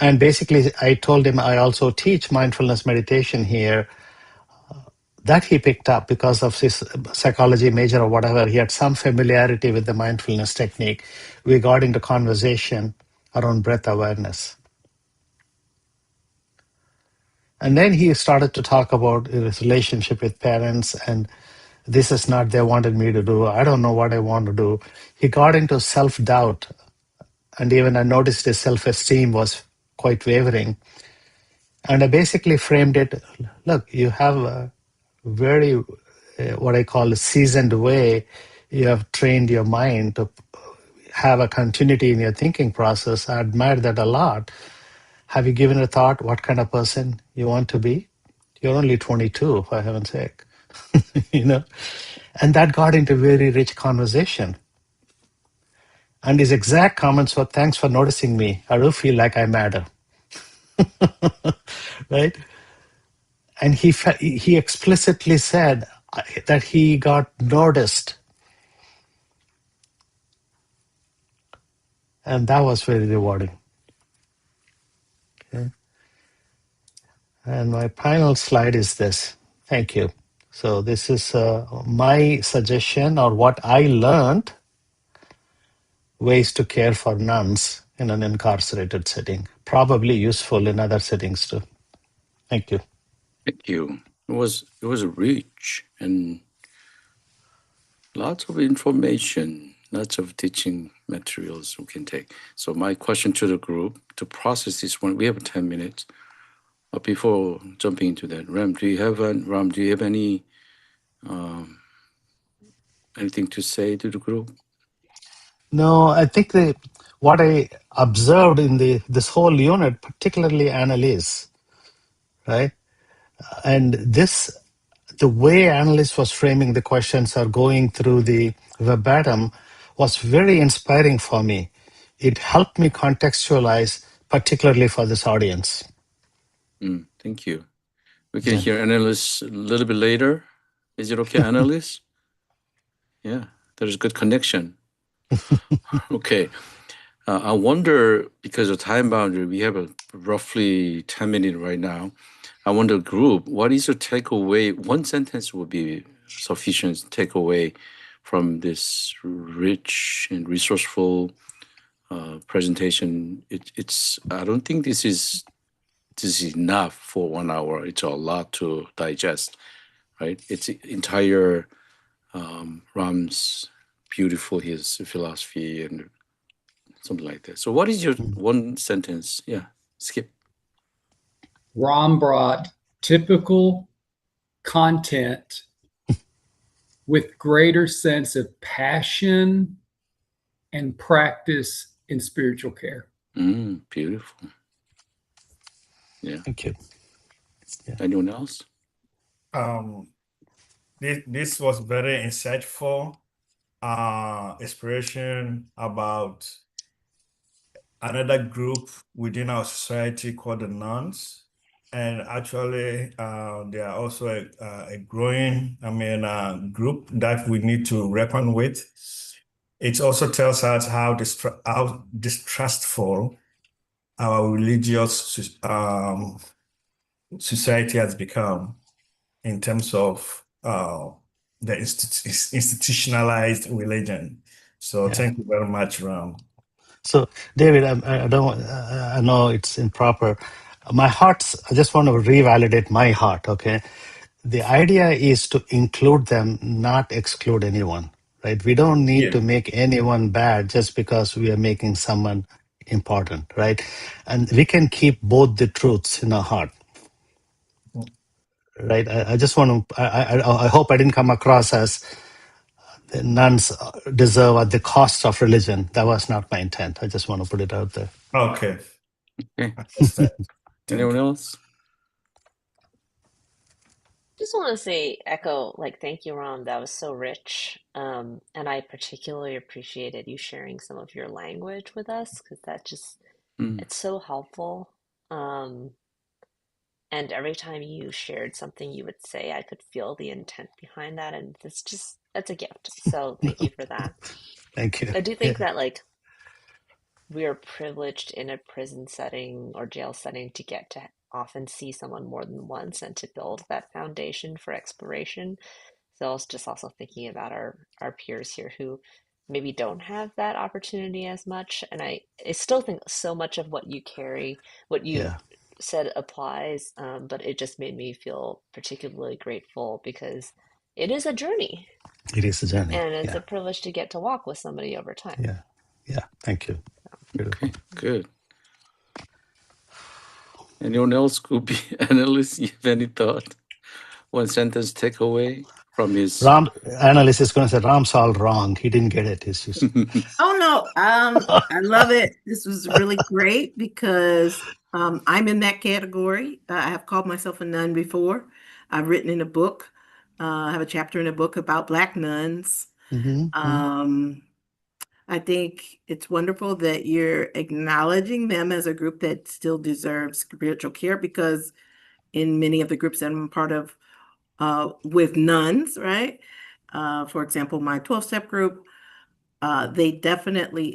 And basically, I told him I also teach mindfulness meditation here. That he picked up because of his psychology major or whatever. He had some familiarity with the mindfulness technique. We got into conversation around breath awareness. And then he started to talk about his relationship with parents, and this is not they wanted me to do. I don't know what I want to do. He got into self-doubt, and even I noticed his self-esteem was quite wavering. And I basically framed it, look, you have a very, what I call a seasoned way. You have trained your mind to have a continuity in your thinking process. I admire that a lot. Have you given a thought what kind of person you want to be? You're only 22, for heaven's sake. you know? And that got into very rich conversation. And his exact comments were, thanks for noticing me. I do feel like I matter. Right? And he explicitly said that he got noticed. And that was very rewarding. Okay. And my final slide is this. Thank you. So this is my suggestion or what I learned, ways to care for nuns in an incarcerated setting. Probably useful in other settings too. Thank you. Thank you. It was rich and lots of information, lots of teaching materials we can take. So my question to the group, to process this one, we have 10 minutes. But before jumping into that, Ram, do you have any anything to say to the group? No, I think what I observed in this whole unit, particularly Annalise, right? And the way Annalise was framing the questions or going through the verbatim was very inspiring for me. It helped me contextualize, particularly for this audience. Thank you. We can hear Annalise a little bit later. Is it okay, Annalise? Yeah, there's good connection. Okay. I wonder, because of time boundary, we have a roughly 10 minutes right now. I wonder, group, what is your takeaway? One sentence would be sufficient takeaway from this rich and resourceful presentation. It's I don't think this is enough for 1 hour. It's a lot to digest, right? It's entire Ram's beautiful, his philosophy and something like that. So what is your one sentence? Yeah, Skip. Ram brought typical content with greater sense of passion and practice in spiritual care. Beautiful. Yeah. Thank you. Yeah. Anyone else? This was very insightful. Inspiration about another group within our society called the nuns. And actually, they are also a growing, group that we need to reckon with. It also tells us how distrustful our religious society has become in terms of the institutionalized religion. So Yeah. thank you very much, Ram. So, David, I don't. I know it's improper. I just want to revalidate my heart. Okay, the idea is to include them, not exclude anyone. Right? We don't need Yeah. to make anyone bad just because we are making someone important. Right? And we can keep both the truths in our heart. Right? I just want to. I hope I didn't come across as the nuns deserve at the cost of religion. That was not my intent. I just want to put it out there. Okay. Okay. Understand. Anyone else? Just want to say, echo, like, thank you, Ron. That was so rich. And I particularly appreciated you sharing some of your language with us because that just, Mm. it's so helpful. And every time you shared something you would say, I could feel the intent behind that. And that's a gift. So thank you for that. Thank you. I do Yeah, think that, like, we are privileged in a prison setting or jail setting to get to often see someone more than once and to build that foundation for exploration. So I was just also thinking about our peers here who maybe don't have that opportunity as much. And I still think so much of what you carry, what you yeah, said applies, but it just made me feel particularly grateful because it is a journey it is a journey. and it's Yeah, a privilege to get to walk with somebody over time. yeah, yeah. Thank you. Beautiful. Okay, good. Anyone else could be analyst? You have any thought? One sentence takeaway from his. Ram, analyst is going to say Ram's all wrong. He didn't get it. He's just. Oh no, I love it. This was really great because I'm in that category. I have called myself a nun before. I've written in a book. I have a chapter in a book about Black nuns. Mm-hmm. Um, I think it's wonderful that you're acknowledging them as a group that still deserves spiritual care because in many of the groups that I'm part of with nuns, right? For example, my 12-step group,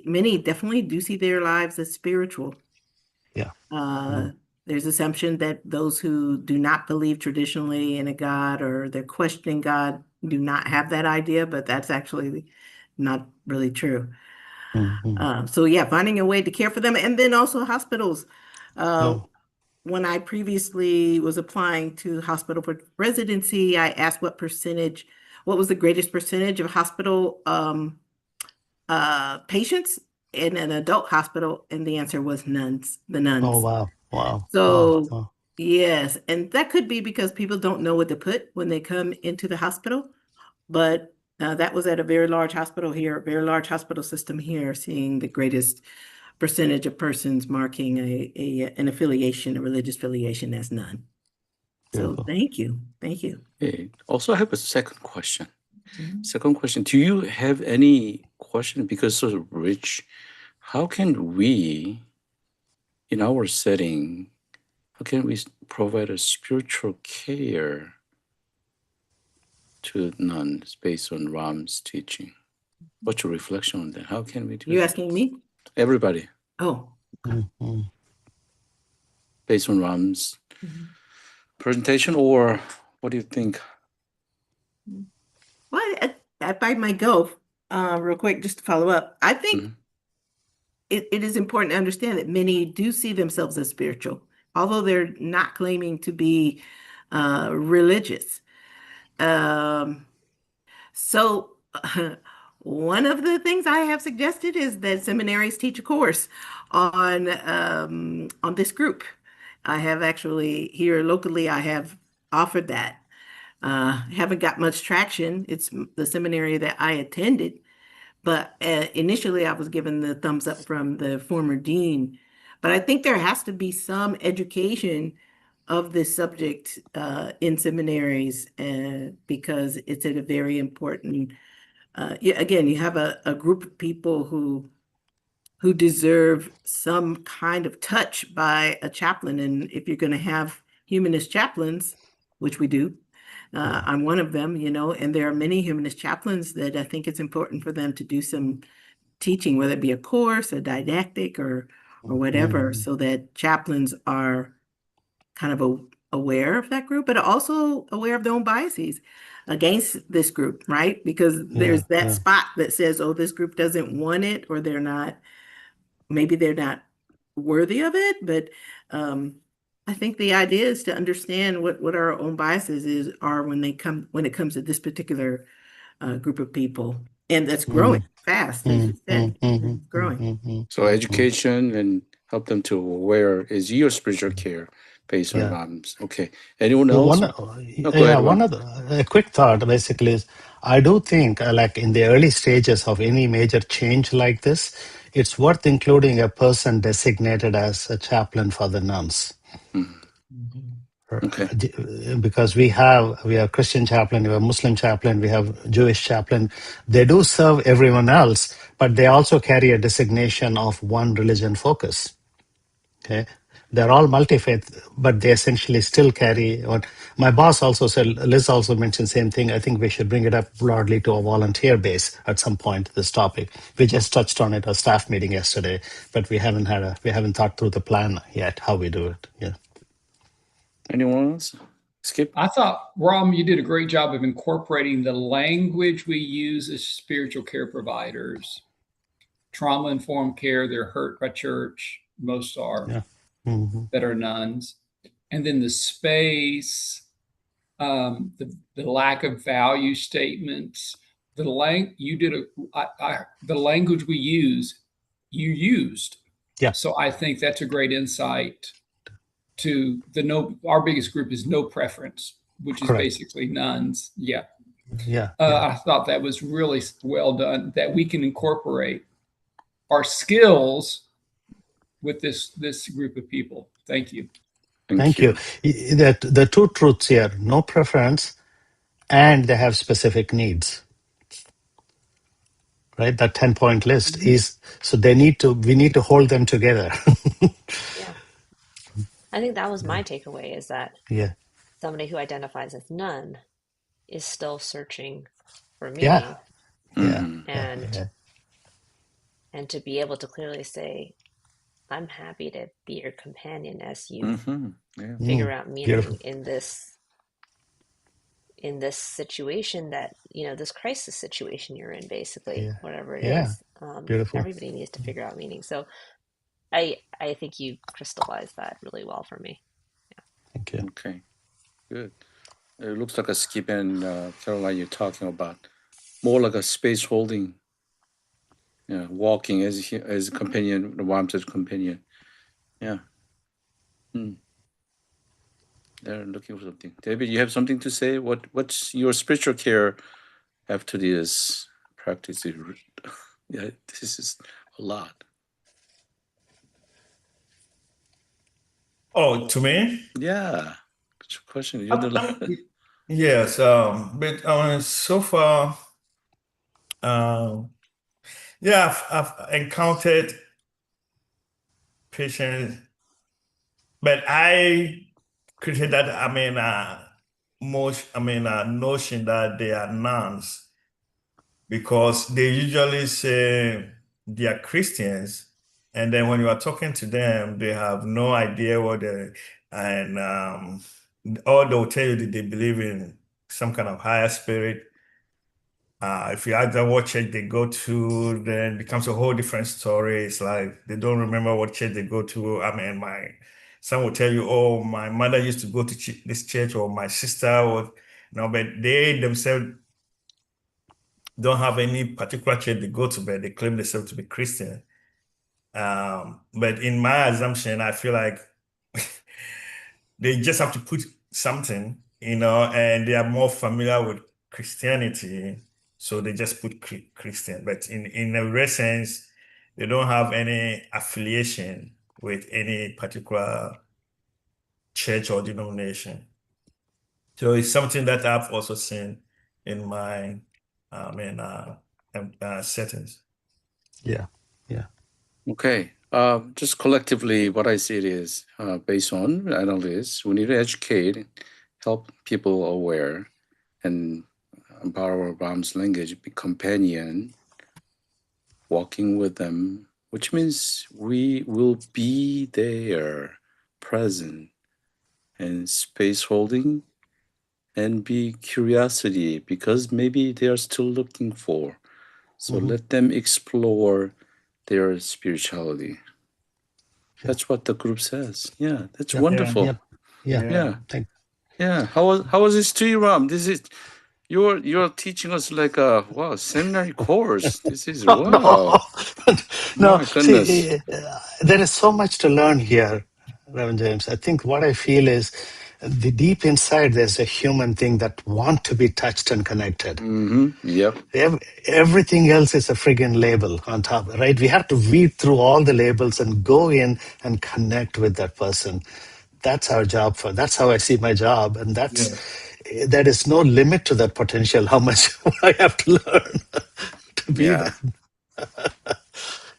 many definitely do see their lives as spiritual. Yeah. There's assumption that those who do not believe traditionally in a God or they're questioning God do not have that idea, but that's actually not really true. Mm-hmm. So yeah, finding a way to care for them, and then also hospitals. Yeah. When I previously was applying to hospital for residency, I asked what was the greatest percentage of hospital patients in an adult hospital, and the answer was the Oh, nuns. wow. Wow. Wow. So Wow. yes, and that could be because people don't know what to put when they come into the hospital, but that was at a very large hospital here, very large hospital system here, seeing the greatest percentage of persons marking an affiliation, a religious affiliation as none. So Beautiful. thank you. Thank you. Okay. Also, I have a second question. Mhm. Second question, do you have any question? Because so rich, how can we, in our setting, how can we provide a spiritual care to nuns based on Ram's teaching? What's your reflection on that? How can we do You that? asking me? Everybody, Oh, okay. Mm-hmm. based on Ram's Mhm. presentation, or what do you think? Well, if I might go real quick, just to follow up, I think Mhm. it is important to understand that many do see themselves as spiritual, although they're not claiming to be religious. Um, So, one of the things I have suggested is that seminaries teach a course on this group. I have actually here locally, I have offered that. Haven't got much traction. It's the seminary that I attended, but initially I was given the thumbs up from the former dean. But I think there has to be some education of this subject in seminaries because it's at a very important again, you have a group of people who who deserve some kind of touch by a chaplain. And if you're going to have humanist chaplains, which we do, I'm one of them, and there are many humanist chaplains that I think it's important for them to do some teaching, whether it be a course, a didactic, or whatever, so that chaplains are kind of aware of that group, but also aware of their own biases against this group, right? Because there's that spot that says, oh, this group doesn't want it, or maybe they're not worthy of it. But I think the idea is to understand what our own biases are when it comes to this particular group of people, and that's growing fast, as you said, it's growing. So education and help them to aware is your spiritual care based on Romans. Okay. Anyone else? Go ahead, Ron. A quick thought basically is, I do think like in the early stages of any major change like this, it's worth including a person designated as a chaplain for the nuns. Okay. Because we have Christian chaplain, we have Muslim chaplain, we have Jewish chaplain. They do serve everyone else, but they also carry a designation of one religion focus. Okay, they're all multi-faith, but they essentially still carry on. My boss also said, Liz also mentioned the same thing. I think we should bring it up broadly to a volunteer base at some point, this topic. We just touched on it at a staff meeting yesterday, but we haven't thought through the plan yet, how we do it. Yeah. Anyone else? Skip? I thought, Rom, you did a great job of incorporating the language we use as spiritual care providers. Trauma-informed care, they're hurt by church, most are, that are nuns. And then the space, the lack of value statements, the language we use, you used. Yeah. So I think that's a great insight to our biggest group is no preference, which is basically nuns. Yeah. I thought that was really well done, that we can incorporate our skills with this group of people. Thank you. Thank you. The two truths here: no preference, and they have specific needs. Right, that 10-point list is so we need to hold them together. Yeah, I think that was my takeaway, is that somebody who identifies as none is still searching for meaning. And to be able to clearly say, I'm happy to be your companion as you figure out meaning in this situation that, this crisis situation you're in, basically, whatever it is. Everybody needs to figure out meaning. So I think you crystallized that really well for me. Yeah. Thank you. Okay, good. It looks like a Skip and Caroline, you're talking about more like a space holding, walking as a companion, the warmth as a companion. Yeah. They're looking for something. David, you have something to say? What's your spiritual care after this practice? Yeah, this is a lot. Oh, to me? Yeah. What's your question? Yes, but so far, I've encountered patients, but I created that notion that they are nuns, because they usually say they are Christians, and then when you are talking to them, they have no idea or they'll tell you that they believe in some kind of higher spirit. If you ask them what church they go to, then it becomes a whole different story. It's like they don't remember what church they go to. Some will tell you, oh, my mother used to go to this church, or my sister, but they themselves don't have any particular church they go to, but they claim themselves to be Christian. But in my assumption, I feel like they just have to put something, and they are more familiar with Christianity, so they just put Christian. But in a real sense, they don't have any affiliation with any particular church or denomination. So it's something that I've also seen in my settings. Yeah. Okay. Just collectively, what I see is based on analysis, we need to educate, help people aware, and empower Bam's language, be companion, walking with them, which means we will be there, present, and space holding, and be curiosity because maybe they are still looking for. So let them explore their spirituality. That's what the group says. Yeah, that's Yep. wonderful. Yep. Yeah. Yeah. Thank. Yeah. How was this to you, Ram? This is you're teaching us like a seminary course. This is No, wow. no. My goodness. See, there is so much to learn here, Reverend James. I think what I feel is the deep inside there's a human thing that want to be touched and connected. Yep. Everything else is a friggin' label on top, right? We have to weed through all the labels and go in and connect with that person. That's our job that's how I see my job. And there is no limit to that potential, how much I have to learn to be Yeah.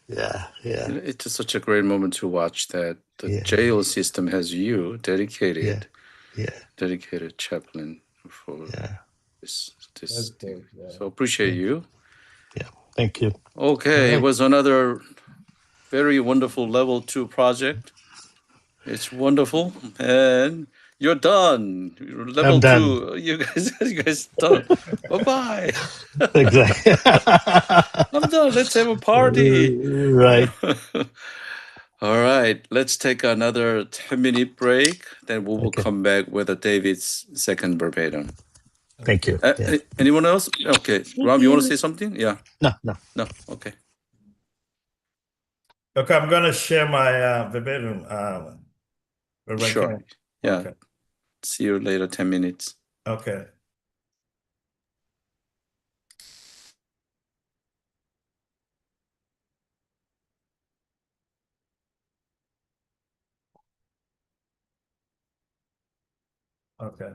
there. Yeah. It's just such a great moment to watch that the Yeah. jail system has you Yeah. dedicated chaplain for Yeah. this. That's dope. Yeah. So appreciate you. Yeah. Thank you. Okay, All it right. was another very wonderful level 2 project. It's wonderful, and you're done. I'm Level done. 2, you guys done. Bye bye. Exactly. I'm done. Let's have a party. Right. All right, let's take another 10-minute break. Then we will Okay. come back with David's second verbatim. Thank you. Yeah. Anyone else? Okay, Ram, you want to say something? Yeah. No. No. Okay. Okay, I'm gonna share my verbatim. Reverend Sure. Ken. Yeah. Okay. See you later. 10 minutes. Okay. Okay.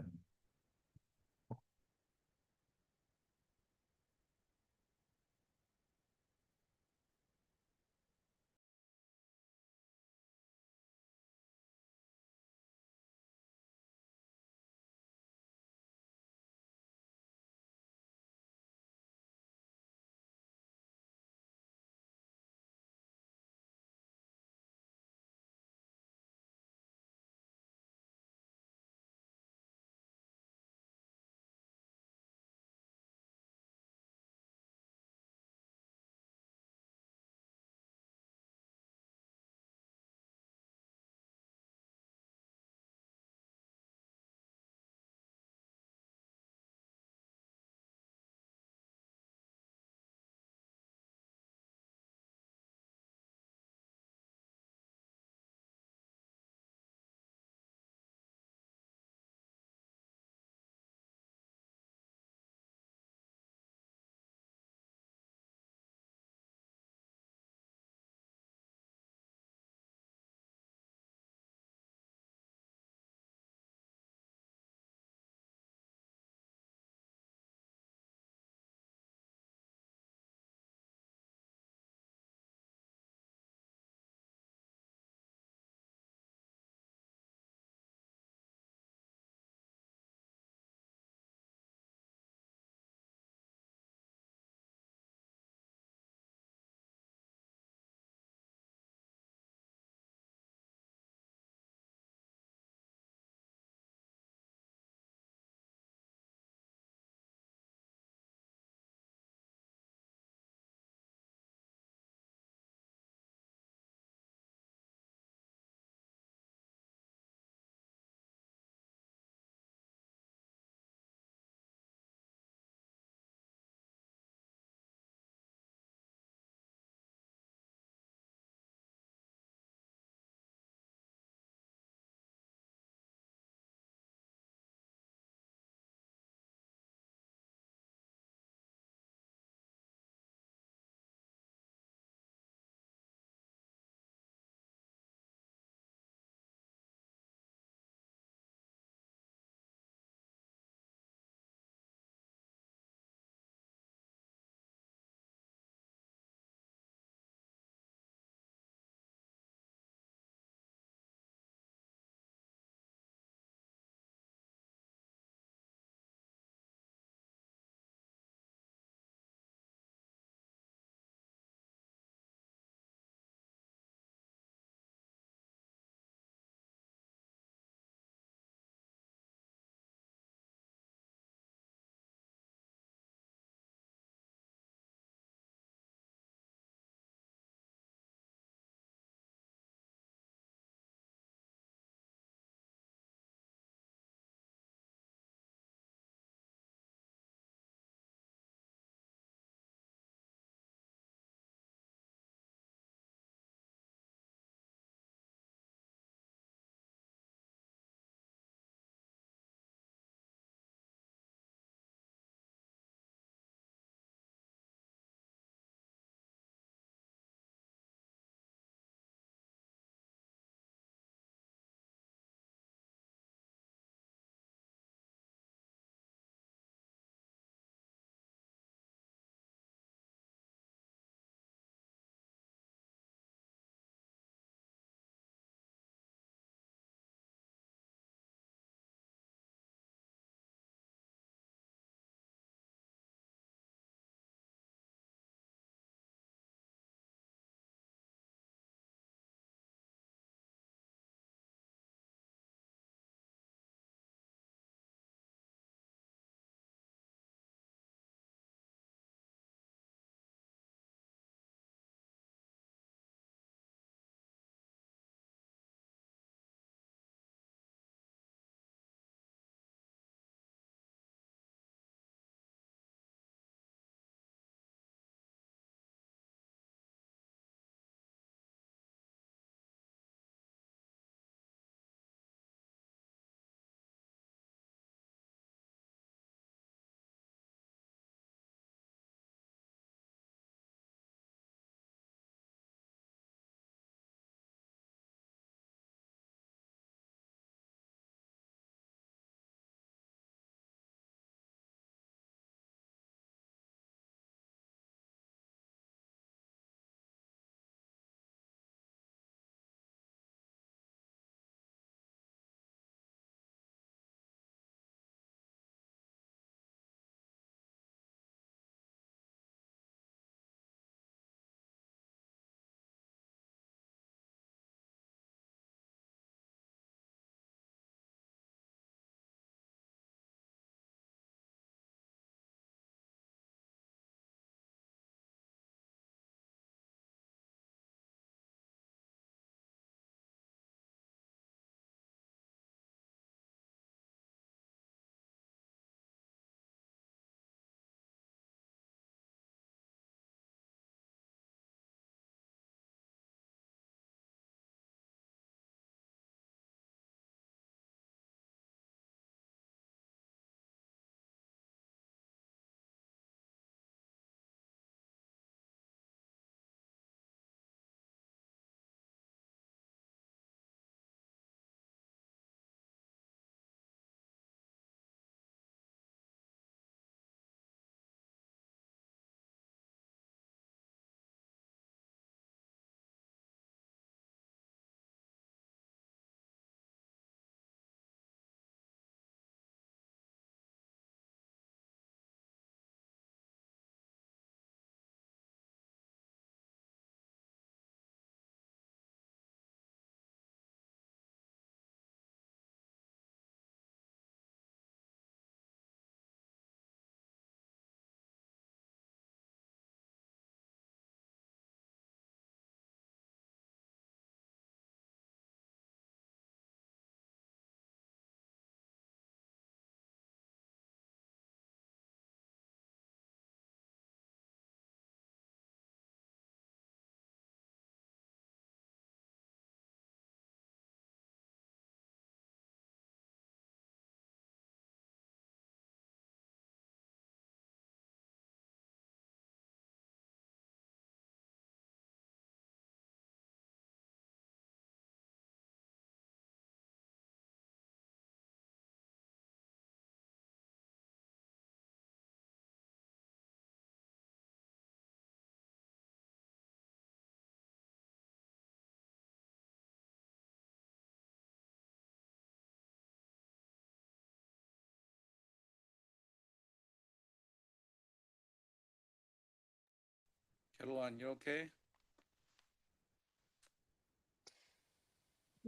Caroline, you okay?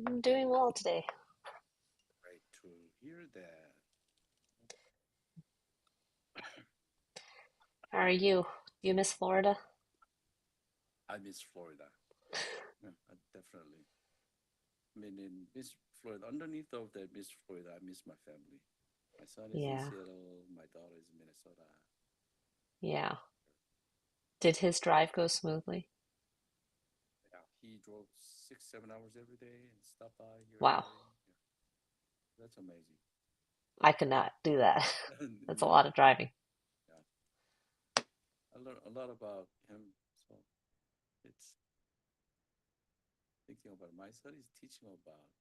I'm doing well today. Great to hear that. How are you? Do you miss Florida? I miss Florida. Yeah, definitely. I mean, in Miss Florida, underneath of that Miss Florida, I miss my family. My son is in Yeah, Seattle. My daughter is in Minnesota. yeah. Did his drive go smoothly? Yeah, he drove 6, 7 hours every day and stopped by here and Wow, there. Yeah, that's amazing. I could not do that. That's a Yeah, lot of driving. yeah. I learned a lot about him. So it's thinking about my son is teaching about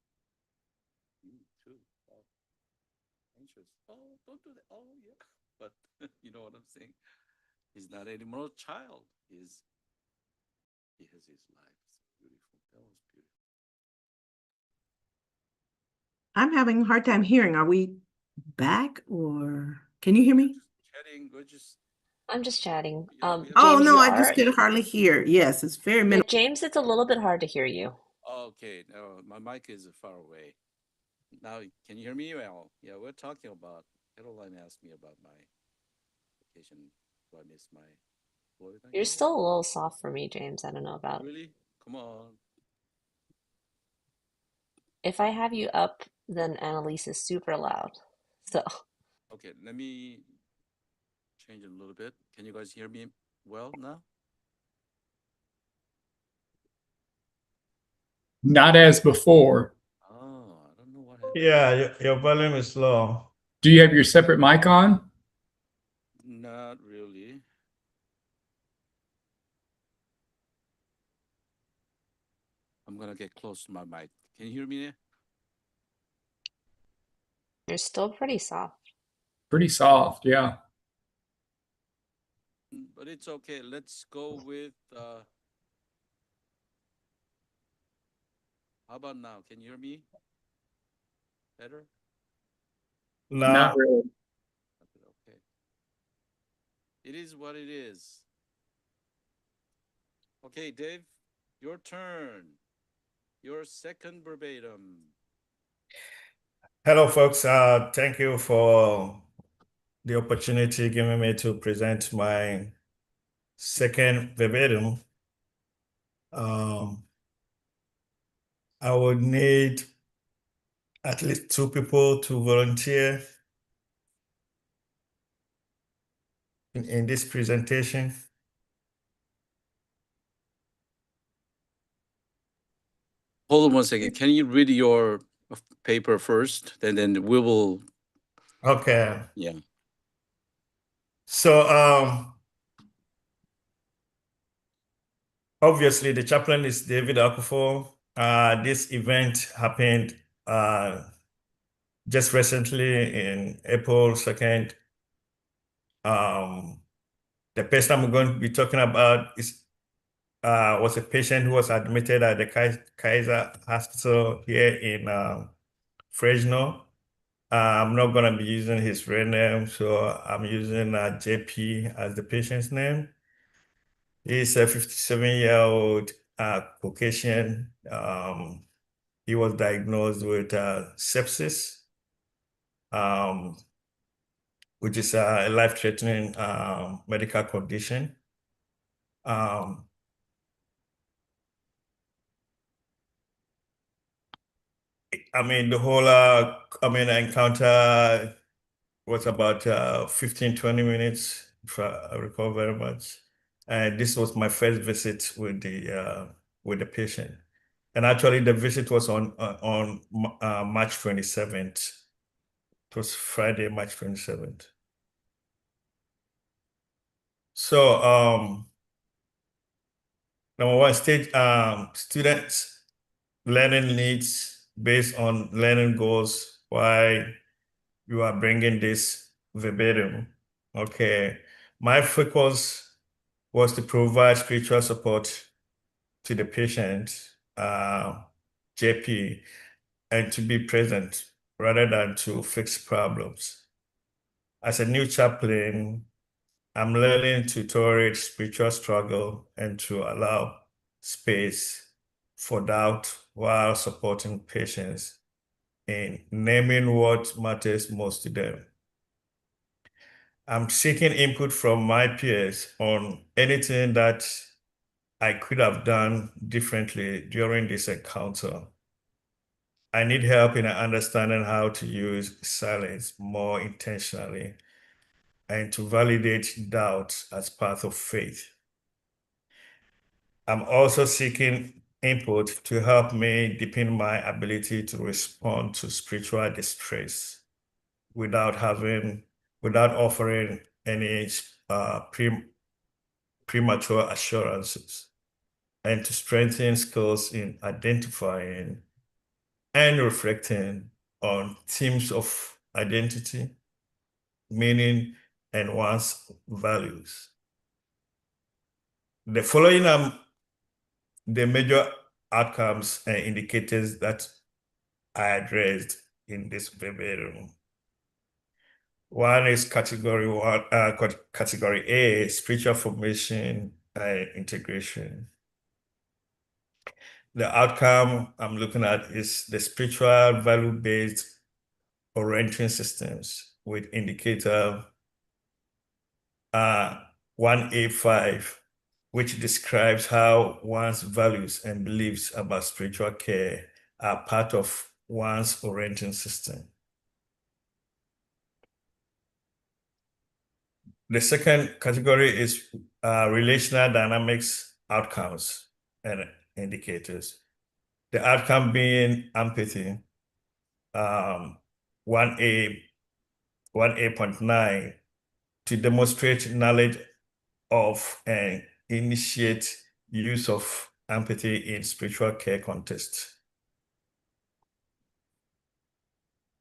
you too. Oh, anxious. Oh, don't do that. Oh, yeah. But you know what I'm saying? He's not anymore a child. He has his life. It's beautiful. That was beautiful. I'm having a hard time hearing. Are we back or can you hear me? Chatting, we're just I'm just chatting. yeah, we have Oh, James, no, you I just are? could hardly hear. Yes, it's very Yeah, minimal. James, it's a little bit hard to hear you. okay. No, my mic is far away. Now can you hear me well? Yeah, we're talking about Caroline asked me about my vacation. Do I miss my Florida? You're Yeah. still a little soft for me, James. I don't know about. Really? Come on. If I have you up, then Annalise is super loud. So, Okay, let me change it a little bit. Can you guys hear me well now? Not as before. Oh, I don't know what happened. Yeah, your volume is low. Do you have your separate mic on? Not really. I'm gonna get close to my mic. Can you hear me? you're still pretty soft. Pretty soft, yeah. But it's okay. Let's go with how about now? Can you hear me better? Not Now, really. Okay. It is what it is. Okay, Dave, your turn. Your second verbatim. hello, folks. Thank you for the opportunity given me to present my second verbatim. I would need at least 2 people to volunteer in this presentation. Hold on one second. Can you read your paper first? Then we will. Okay. Yeah. So, obviously, the chaplain is David Akufo. This event happened just recently in April 2nd. The person I'm going to be talking about was a patient who was admitted at the Kaiser Hospital here in Fresno. I'm not going to be using his real name, so I'm using JP as the patient's name. He's a 57-year-old Caucasian. He was diagnosed with sepsis, um, which is a life-threatening medical condition. Um, I mean, the whole encounter was about 15, 20 minutes, if I recall very much. And this was my first visit with the patient. And actually, the visit was on March 27th. It was Friday, March 27th. So, number one, stage students learning needs based on learning goals. Why you are bringing this verbatim? Okay, my focus was to provide spiritual support to the patient, JP, and to be present rather than to fix problems. As a new chaplain, I'm learning to tolerate spiritual struggle and to allow space for doubt while supporting patients in naming what matters most to them. I'm seeking input from my peers on anything that I could have done differently during this encounter. I need help in understanding how to use silence more intentionally and to validate doubt as part of faith. I'm also seeking input to help me deepen my ability to respond to spiritual distress without offering any premature assurances, and to strengthen skills in identifying and reflecting on themes of identity, meaning, and one's values. The following are the major outcomes and indicators that I addressed in this verbatim. One is category A, spiritual formation and integration. The outcome I'm looking at is the spiritual value-based orienting systems with indicator 1A5, which describes how one's values and beliefs about spiritual care are part of one's orienting system. The second category is relational dynamics outcomes and indicators. The outcome being empathy, 1A.9, to demonstrate knowledge of and initiate use of empathy in spiritual care context.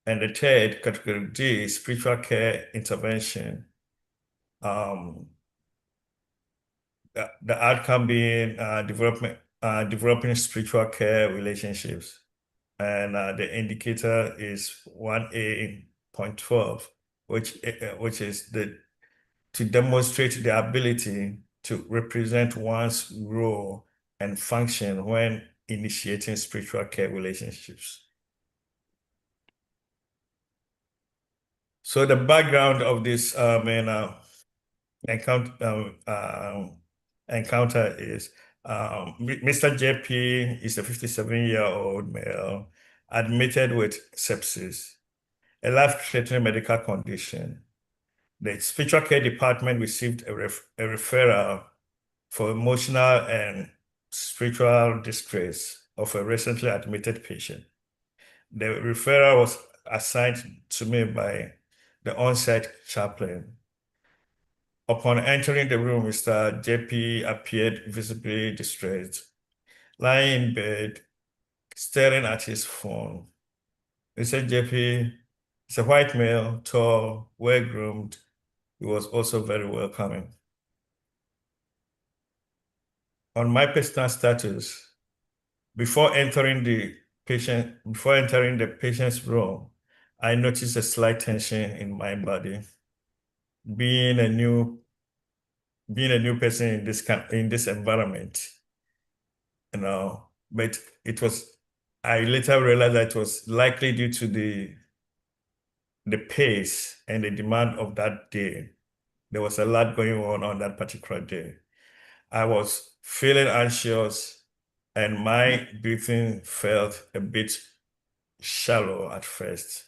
And the third category D, spiritual care intervention. The outcome being developing spiritual care relationships. And the indicator is 1A.12, which is to demonstrate the ability to represent one's role and function when initiating spiritual care relationships. So the background of this encounter is Mr. JP is a 57-year-old male admitted with sepsis, a life-threatening medical condition. The spiritual care department received a referral for emotional and spiritual distress of a recently admitted patient. The referral was assigned to me by the on-site chaplain. Upon entering the room, Mr. JP appeared visibly distressed, lying in bed, staring at his phone. Mr. JP is a white male, tall, well-groomed. He was also very welcoming. On my personal status, before entering the patient's room, I noticed a slight tension in my body. Being a new person in this environment, but I later realized that it was likely due to the pace and the demand of that day. There was a lot going on that particular day. I was feeling anxious and my breathing felt a bit shallow at first.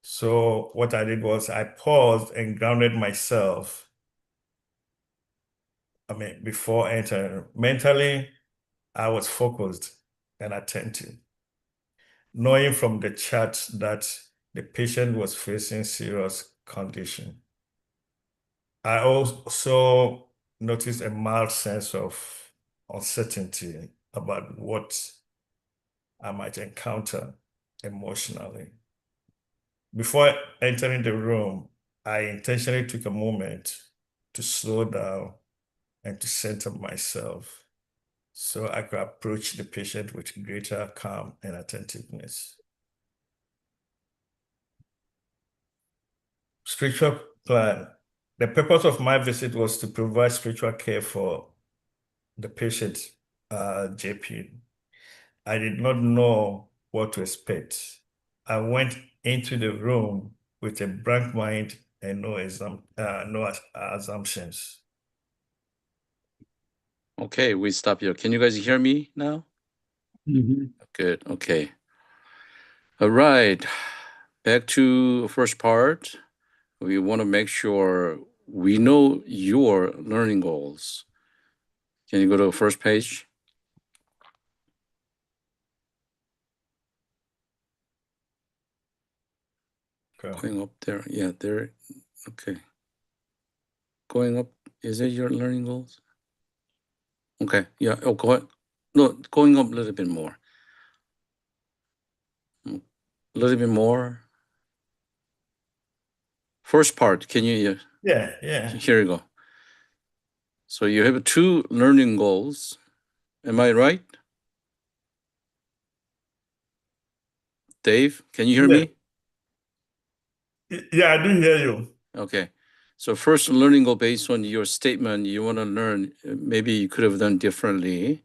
So what I did was I paused and grounded myself. Before entering, mentally, I was focused and attentive, knowing from the chat that the patient was facing serious condition. I also noticed a mild sense of uncertainty about what I might encounter emotionally. Before entering the room, I intentionally took a moment to slow down and to center myself so I could approach the patient with greater calm and attentiveness. Spiritual plan. the purpose of my visit was to provide spiritual care for the patient, JP. I did not know what to expect. I went into the room with a blank mind and no assumptions. Okay, we stop here. Can you guys hear me now? Good. Okay. All right. Back to first part. We want to make sure we know your learning goals. Can you go to the first page? Okay. Going up there. Yeah, there. Okay. Going up. Is it your learning goals? Okay. Yeah. Oh, go ahead. No, going up a little bit more. A little bit more. First part. Can you? Yeah. Here you go. So you have 2 learning goals. Am I right? Dave, can you hear Yeah. me? Yeah, I do hear you. Okay. So first learning goal based on your statement, you want to learn, maybe you could have done differently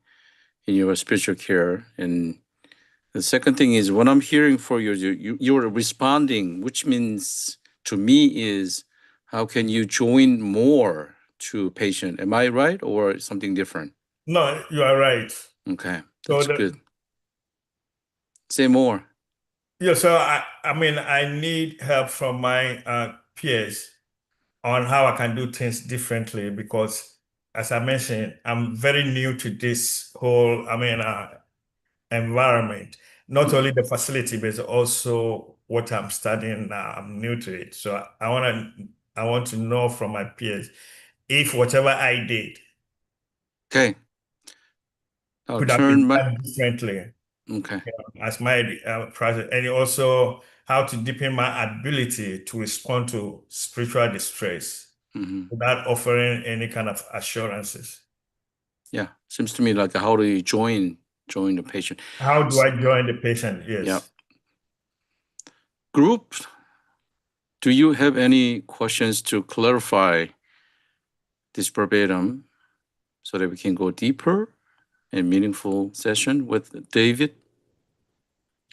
in your spiritual care. And the second thing is what I'm hearing for you're responding, which means to me is how can you join more to patient? Am I right or something different? No, you are right. Okay, So that's good. Say more. Yeah, so I mean, I need help from my peers on how I can do things differently because, as I mentioned, I'm very new to this whole, environment. Not only the facility, but also what I'm studying now. I'm new to it, so I want to know from my peers if whatever I did Okay. I'll could have been turn my, done differently. okay. As my process, and also how to deepen my ability to respond to spiritual distress without offering any kind of assurances. Yeah, seems to me like how do you join the patient? How do I join the patient? Yes. Yeah. Group, do you have any questions to clarify this verbatim so that we can go deeper and meaningful session with David?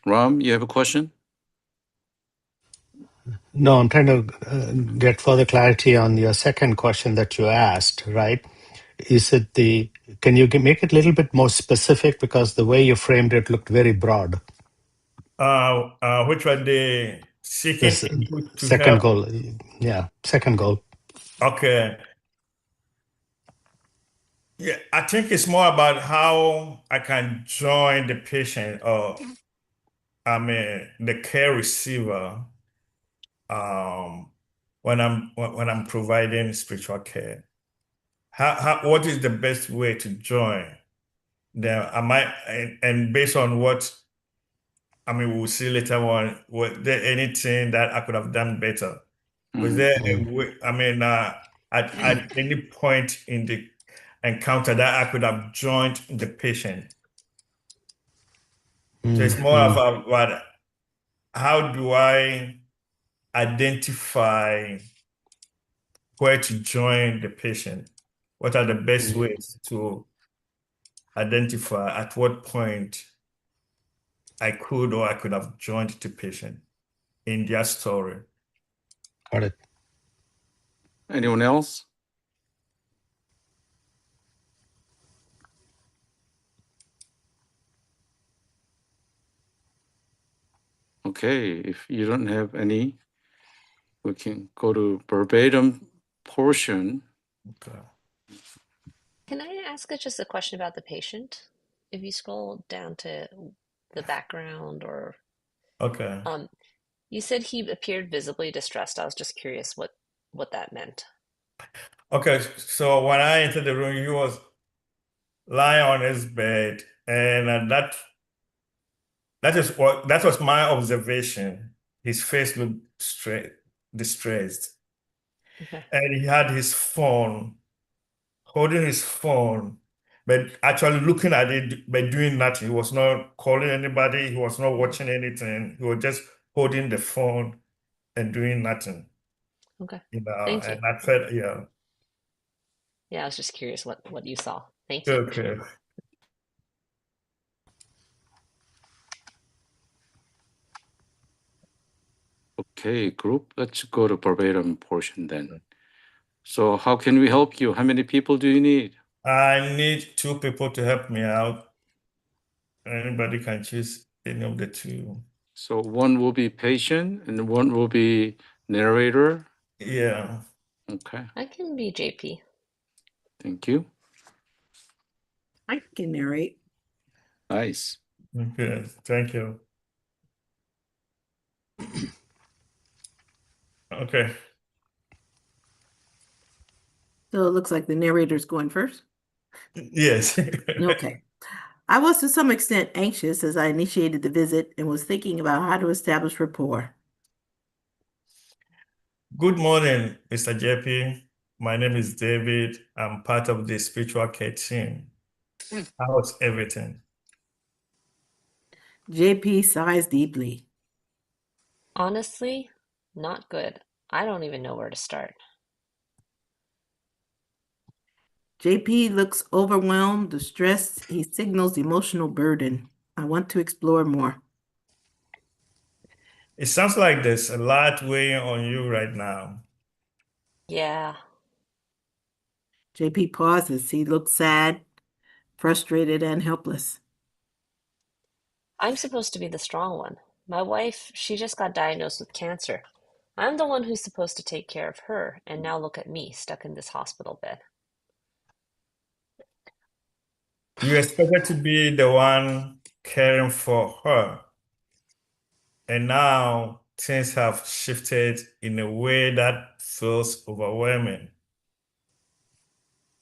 Ram, you have a question? No, I'm trying to get further clarity on your second question that you asked, right? Is it can you make it a little bit more specific because the way you framed it looked very broad? Which one? The seeking This input to second help. goal. Yeah, second goal. Okay. Yeah, I think it's more about how I can join the patient or the care receiver when I'm providing spiritual care. What is the best way to join them? And based on what we'll see later on, was there anything that I could have done better? Was there a way, at any point in the encounter that I could have joined the patient? So it's more about what, how do I identify where to join the patient? What are the best ways to identify at what point I could or I could have joined the patient in their story? Got it. Anyone else? Okay, if you don't have any, we can go to verbatim portion. Okay. Can I ask just a question about the patient? If you scroll down to the background or Okay. you said he appeared visibly distressed. I was just curious what that meant. Okay. So when I entered the room, he was lying on his bed, and that was my observation. His face looked distressed, Okay. and he had his phone, holding his phone, but actually looking at it, but doing nothing. He was not calling anybody. He was not watching anything. He was just holding the phone and doing nothing. Okay. you know, Thank you. and I felt, yeah, Yeah, I was just curious what you saw. Thank you. okay. Okay, group, let's go to verbatim portion then. So how can we help you? How many people do you need? I need two people to help me out. Anybody can choose any of the two. So one will be patient and one will be narrator. Yeah. Okay, I can be JP. thank you. I can narrate. Nice. Okay. Thank you. Okay. So it looks like the narrator's going first. Yes. Okay. I was to some extent anxious as I initiated the visit and was thinking about how to establish rapport. Good morning, Mr. JP. My name is David. I'm part of the spiritual care team. How's everything? JP sighs deeply. Honestly, not good. I don't even know where to start. JP looks overwhelmed, distressed. He signals emotional burden. I want to explore more. It sounds like there's a lot weighing on you right now. Yeah, JP pauses. He looks sad, frustrated, and helpless. I'm supposed to be the strong one. My wife, she just got diagnosed with cancer. I'm the one who's supposed to take care of her, and now look at me stuck in this hospital bed. You expected to be the one caring for her, and now things have shifted in a way that feels overwhelming.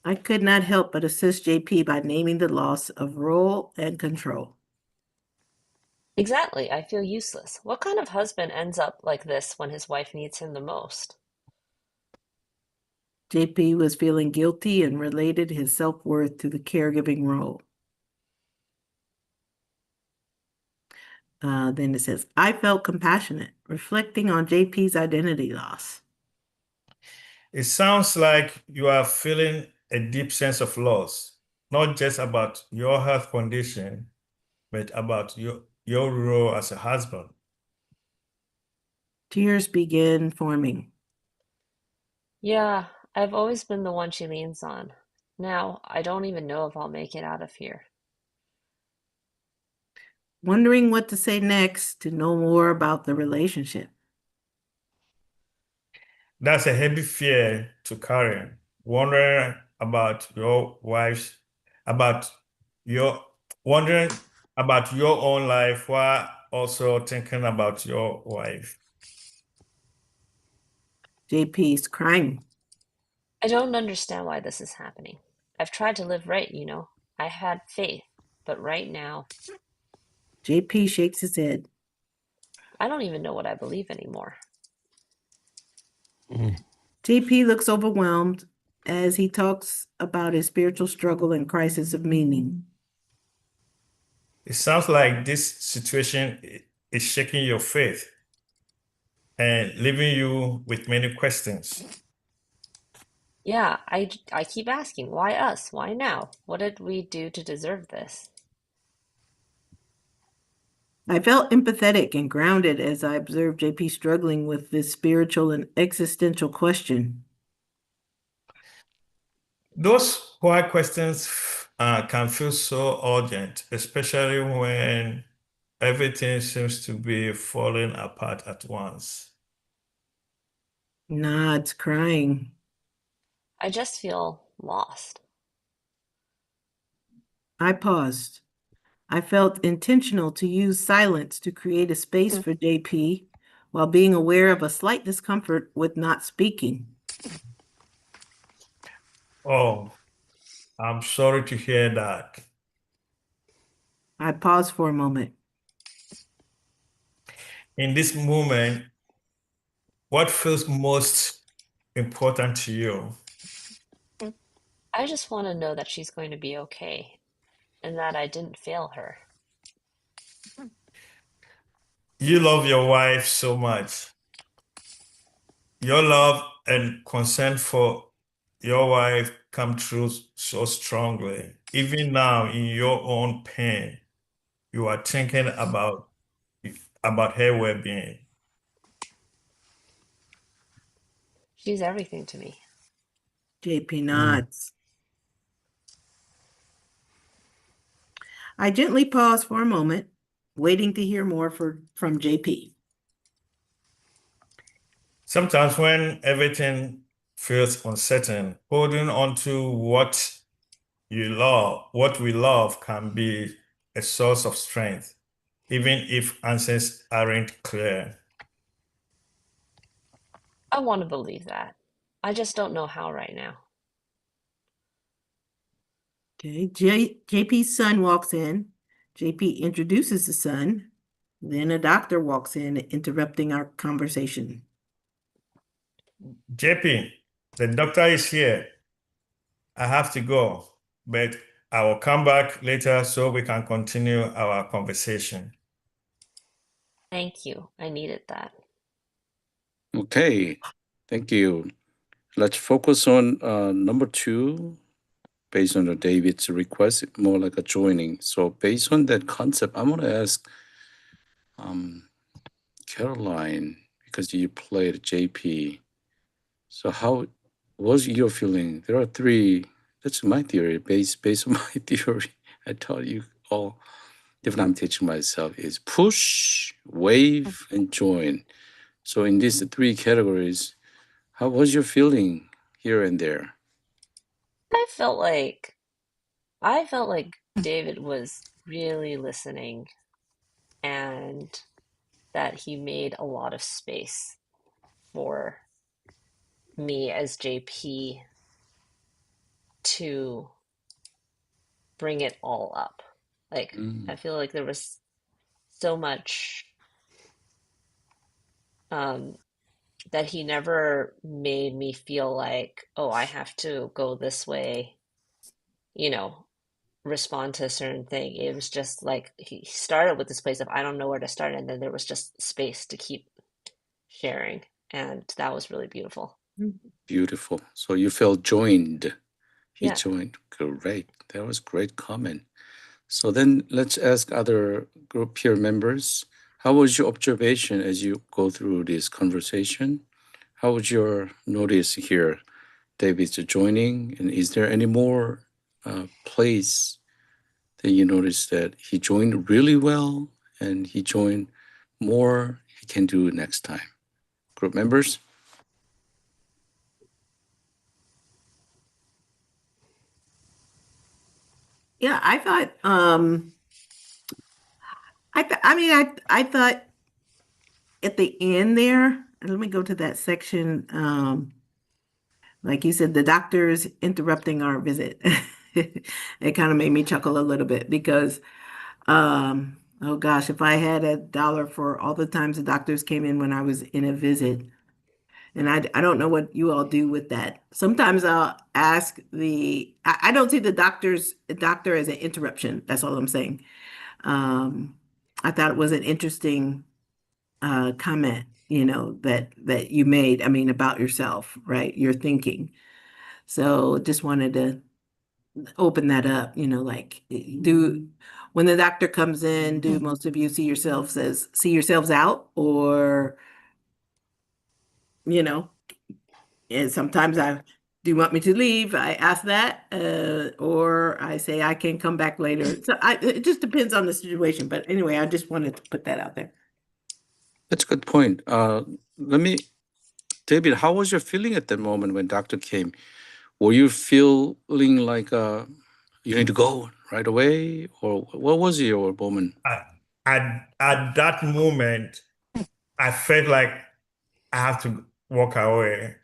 I could not help but assist JP by naming the loss of role and control. Exactly, I feel useless. What kind of husband ends up like this when his wife needs him the most? JP was feeling guilty and related his self-worth to the caregiving role. Then it says, I felt compassionate, reflecting on JP's identity loss. It sounds like you are feeling a deep sense of loss, not just about your health condition, but about your role as a husband. Tears begin forming. Yeah, I've always been the one she leans on. Now, I don't even know if I'll make it out of here. Wondering what to say next to know more about the relationship. That's a heavy fear to carry, wondering about your wife's, about your, wondering about your own life while also thinking about your wife. JP's crying. I don't understand why this is happening. I've tried to live right, you know. I had faith, but right now, JP shakes his head. I don't even know what I believe anymore. JP looks overwhelmed as he talks about his spiritual struggle and crisis of meaning. It sounds like this situation is shaking your faith and leaving you with many questions. Yeah, I keep asking, why us? Why now? What did we do to deserve this? I felt empathetic and grounded as I observed JP struggling with this spiritual and existential question. Those why questions can feel so urgent, especially when everything seems to be falling apart at once. Nods, crying. I just feel lost. I paused. I felt intentional to use silence to create a space for JP while being aware of a slight discomfort with not speaking. Oh, I'm sorry to hear that. I paused for a moment. In this moment, what feels most important to you? I just want to know that she's going to be okay and that I didn't fail her. You love your wife so much. your love and concern for your wife come through so strongly. Even now, in your own pain, you are thinking about her well-being. She's everything to me. JP nods. I gently pause for a moment, waiting to hear more from JP. Sometimes when everything feels uncertain, holding on to what we love can be a source of strength, even if answers aren't clear. I want to believe that. I just don't know how right now. Okay, JP's son walks in. JP introduces the son. Then a doctor walks in, interrupting our conversation. JP, the doctor is here. I have to go, but I will come back later so we can continue our conversation. Thank you. I needed that. Okay, thank you. Let's focus on number 2, based on David's request, more like a joining. So based on that concept, I'm gonna ask Caroline, because you played JP. So how was your feeling? There are 3. That's my theory. Based on my theory, I taught you all. Different I'm teaching myself is push, wave, and join. So in these 3 categories, how was your feeling here and there? I felt like David was really listening and that he made a lot of space for me as JP to bring it all up. Like, I feel like there was so much that he never made me feel like, oh, I have to go this way, you know, respond to a certain thing. It was just like he started with this place of I don't know where to start, and then there was just space to keep sharing, and that was really beautiful. Beautiful. So you felt joined. He Yeah. joined. Great. That was great comment. So then let's ask other group peer members. How was your observation as you go through this conversation? How was your notice here? David's joining, and is there any more place that you noticed that he joined really well and he joined more he can do next time? Group members? Yeah, I thought I thought at the end there, let me go to that section. Like you said, the doctor is interrupting our visit. It kind of made me chuckle a little bit because oh gosh, if I had $1 for all the times the doctors came in when I was in a visit, and I don't know what you all do with that. Sometimes I'll ask I don't see the doctor as an interruption. That's all I'm saying. Um, I thought it was an interesting comment, that you made, I mean, about yourself, right? Your thinking. So just wanted to open that up, like when the doctor comes in, do most of you see yourselves out, or, you know, and sometimes do you want me to leave? I ask that, or I say I can come back later. So it just depends on the situation. But anyway, I just wanted to put that out there. That's a good point. David, how was your feeling at that moment when doctor came? Were you feeling like you need to go right away, or what was your moment? At that moment, I felt like I have to walk away.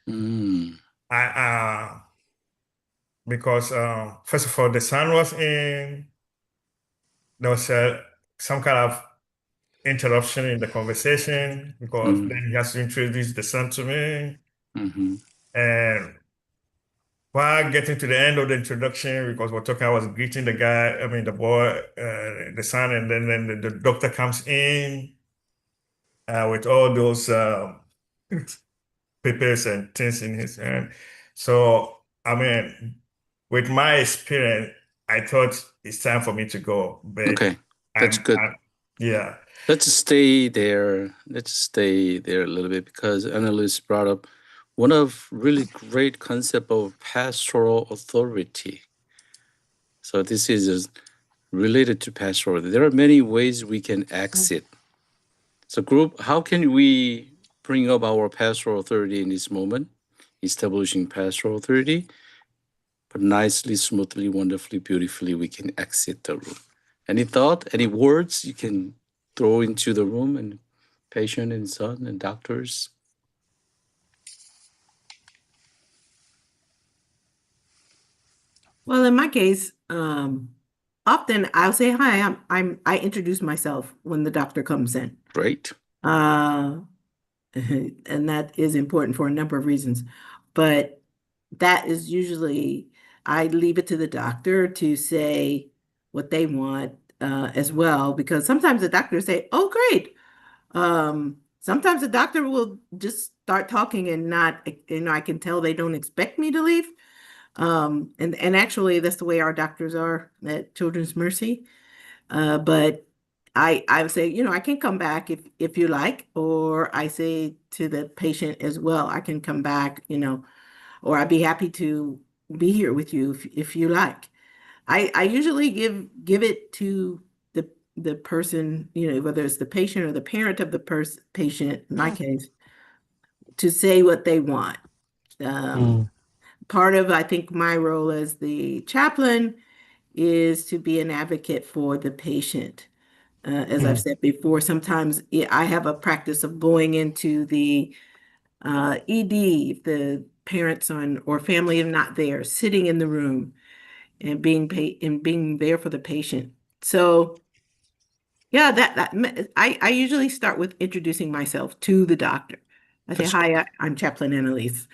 I because first of all, the sun was in. There was some kind of interruption in the conversation because then he has to introduce the son to me. And while getting to the end of the introduction, because we're talking, I was greeting the guy, I mean, the boy, the son, and then the doctor comes in with all those papers and things in his hand. So, I mean, with my experience, I thought it's time for me to go, but Okay, that's good. Yeah. Let's stay there. Let's stay there a little bit because analysts brought up one of really great concept of pastoral authority. So this is related to pastoral. There are many ways we can exit. So group, how can we bring up our pastoral authority in this moment? Establishing pastoral authority, but nicely, smoothly, wonderfully, beautifully, we can exit the room. Any thought, any words you can throw into the room and patient and son and doctors? Well, in my case, often I'll say hi. I introduce myself when the doctor comes in. Great. And that is important for a number of reasons. But that is usually, I leave it to the doctor to say what they want as well, because sometimes the doctor say, "Oh, great." Sometimes the doctor will just start talking and not, I can tell they don't expect me to leave. And actually that's the way our doctors are at Children's Mercy. But I would say, I can come back if you like, or I say to the patient as well, I can come back, or I'd be happy to be here with you if you like. I usually give it to the person, whether it's the patient or the parent of the patient, in my case, to say what they want. Part of, I think, my role as the chaplain is to be an advocate for the patient. As I've said before, sometimes I have a practice of going into the ED, if the parents or family are not there, sitting in the room and being there for the patient. So yeah, I usually start with introducing myself to the doctor. I say, "Hi, I'm Chaplain Annalise.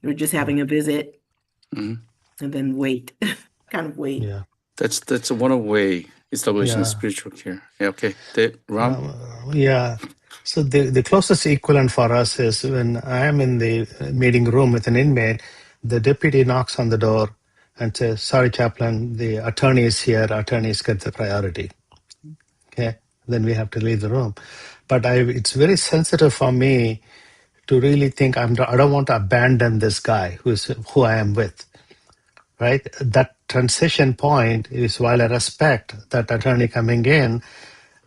We're just having a visit," Mhm. and then wait, kind of wait. Yeah. That's one way establishing spiritual care. Yeah, okay. Ram? Yeah. So the closest equivalent for us is when I am in the meeting room with an inmate, the deputy knocks on the door and says, "Sorry, chaplain, the attorney is here. Attorneys get the priority." Okay. Then we have to leave the room. But it's very sensitive for me to really think I don't want to abandon this guy who I am with. Right? That transition point is, while I respect that attorney coming in,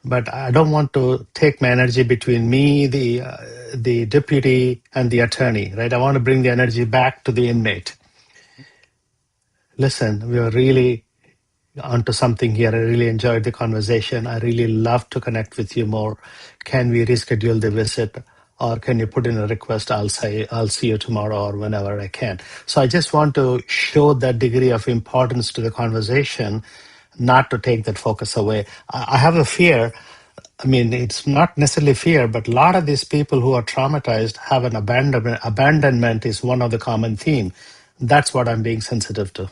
but I don't want to take my energy between me, the deputy, and the attorney. Right? I want to bring the energy back to the inmate. Listen, we are really onto something here. I really enjoyed the conversation. I really love to connect with you more. Can we reschedule the visit? Or can you put in a request? I'll say, I'll see you tomorrow or whenever I can. So I just want to show that degree of importance to the conversation, not to take that focus away. I have a fear. I mean, it's not necessarily fear, but a lot of these people who are traumatized have an abandonment. Abandonment is one of the common theme. That's what I'm being sensitive to.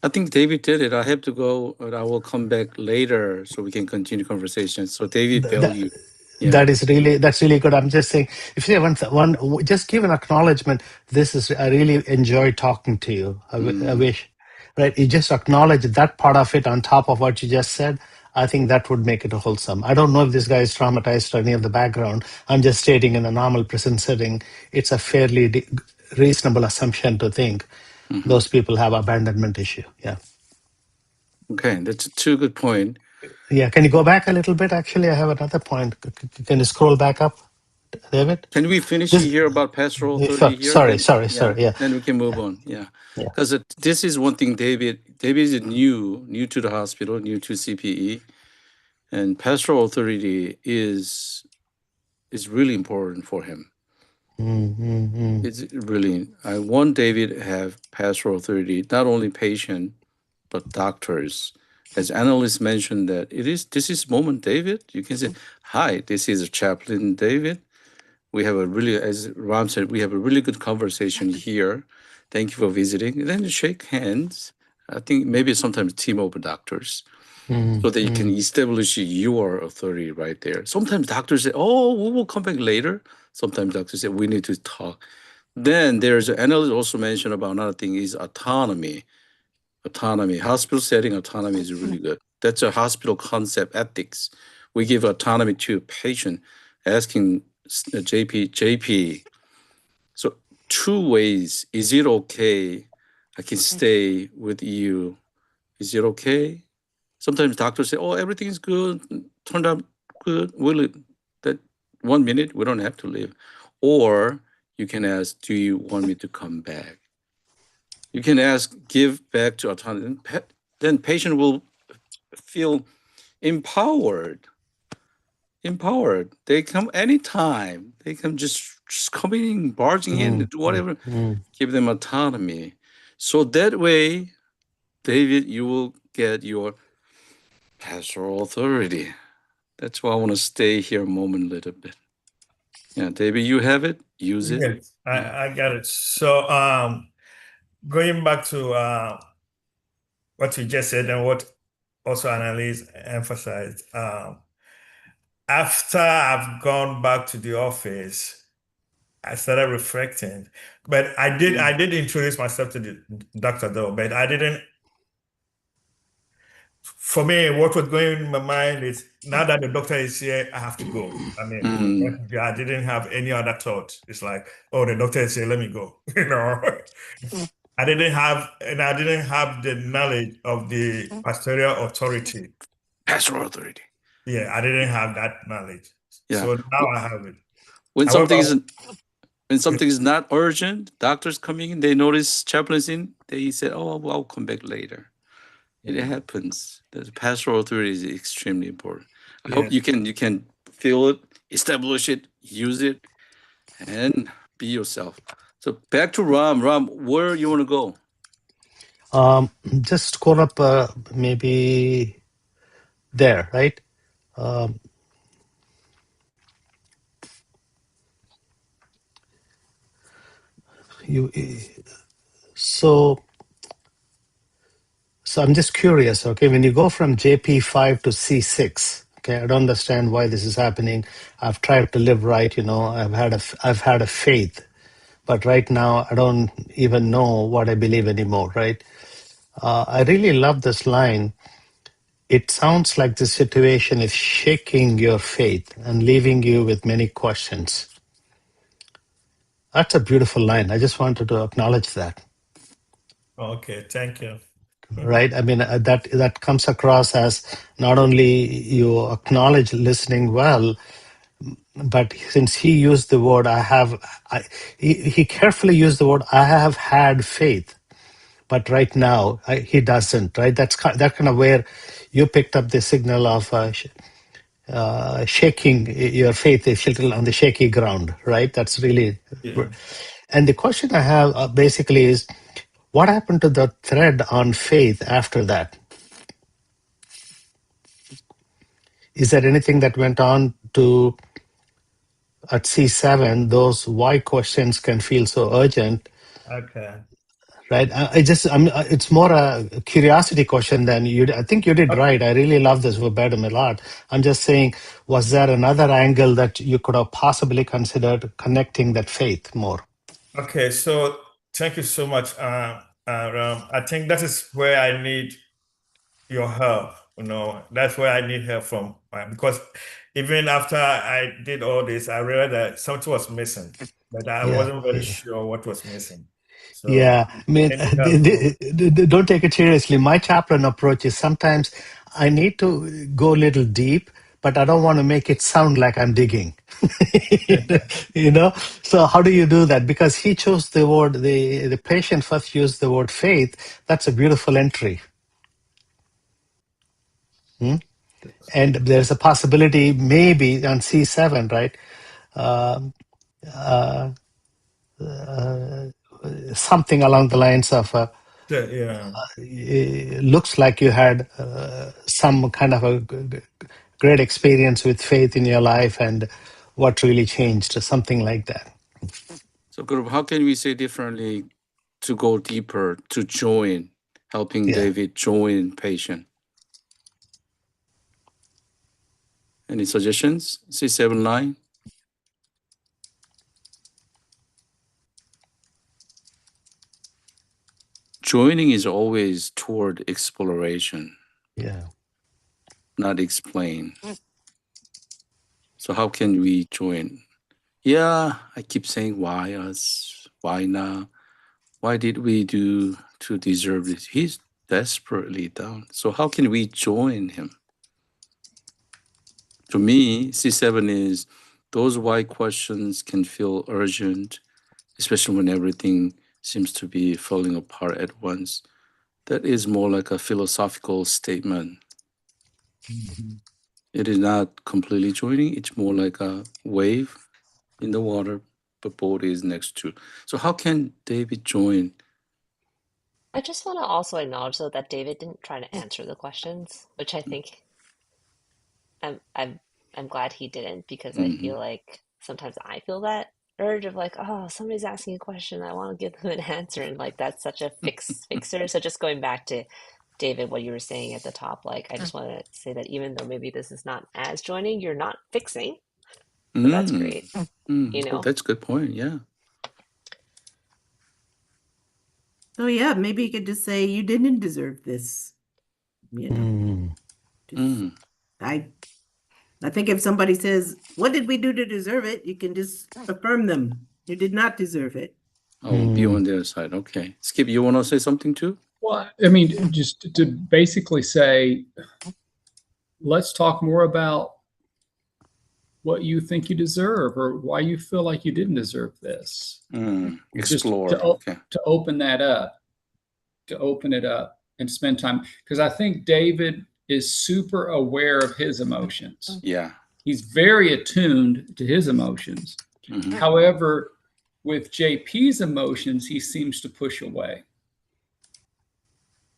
I think David did it. I have to go, but I will come back later so we can continue conversation. So David value. Yeah. That's really good. I'm just saying, if you say one, just give an acknowledgement. I really enjoy talking to you. I wish, right? You just acknowledge that part of it on top of what you just said. I think that would make it wholesome. I don't know if this guy is traumatized or any of the background. I'm just stating in a normal prison setting, it's a fairly reasonable assumption to think those people have abandonment issue. Yeah. Okay, that's a two good point. Yeah, can you go back a little bit? Actually, I have another point. Can you scroll back up, David? Can we finish here about pastoral authority here? Sorry. Yeah. Then we can move on. Yeah. Because this is one thing David is new to the hospital, new to CPE. And pastoral authority is really important for him. It's really, I want David to have pastoral authority, not only patient, but doctors. As analysts mentioned that this is moment, David. You can say, "Hi, this is Chaplain David. We have as Ram said, we have a really good conversation here. Thank you for visiting." And then you shake hands. I think maybe sometimes team of doctors so that you can establish your authority right there. Sometimes doctors say, "Oh, we will come back later." Sometimes doctors say, "We need to talk." Then there's an analyst also mentioned about another thing is autonomy. Hospital setting autonomy is really good. That's a hospital concept ethics. We give autonomy to a patient, asking JP. So 2 ways. Is it okay? I can stay with you. Is it okay? Sometimes doctors say, "Oh, everything is good. Turned out good. Will it? That 1 minute we don't have to leave." Or you can ask, "Do you want me to come back?" You can ask, give back to autonomy. Then patient will feel empowered. They come anytime. They can just come in, barging in, do whatever. Give them autonomy. So that way, David, you will get your pastoral authority. That's why I want to stay here a moment, a little bit. Yeah, David, you have it. Use it. Yes, I got it. So, going back to what you just said and what also Annalise emphasized, after I've gone back to the office, I started reflecting. But I did introduce myself to the doctor though, but I didn't. For me, what was going in my mind is now that the doctor is here, I have to go. I mean, I didn't have any other thought. It's like, oh, the doctor is here, let me go. I didn't have the knowledge of the pastoral authority. Pastoral authority. Yeah, I didn't have that knowledge. Yeah. So now I have it. When However, something is not urgent, doctors coming in, they notice chaplains in, they say, "Oh, I'll come back later." It happens. The pastoral authority is extremely important. I hope you can feel it, establish it, use it, and be yourself. So back to Ram. Ram, where you want to go? Just scroll up maybe there, right? You so I'm just curious. Okay, when you go from JP5 to C6, okay, I don't understand why this is happening. I've tried to live right, I've had a faith, but right now I don't even know what I believe anymore, right? I really love this line. It sounds like the situation is shaking your faith and leaving you with many questions. That's a beautiful line. I just wanted to acknowledge that. okay, thank you. Right? I mean, that comes across as not only you acknowledge listening well, but since he used the word he carefully used the word "I have had faith," but right now he doesn't. Right? That kind of where you picked up the signal of shaking your faith is little on the shaky ground. Right? That's really. Yeah. And the question I have basically is, what happened to the thread on faith after that? Is there anything that went on to at C7? Those why questions can feel so urgent, Okay. right? It's more a curiosity question than you. I think you did right. I really love this verbatim a lot. I'm just saying, was there another angle that you could have possibly considered connecting that faith more? Okay, so thank you so much, Ram. I think that is where I need your help. That's where I need help from, because even after I did all this, I realized that something was missing, but I wasn't very sure what was missing. So Yeah, I mean, any help from don't take it seriously. My chaplain approach is sometimes I need to go a little deep, but I don't want to make it sound like I'm digging. you know. So how do you do that? Because he chose the word, the patient first used the word faith. That's a beautiful entry. And there's a possibility maybe on C7, right? Um Something along the lines of. yeah. It looks like you had some kind of a great experience with faith in your life and what really changed, or something like that. So, group, how can we say differently to go deeper, to join, helping David join patient? Any suggestions? C7 line? joining is always toward exploration, Yeah. not explain. So how can we join? Yeah, I keep saying why us? Why now? Why did we do to deserve this? He's desperately down. So how can we join him? To me, C7 is those why questions can feel urgent, especially when everything seems to be falling apart at once. That is more like a philosophical statement. It is not completely joining, it's more like a wave in the water, but boat is next to. So how can David join? I just want to also acknowledge though that David didn't try to answer the questions, which I think I'm I'm I'm glad he didn't because I Mhm. feel like sometimes I feel that urge of like, oh, somebody's asking a question, I want to give them an answer, and like that's such a fixer. So just going back to David, what you were saying at the top, like I just want to say that even though maybe this is not as joining, you're not fixing, so that's Mm. great, Mm. Oh, know. that's a good point. Yeah. So yeah, maybe you could just say you didn't deserve this. You know, Mm. just Mm. I think if somebody says, "What did we do to deserve it?" you can just affirm them. You did not deserve it. Oh, be on their side. Okay. Skip, you want to say something too? Well, I mean, just to basically say, let's talk more about what you think you deserve or why you feel like you didn't deserve this. Just Explore. to, Okay. to open that up, to open it up and spend time. Because I think David is super aware of his emotions. Yeah. He's very attuned to his emotions. Mhm. However, with JP's emotions, he seems to push away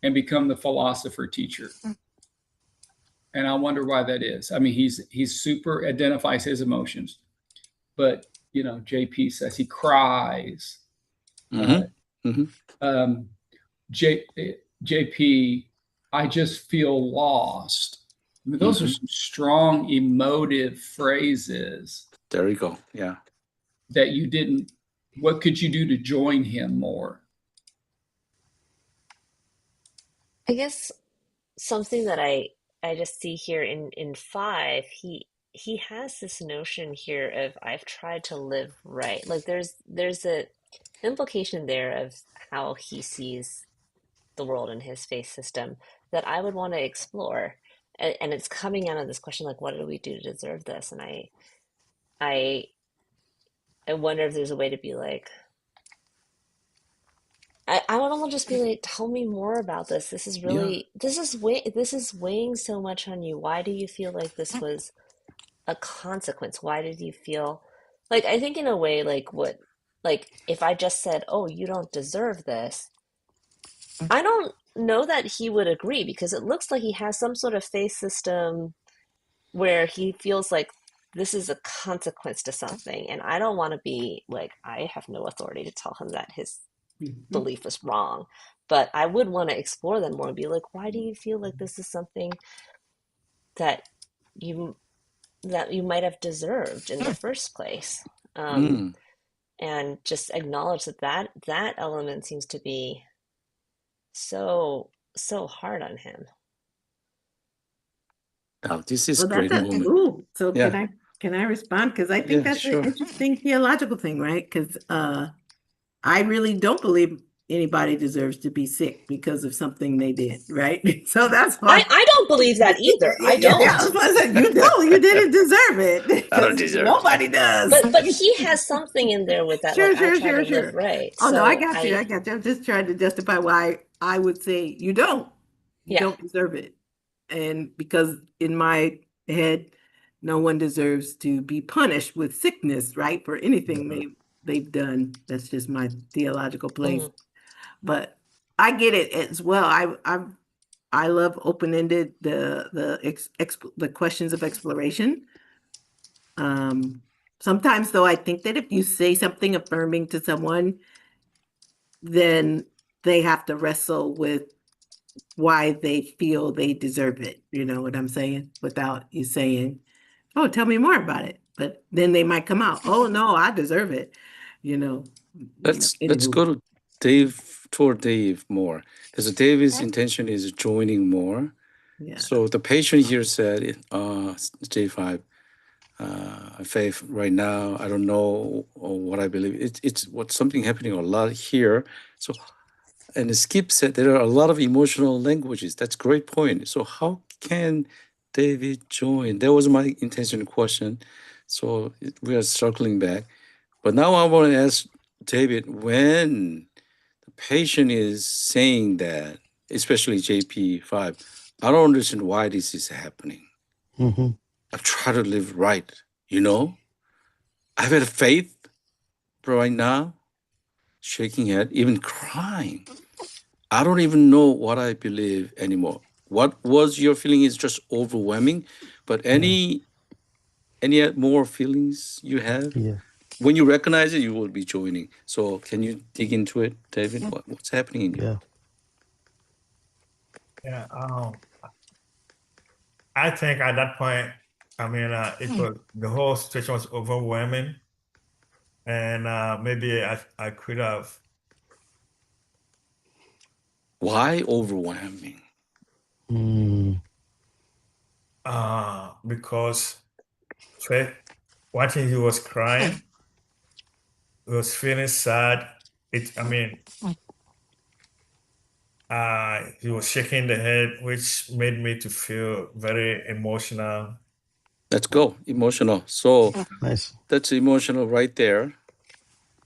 and become the philosopher teacher. And I wonder why that is. I mean, he's super identifies his emotions, but you know, JP says he cries. Um, J, JP, I just feel lost. I mean, those are some strong emotive phrases. There you go. Yeah. That you didn't. What could you do to join him more? I guess something that I just see here in 5, he has this notion here of I've tried to live right. Like there's a implication there of how he sees the world in his faith system that I would want to explore. And it's coming out of this question like, what do we do to deserve this? And I I wonder if there's a way to be like, I want to just be like, tell me more about this. This is really this is weighing so much on you. Why do you feel like this was a consequence? Why did you feel like I think in a way like if I just said, "Oh, you don't deserve this," I don't know that he would agree because it looks like he has some sort of faith system where he feels like this is a consequence to something, and I don't want to be like I have no authority to tell him that his belief was wrong, but I would want to explore that more and be like, why do you feel like this is something that you that you might have deserved in the first place? And just acknowledge that element seems to be so hard on him. Oh, this is Well, great moment. ooh. So Yeah. can I respond? Because I think that's an interesting theological thing, right? Because I really don't believe anybody deserves to be sick because of something they did, right? So that's why I don't believe that either. I yeah, don't. that's why I said you didn't deserve it. I don't 'Cause deserve nobody it. does. But he has something in there with that, like I try to live right. Oh no, I So got you. I got you. I'm just trying to justify why I would say you don't yeah. deserve it. And because in my head, no one deserves to be punished with sickness, right? For anything they've done. That's just my theological place. Mhm. But I get it as well. I love open-ended the questions of exploration. Sometimes though, I think that if you say something affirming to someone, then they have to wrestle with why they feel they deserve it. You know what I'm saying? Without you saying, "Oh, tell me more about it." But then they might come out, "Oh no, I deserve it." You know. Let's Anywho. go to Dave told Dave more. Because Dave's intention is joining more. Yeah. So the patient here said, J5, Faith, right now, I don't know what I believe. It's what's something happening a lot here. So, and Skip said there are a lot of emotional languages. That's a great point. So how can David join? That was my intention question. So we are circling back. But now I want to ask David, when the patient is saying that, especially JP5, I don't understand why this is happening. Mm-hmm. I've tried to live right, you know? I've had faith, but right now, shaking head, even crying. I don't even know what I believe anymore. What was your feeling is just overwhelming, but any more feelings you have? Yeah. When you recognize it, you will be joining. So can you dig into it, David? What's happening in you? Yeah. Yeah. I think at that point, it was the whole situation was overwhelming, and maybe I could have Why overwhelming? Mm. because first, watching he was crying, he was feeling sad. He was shaking the head, which made me to feel very emotional. Let's go. Emotional. So Nice. that's emotional right there.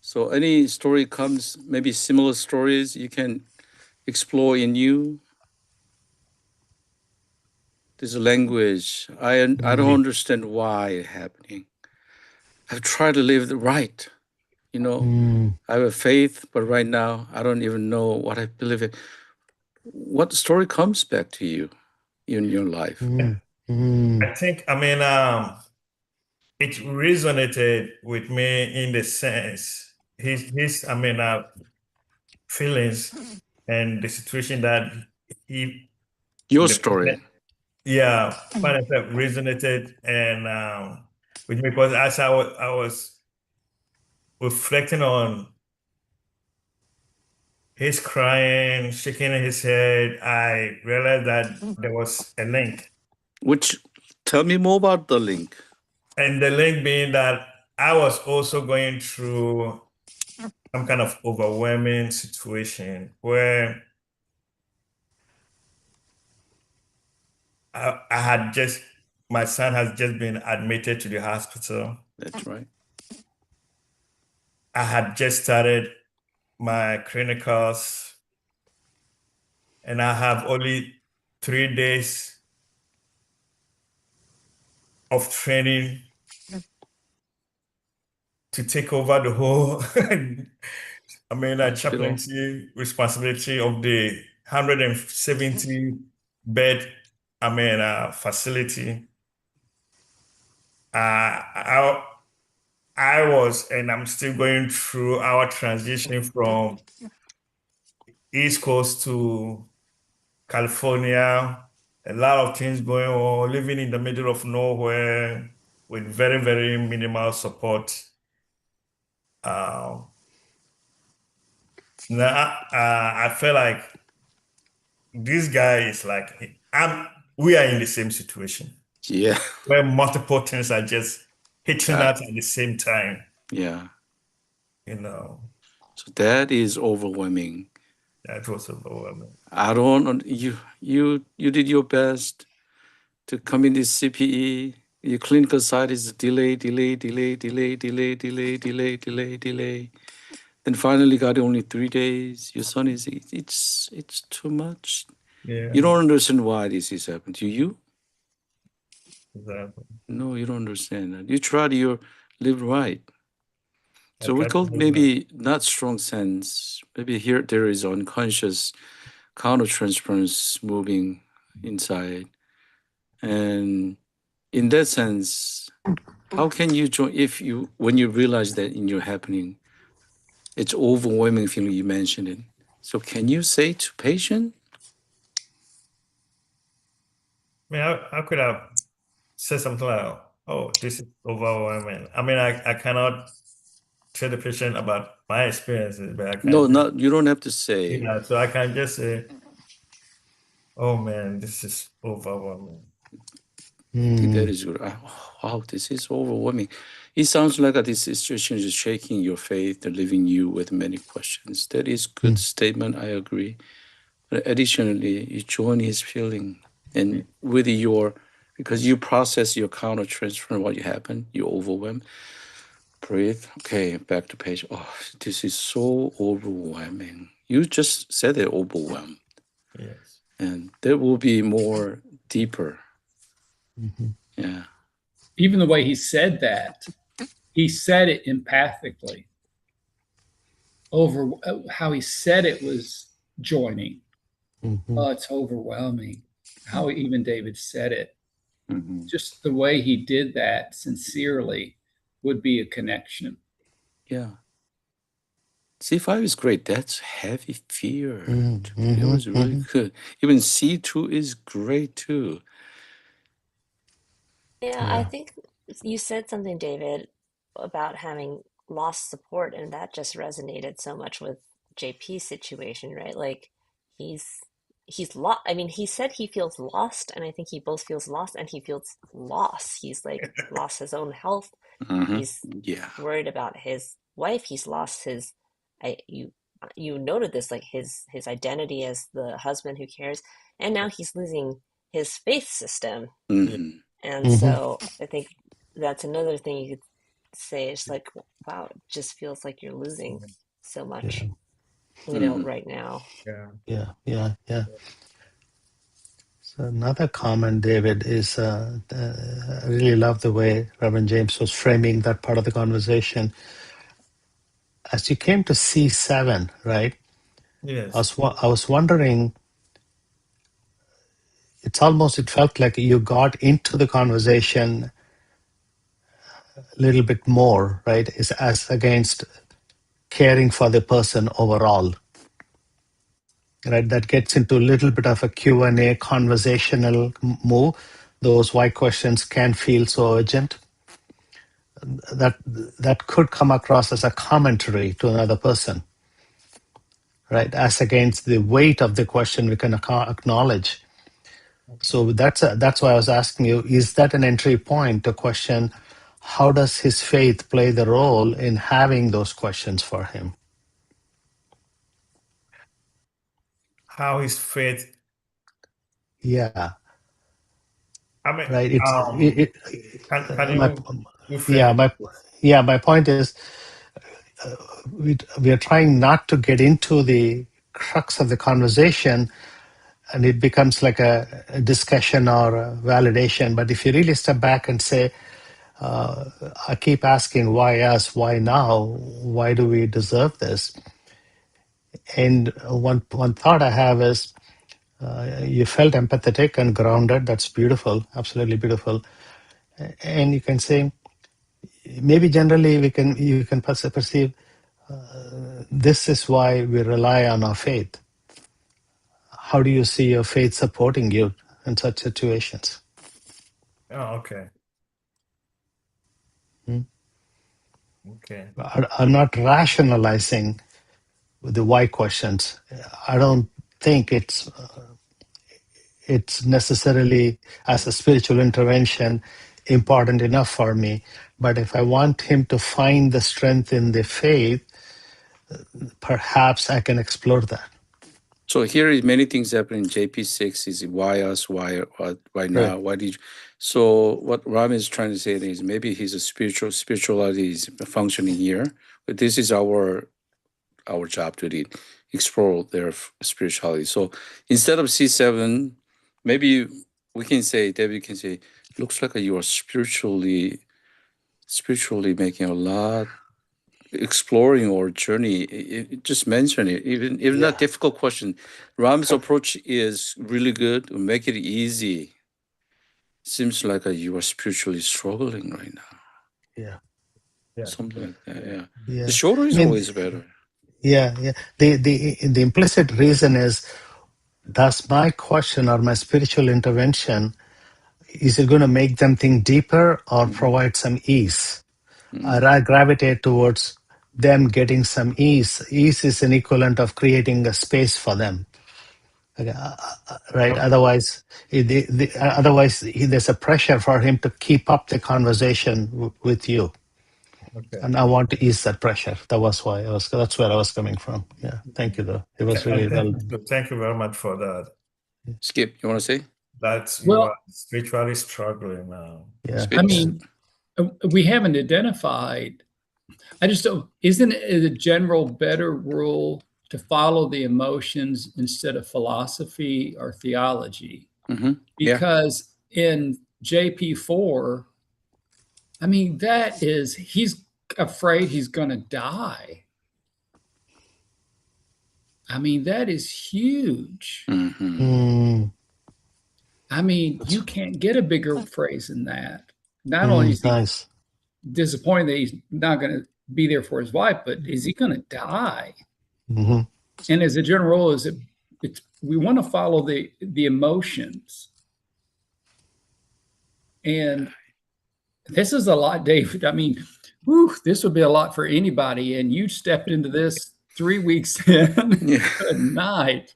So any story comes, maybe similar stories you can explore in you. This language, I don't understand why it's happening. I've tried to live the right, you know. Mm. I have a faith, but right now I don't even know what I believe in. What story comes back to you in your life? Mm. Mm. I think, it resonated with me in the sense his feelings and the situation that he Your the story. yeah find itself resonated and with me because as I was reflecting on his crying, shaking his head, I realized that there was a link. Which, tell me more about the link. And the link being that I was also going through some kind of overwhelming situation where I had just, my son has just been admitted to the hospital. That's right. I had just started my clinicals and I have only 3 days of training to take over the whole, Hospital. chaplaincy responsibility of the 170 bed, facility. I was, and I'm still going through our transition from East Coast to California. A lot of things going on, living in the middle of nowhere with very, very minimal support. Uh, Now, I feel like this guy is like we are in the same situation Yeah. where multiple things are just hitting us at the same time, Yeah. you know. So that is overwhelming. That was overwhelming. I don't. You did your best to come in this CPE. Your clinical side is delay, delay, delay, delay, delay, delay, delay, delay, delay. Then finally got only 3 days. Your son is it's too much. Yeah, You don't understand why this is happening. Do you? exactly. No, you don't understand that. You tried your live right. I So we tried to call do that. maybe not strong sense. Maybe here there is unconscious countertransference moving inside. And in that sense, how can you join if you when you realize that in your happening, it's overwhelming feeling you mentioned it. So can you say to patient? I could have said something like, "Oh, this is overwhelming." I cannot tell the patient about my experiences, but I can No, you don't have to say. so I can just say, "Oh man, this is overwhelming." That is good. Wow, this is overwhelming. It sounds like this situation is shaking your faith and leaving you with many questions. That is good statement. I agree. But additionally, you join his feeling and with because you process your counter transfer what happened, you overwhelm. Breathe. Okay, back to page. Oh, this is so overwhelming. You just said it, overwhelmed. Yes. And there will be more deeper. Yeah. Even the way he said that, he said it empathically. Over how he said it was joining. Oh, it's overwhelming. How even David said it. Just the way he did that sincerely would be a connection. Yeah. C5 is great. That's heavy fear. It was really good. Even C2 is great too. Yeah, I think you said something, David, about having lost support, and that just resonated so much with JP's situation, right? Like he's lost. I mean, he said he feels lost, and I think he both feels lost and he feels lost. He's like lost his own health. He's worried about his wife. He's lost his you noted this, like his identity as the husband who cares, and now he's losing his faith system. And so I think that's another thing you could say. It's like, wow, it just feels like you're losing so much, right now. Yeah. So another comment, David, is I really love the way Reverend James was framing that part of the conversation. As you came to C7, right? Yes. I was wondering, it felt like you got into the conversation a little bit more, right? Is as against caring for the person overall, right? That gets into a little bit of a Q&A conversational move. Those why questions can feel so urgent. That could come across as a commentary to another person, right? As against the weight of the question we can acknowledge. So that's why I was asking you, is that an entry point to question how does his faith play the role in having those questions for him? How his faith. Yeah. I mean, Right. can you frame it? My point is, we are trying not to get into the crux of the conversation, and it becomes like a discussion or a validation. But if you really step back and say, I keep asking why us, why now, why do we deserve this? And one thought I have is, you felt empathetic and grounded. That's beautiful, absolutely beautiful. And you can say, maybe generally you can perceive this is why we rely on our faith. How do you see your faith supporting you in such situations? Oh, okay. Hmm? Okay. I'm not rationalizing the why questions. I don't think it's necessarily, as a spiritual intervention, important enough for me. But if I want him to find the strength in the faith, perhaps I can explore that. So here is many things happening. JP6 is why us, why now, Right. why did you? So what Ram is trying to say is maybe his spirituality is functioning here, but this is our job to explore their spirituality. So instead of C7, maybe we can say, David can say, looks like you are spiritually making a lot, exploring or journey. Just mention it, even not difficult question. Ram's approach is really good. Make it easy. Seems like you are spiritually struggling right now. Yeah. Something like that. Yeah. Yeah. The shorter is always better. Yeah. The implicit reason is, does my question or my spiritual intervention, is it going to make them think deeper or provide some ease? I gravitate towards them getting some ease. Ease is an equivalent of creating a space for them. Okay, right? Okay. Otherwise, otherwise there's a pressure for him to keep up the conversation with you. Okay. And I want to ease that pressure. That's where I was coming from. Yeah. Thank you, though. It was really well. Thank you very much for that. Skip, you want to say? That you Well- are spiritually struggling now. Yeah. Speak. I mean, we haven't identified. I just don't. Isn't it a general better rule to follow the emotions instead of philosophy or theology? Yeah. Because in JP4, I mean, he's afraid he's going to die. I mean, that is huge. Mhm. Mm, I mean, you can't get a bigger phrase than that. Not only is he nice. disappointed that he's not going to be there for his wife, but is he going to die? Hmm. And as a general rule, we want to follow the emotions. And this is a lot, David. I mean, this would be a lot for anybody. And you stepped into this 3 weeks in. Yeah. Good night.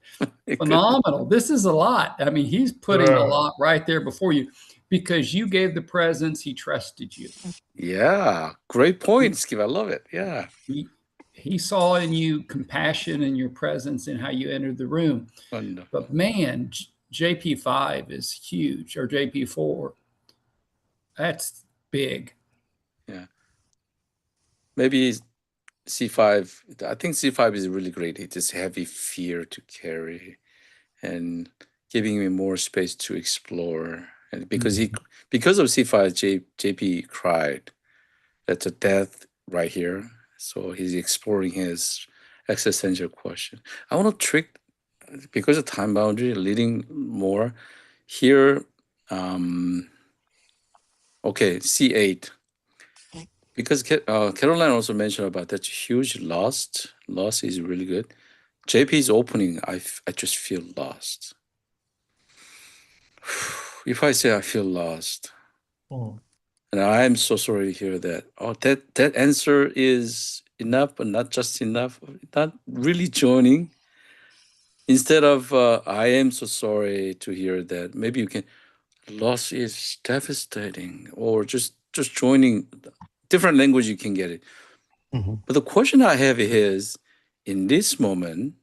Phenomenal. This is a lot. I mean, he's putting a lot right there before you because you gave the presence. He trusted you. Yeah, great point, Skip. I love it. Yeah. He saw in you compassion and your presence and how you entered the room. Wonderful. But man, JP5 is huge, or JP4. That's big. Yeah. Maybe C5. I think C5 is really great. It's just heavy fear to carry and giving me more space to explore. And because of C5, JP cried. That's a death right here. So he's exploring his existential question. I want to trick, because of time boundary, leading more here. Okay, C8. Because Caroline also mentioned about that huge loss. Loss is really good. JP's opening, I just feel lost. If I say I feel lost, and I am so sorry to hear that. Oh, that answer is enough, but not just enough. Not really joining. Instead of I am so sorry to hear that. Maybe you can. Loss is devastating, or just joining. Different language you can get it. Hmm. But the question I have is, in this moment,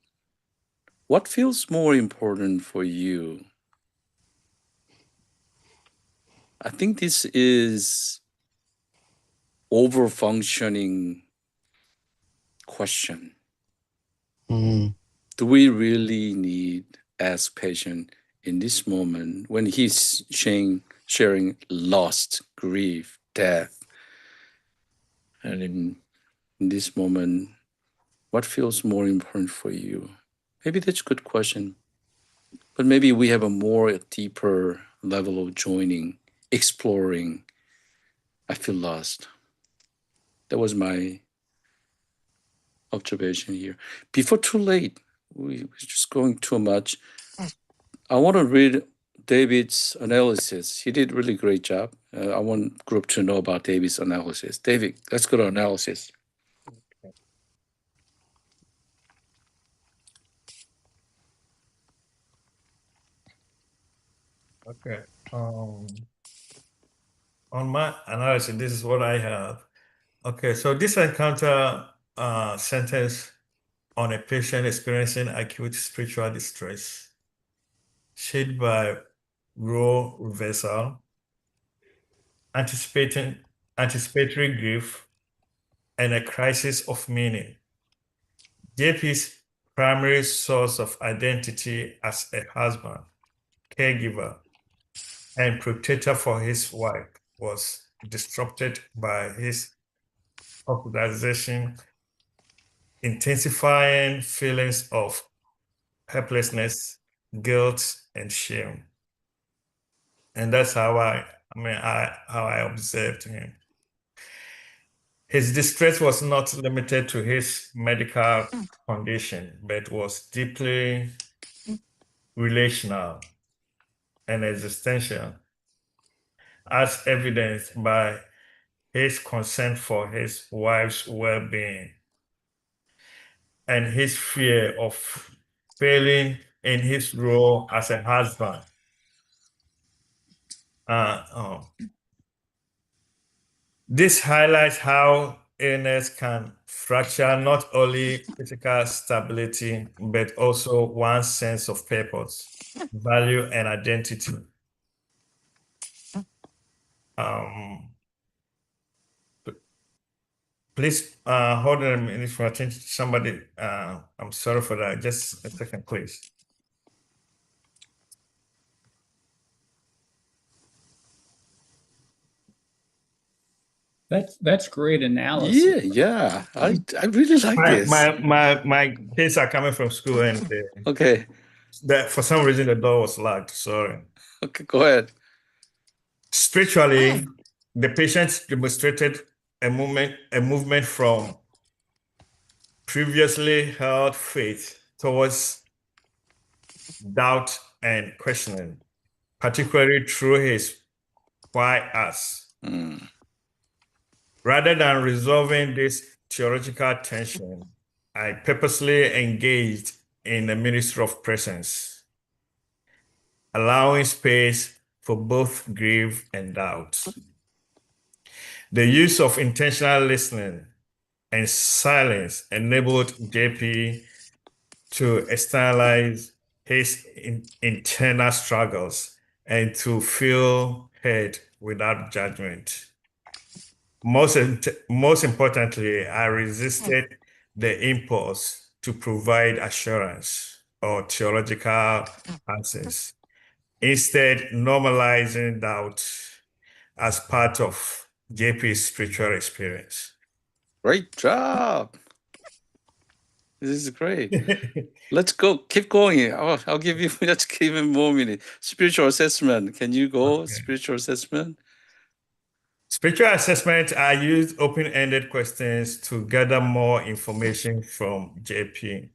what feels more important for you? I think this is over-functioning question. Mm, Do we really need as patient in this moment when he's sharing loss, grief, death? And in this moment, what feels more important for you? Maybe that's a good question. But maybe we have a more deeper level of joining, exploring. I feel lost. That was my observation here. Before too late, we're just going too much. I want to read David's analysis. He did really great job. I want group to know about David's analysis. David, let's go to analysis. Okay. On my analysis, this is what I have. Okay, so this encounter centers on a patient experiencing acute spiritual distress, shaped by role reversal, anticipatory grief, and a crisis of meaning. JP's primary source of identity as a husband, caregiver, and protector for his wife was disrupted by his hospitalization, intensifying feelings of helplessness, guilt, and shame. And that's how I observed him. His distress was not limited to his medical condition, but was deeply relational and existential, as evidenced by his concern for his wife's well-being and his fear of failing in his role as a husband. This highlights how illness can fracture not only physical stability, but also one's sense of purpose, value, and identity. Please hold on a minute for attention to somebody. I'm sorry for that. Just a second, please. That's great analysis. Yeah. I really like this. My kids are coming from school and Okay. for some reason the door was locked. Sorry. Okay, go ahead. Spiritually, the patient demonstrated a movement from previously held faith towards doubt and questioning, particularly through his why us. Rather than resolving this theological tension, I purposely engaged in a ministry of presence, allowing space for both grief and doubt. The use of intentional listening and silence enabled JP to externalize his internal struggles and to feel heard without judgment. Most importantly, I resisted the impulse to provide assurance or theological answers, instead normalizing doubt as part of JP's spiritual experience. Great job. This is great. Let's go. Keep going. I'll give you just even more minute. Spiritual assessment. Can you go spiritual assessment? Spiritual assessment, I used open-ended questions to gather more information from JP.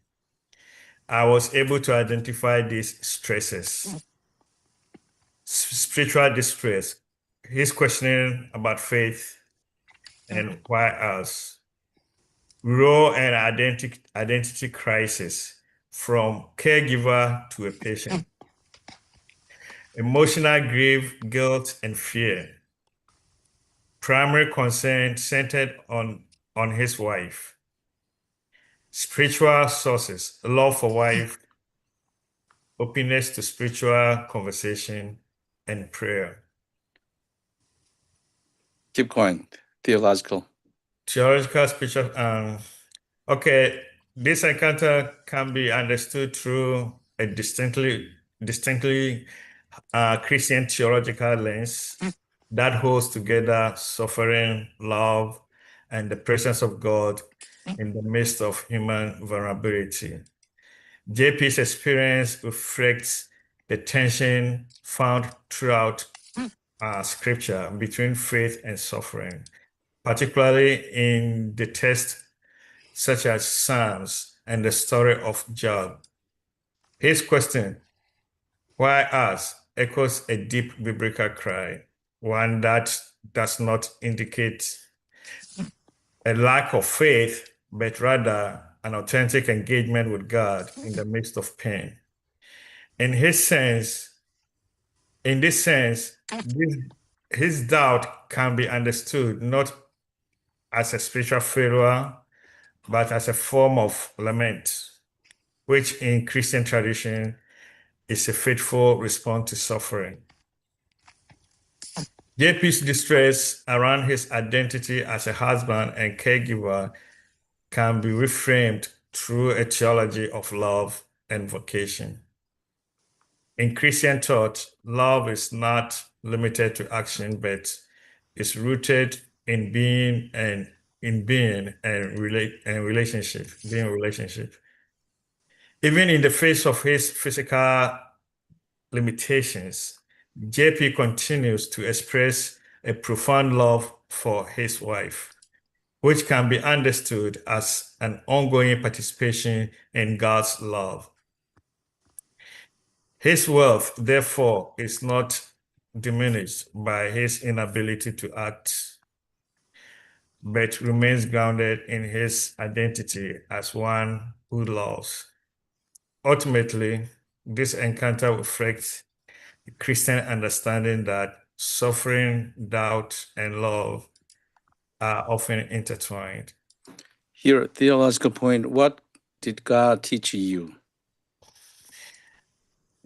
I was able to identify these stresses. Spiritual distress, his questioning about faith and why us. Role and identity crisis, from caregiver to a patient. Emotional grief, guilt, and fear. Primary concern centered on his wife. Spiritual sources, love for wife, openness to spiritual conversation, and prayer. Keep going. Theological. Theological spiritual. Okay, this encounter can be understood through a distinctly Christian theological lens that holds together suffering, love, and the presence of God in the midst of human vulnerability. JP's experience reflects the tension found throughout Scripture between faith and suffering, particularly in the text such as Psalms and the story of Job. His question, why us, echoes a deep biblical cry, one that does not indicate a lack of faith, but rather an authentic engagement with God in the midst of pain. In this sense, his doubt can be understood not as a spiritual failure, but as a form of lament, which in Christian tradition is a faithful response to suffering. JP's distress around his identity as a husband and caregiver can be reframed through a theology of love and vocation. In Christian thought, love is not limited to action, but is rooted in being and relationship. Even in the face of his physical limitations, JP continues to express a profound love for his wife, which can be understood as an ongoing participation in God's love. His wealth, therefore, is not diminished by his inability to act. but remains grounded in his identity as one who loves. Ultimately, this encounter reflects the Christian understanding that suffering, doubt, and love are often intertwined. Here, theological point. What did God teach you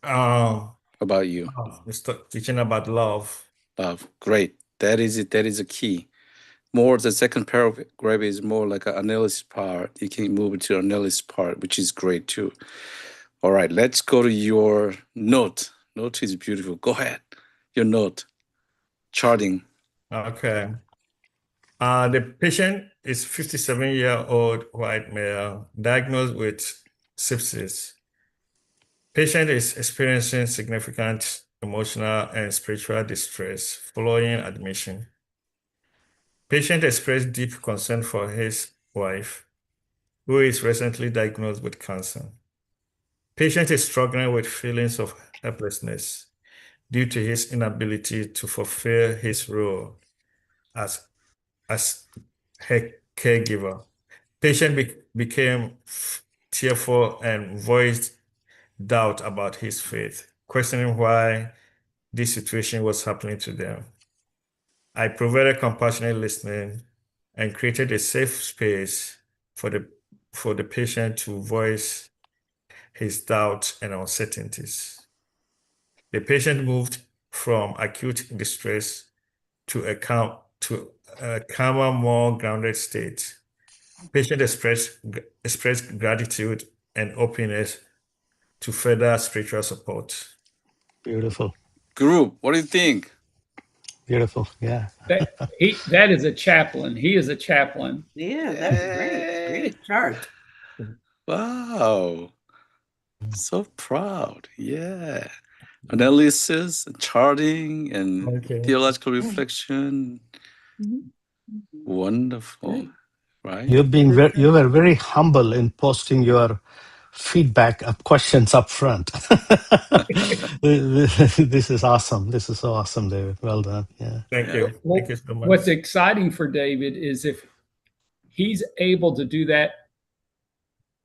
Um, about you? it's teaching about love. Love. Great. That is it. That is a key. More, the second paragraph is more like an analysis part. You can move to analysis part, which is great too. All right, let's go to your note. Note is beautiful. Go ahead. Your note. Charting. Okay. The patient is 57-year-old white male diagnosed with sepsis. Patient is experiencing significant emotional and spiritual distress following admission. Patient expressed deep concern for his wife, who is recently diagnosed with cancer. Patient is struggling with feelings of helplessness due to his inability to fulfill his role as her caregiver. Patient became tearful and voiced doubt about his faith, questioning why this situation was happening to them. I provided compassionate listening and created a safe space for the patient to voice his doubts and uncertainties. The patient moved from acute distress to a calmer, more grounded state. Patient expressed gratitude and openness to further spiritual support. Beautiful. Group, what do you think? Beautiful. Yeah. That is a chaplain. He is a chaplain. Yeah, that's great. Yay. Great chart. Wow. So proud. Yeah. Analysis, charting, and Okay. theological reflection. Mhm. Wonderful. Great. Right? You were very humble in posting your feedback questions up front. This is awesome. This is so awesome, David. Well done. Yeah. Thank Yeah. you. Thank you so much. What's exciting for David is if he's able to do that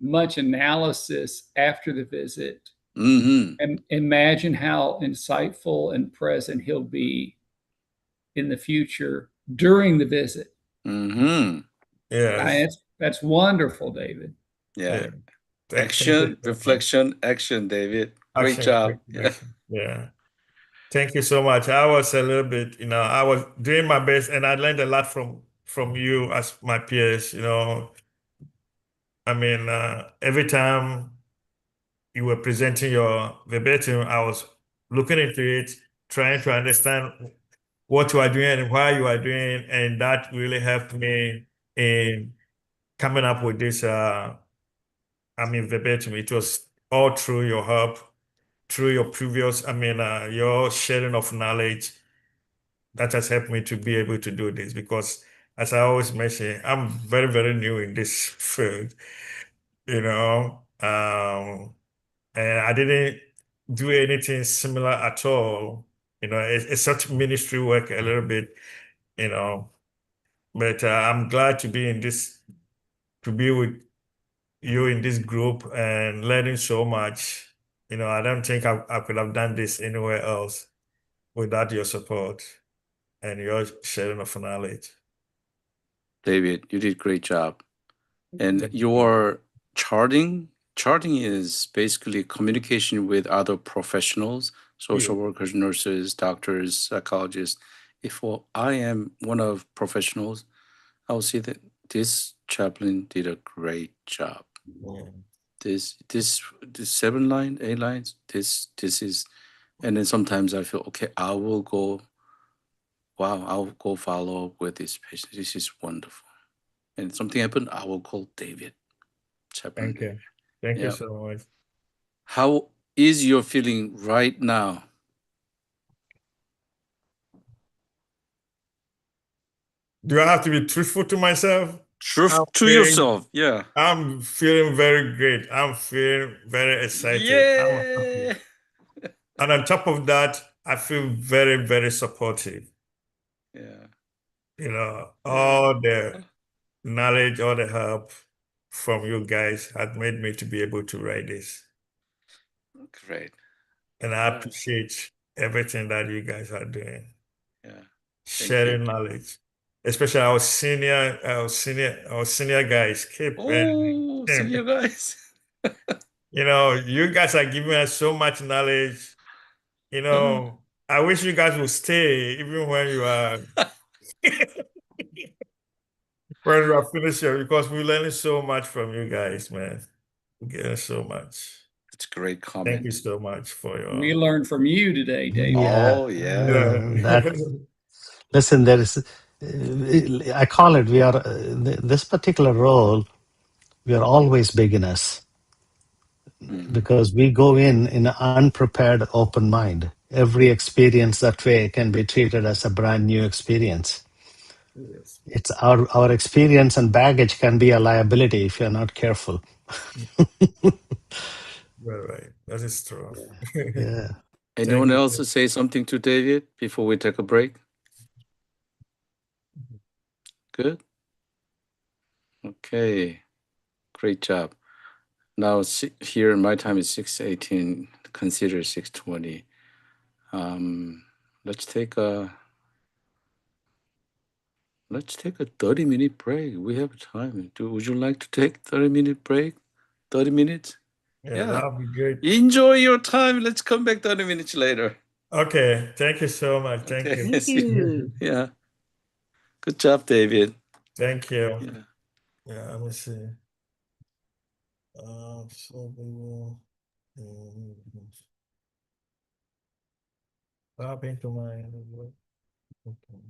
much analysis after the visit, Mm-hmm. and imagine how insightful and present he'll be in the future during the visit. Mm-hmm. Yes. That's wonderful, David. Yeah. Yeah. Thank you Action, so much. reflection, action, David. Great Action, job. Yeah. reflection. Yeah. Thank you so much. I was a little bit, I was doing my best and I learned a lot from you as my peers. I mean, every time you were presenting your verbatim, I was looking into it, trying to understand what you are doing and why you are doing, and that really helped me in coming up with this. Verbatim. It was all through your help, through your previous, your sharing of knowledge that has helped me to be able to do this because, as I always mention, I'm very, very new in this field, you know. And I didn't do anything similar at all. It's such ministry work a little bit, you know. But I'm glad to be to be with you in this group and learning so much. I don't think I could have done this anywhere else without your support and your sharing of knowledge. David, you did great job. And Thank you. your charting is basically communication with other professionals, social Yeah. workers, nurses, doctors, psychologists. If I am one of professionals, I will see that this chaplain did a great job. Yeah. This 7 line, 8 lines, this is, and then sometimes I feel, okay, I'll go follow up with this patient. This is wonderful. And something happened, I will call David. Chaplain Thank you. David. Thank you Yeah. so much. How is your feeling right now? Do I have to be truthful to myself? Truth I'm to feeling, yourself. Yeah. I'm feeling very great. I'm feeling very excited. I'm happy. Yeah. And on top of that, I feel very, very supportive. Yeah. all the knowledge, all the help from you guys had made me to be able to write this. Great. And I appreciate everything that you guys are doing. Yeah. Sharing knowledge. Especially our senior guys, Kip and senior guys. you guys are giving us so much knowledge. I wish you guys would stay even when you are when you are finished here, because we're learning so much from you guys, man. We're getting so much. It's a great comment. Thank you so much for your. We learned from you today, David. Yeah. Oh, yeah. Listen, there is, I call it, we are, this particular role, we are always beginners because we go in an unprepared, open mind. Every experience that way can be treated as a brand new experience. Yes. It's our experience and baggage can be a liability if you're not careful. Right. That is true. Yeah. Anyone else to say something to David before we take a break? Good. Okay. Great job. Now here my time is 6:18. Consider 6:20. Let's take a 30-minute break. We have time. Would you like to take 30-minute break? 30 minutes? Yeah, that would be great. Enjoy your time. Let's come back 30 minutes later. Okay. Thank you so much. Thank you. Thank you. Yeah. Good job, David. Thank you. Yeah. Let me see. So we will pop into my. Okay.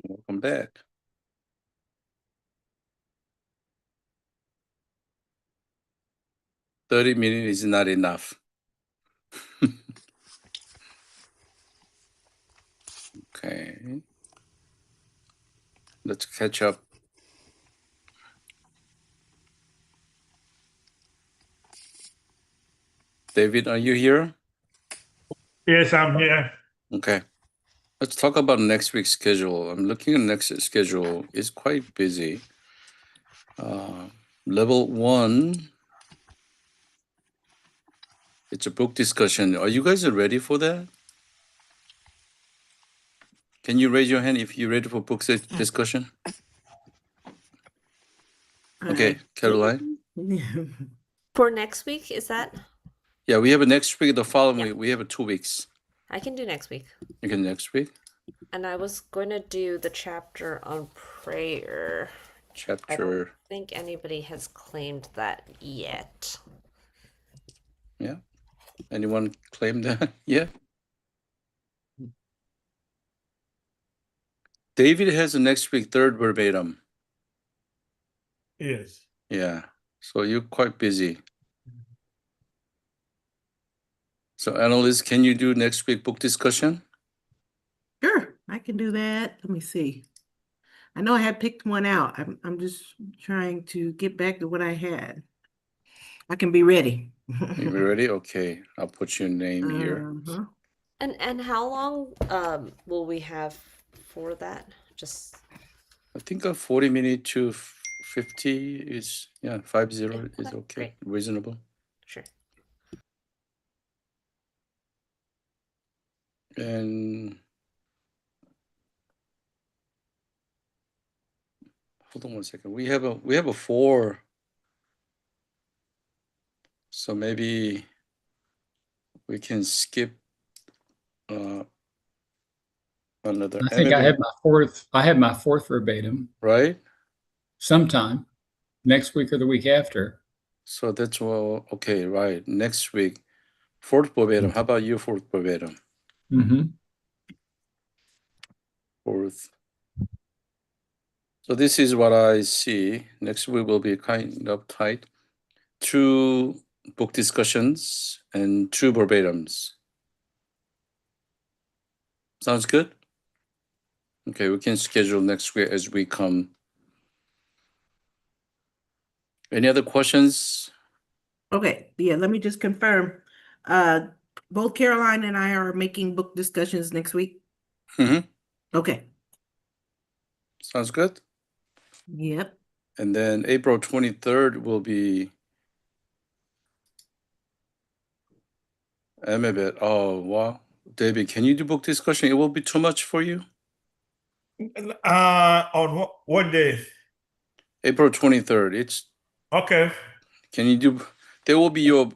Welcome back. $30 minutes is not enough. Okay. Let's catch up. David, are you here? Yes, I'm here. Okay. Let's talk about next week's schedule. I'm looking at next schedule. It's quite busy. Level 1, it's a book discussion. Are you guys ready for that? Can you raise your hand if you're ready for book discussion? Okay, Caroline. For next week, is that? Yeah, we have a next week. The following week, we have 2 weeks. I can do next week. You can next week. And I was going to do the chapter on prayer. I Chapter. don't think anybody has claimed that yet. Yeah. Anyone claim that? Yeah. David has a next week third verbatim. Yes. Yeah. So you're quite busy. So analyst, can you do next week book discussion? Sure, I can do that. Let me see. I know I had picked one out. I'm just trying to get back to what I had. I can be ready. You ready? Okay. I'll put your name here. Uh-huh. And how long will we have for that? Just I think a 40 minute to 50 is, yeah, 50 is okay, okay. great. Reasonable. Sure. And hold on one second. We have a 4. So maybe we can skip another. I think I have my fourth verbatim Right? sometime next week or the week after. So that's well, okay, right. Next week, fourth verbatim. How about you, fourth verbatim? Mm-hmm. Fourth. So this is what I see. Next week will be kind of tight. 2 book discussions and 2 verbatims. Sounds good? Okay, we can schedule next week as we come. Any other questions? Okay, yeah, let me just confirm. Both Caroline and I are making book discussions next week. Mm-hmm. Okay. Sounds good. Yep. And then April 23rd will be MBET. Oh, wow. David, can you do book discussion? It will be too much for you? On what day? April 23rd. It's Okay. Can you do? There will be your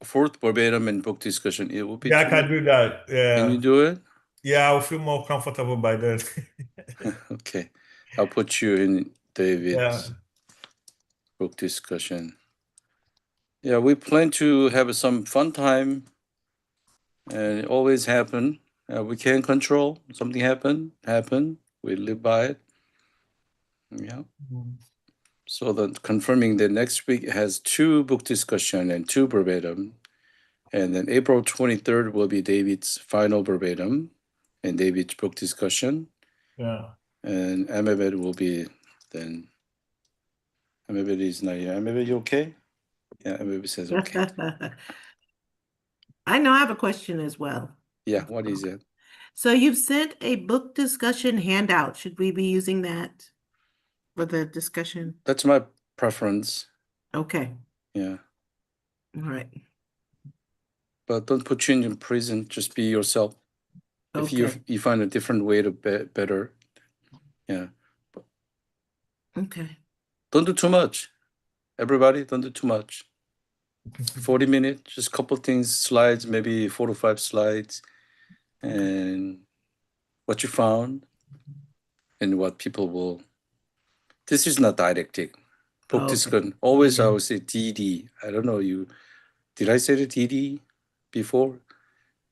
fourth verbatim and book discussion. It will be. Yeah, I can do that. Yeah. Can you do it? Yeah, I'll feel more comfortable by then. Okay, I'll put you in David's Yeah. book discussion. Yeah, we plan to have some fun time, and it always happen. We can't control something happen. We live by it. Yeah. So that confirming that next week has 2 book discussion and 2 verbatim. And then April 23rd will be David's final verbatim and David's book discussion. Yeah. And Amabed will be then. Amabed is not here. Amabed, you okay? Yeah, Amabed says okay. I know I have a question as well. Yeah, what is it? So you've sent a book discussion handout. Should we be using that for the discussion? That's my preference. Okay. Yeah. All right. But don't put you in prison. Just be yourself. If Okay. you find a different way to better, yeah. Okay. Don't do too much. Everybody, don't do too much. 40 minutes, just couple things, slides, maybe 4 to 5 slides, and what you found, and what people will. This is not didactic. Book Okay. discussion. Always I would say DD. I don't know you. Did I say the DD before?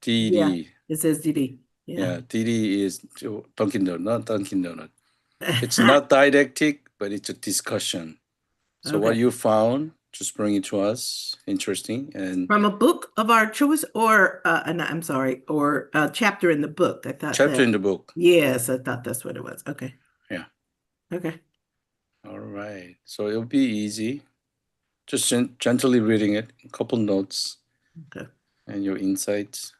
DD. Yeah, it says DD. Yeah, DD is Dunkin' Donut, not Dunkin' Donut. It's not didactic, but it's a discussion. So what Okay. you found, just bring it to us. Interesting. And From a book of our choice, or I'm sorry, or a chapter in the book. I thought chapter that. in the book. Yes, I thought that's what it was. Okay. Yeah. Okay. All right. So it'll be easy. Just gently reading it, a couple notes, Okay. and your insights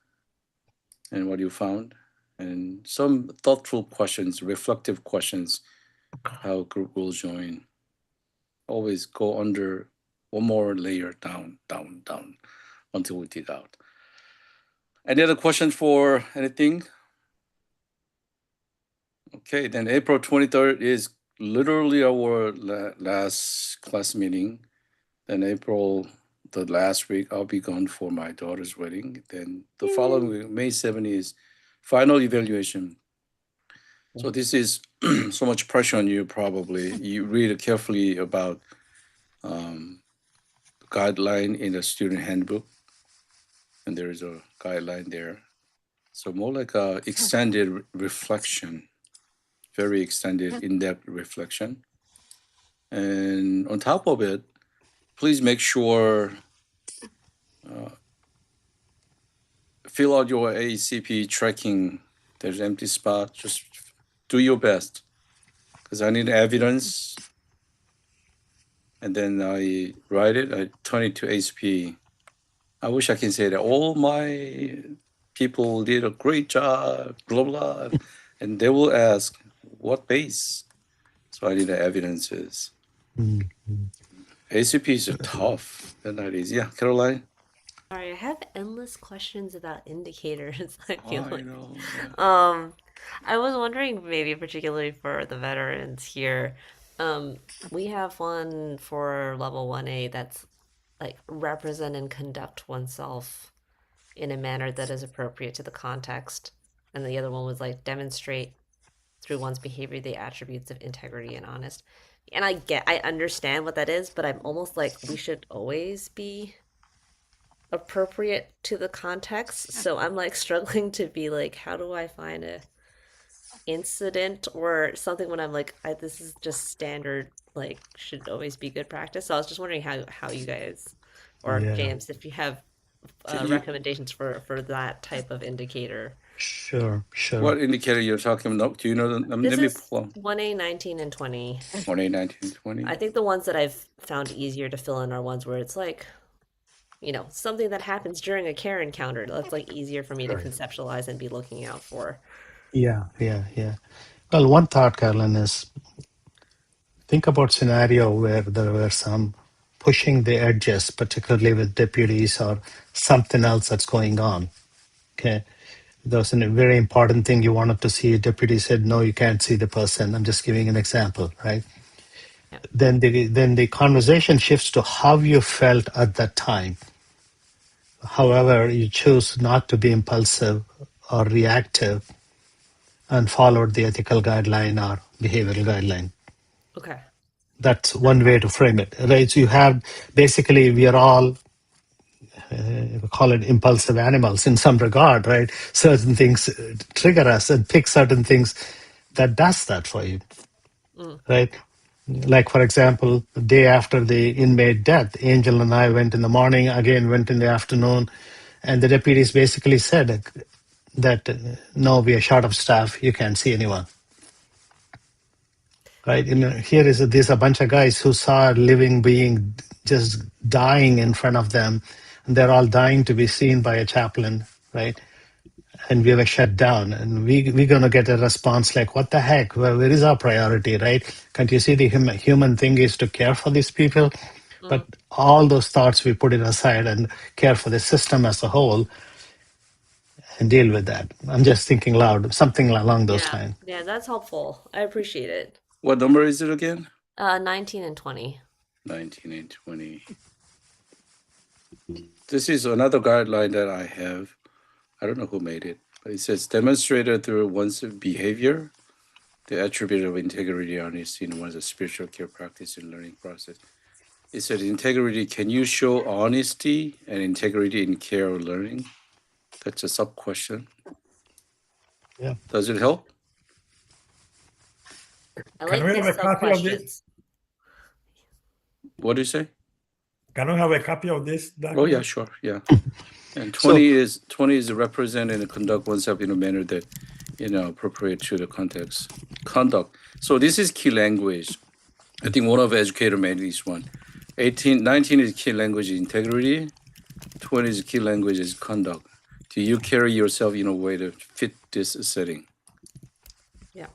and what you found, and some thoughtful questions, reflective questions, how a group will join. Always go under one more layer down, down, down until we dig out. Any other questions for anything? Okay, then April 23rd is literally our last class meeting. Then April, the last week, I'll be gone for my daughter's wedding. Then the following week, May 7th, is final evaluation. So this is so much pressure on you probably. You read carefully about guideline in the student handbook, and there is a guideline there. So more like a extended reflection, very extended, in-depth reflection. And on top of it, please make sure fill out your ACP tracking. There's empty spot. Just do your best, because I need evidence. And then I write it. I turn it to ACP. I wish I can say that all my people did a great job, blah blah, and they will ask what base. So I need the evidences. ACP is tough. They're not easy. Yeah, Caroline. Sorry, I have endless questions about indicators. I feel I like. know. I was wondering, maybe particularly for the veterans here, we have one for level 1A that's like represent and conduct oneself in a manner that is appropriate to the context. And the other one was like demonstrate through one's behavior the attributes of integrity and honest. And I understand what that is, but I'm almost like we should always be appropriate to the context. So I'm like struggling to be like, how do I find a incident or something when I'm like, this is just standard, like should always be good practice. So I was just wondering how you guys or Yeah, James, if you have Can you? recommendations for that type of indicator. sure, sure. What indicator you're talking about? Do you know? This Let me is pull up 1A 19 and 20. 1A 1920. I think the ones that I've found easier to fill in are ones where it's like, something that happens during a care encounter. That's like easier for me to Right. conceptualize and be looking out for. Yeah, yeah, yeah. Well, one thought, Carolyn, is think about scenario where there were some pushing the edges, particularly with deputies or something else that's going on. Okay. There was a very important thing you wanted to see. A deputy said, no, you can't see the person. I'm just giving an example, right? Yeah. Then the conversation shifts to how you felt at that time. However, you choose not to be impulsive or reactive and followed the ethical guideline or behavioral guideline. Okay. That's one way to frame it, right? So you have basically we are all we call it impulsive animals in some regard, right? Certain things trigger us and pick certain things that does that for you, Mm. right? Like for example, the day after the inmate death, Angel and I went in the morning, again went in the afternoon, and the deputies basically said that no, we are short of staff, you can't see anyone. Right? Here is there's a bunch of guys who saw a living being just dying in front of them, and they're all dying to be seen by a chaplain, right? And we were shut down, and we're gonna get a response like, "What the heck? Where is our priority, right? Can't you see the human thing is to care for these people?" But Mm. all those thoughts we put it aside and care for the system as a whole and deal with that. I'm just thinking loud, something along those Yeah. lines. Yeah, that's helpful. I appreciate it. What number is it again? 19 and 20. 19 and 20. This is another guideline that I have. I don't know who made it, but it says demonstrated through one's behavior, the attribute of integrity, honesty in one's spiritual care practice and learning process. It said integrity. Can you show honesty and integrity in care or learning? That's a sub question. Yeah. Does it help? I Can like we these have a copy of this? sub-questions. What do you say? Can we have a copy of this Oh document? yeah, sure, yeah. And So 20 is represent and conduct oneself in a manner that, appropriate to the context. Conduct. So this is key language. I think one of educator made this one. 19 is key language integrity. 20 is key language is conduct. Do you carry yourself in a way to fit this setting? Yeah.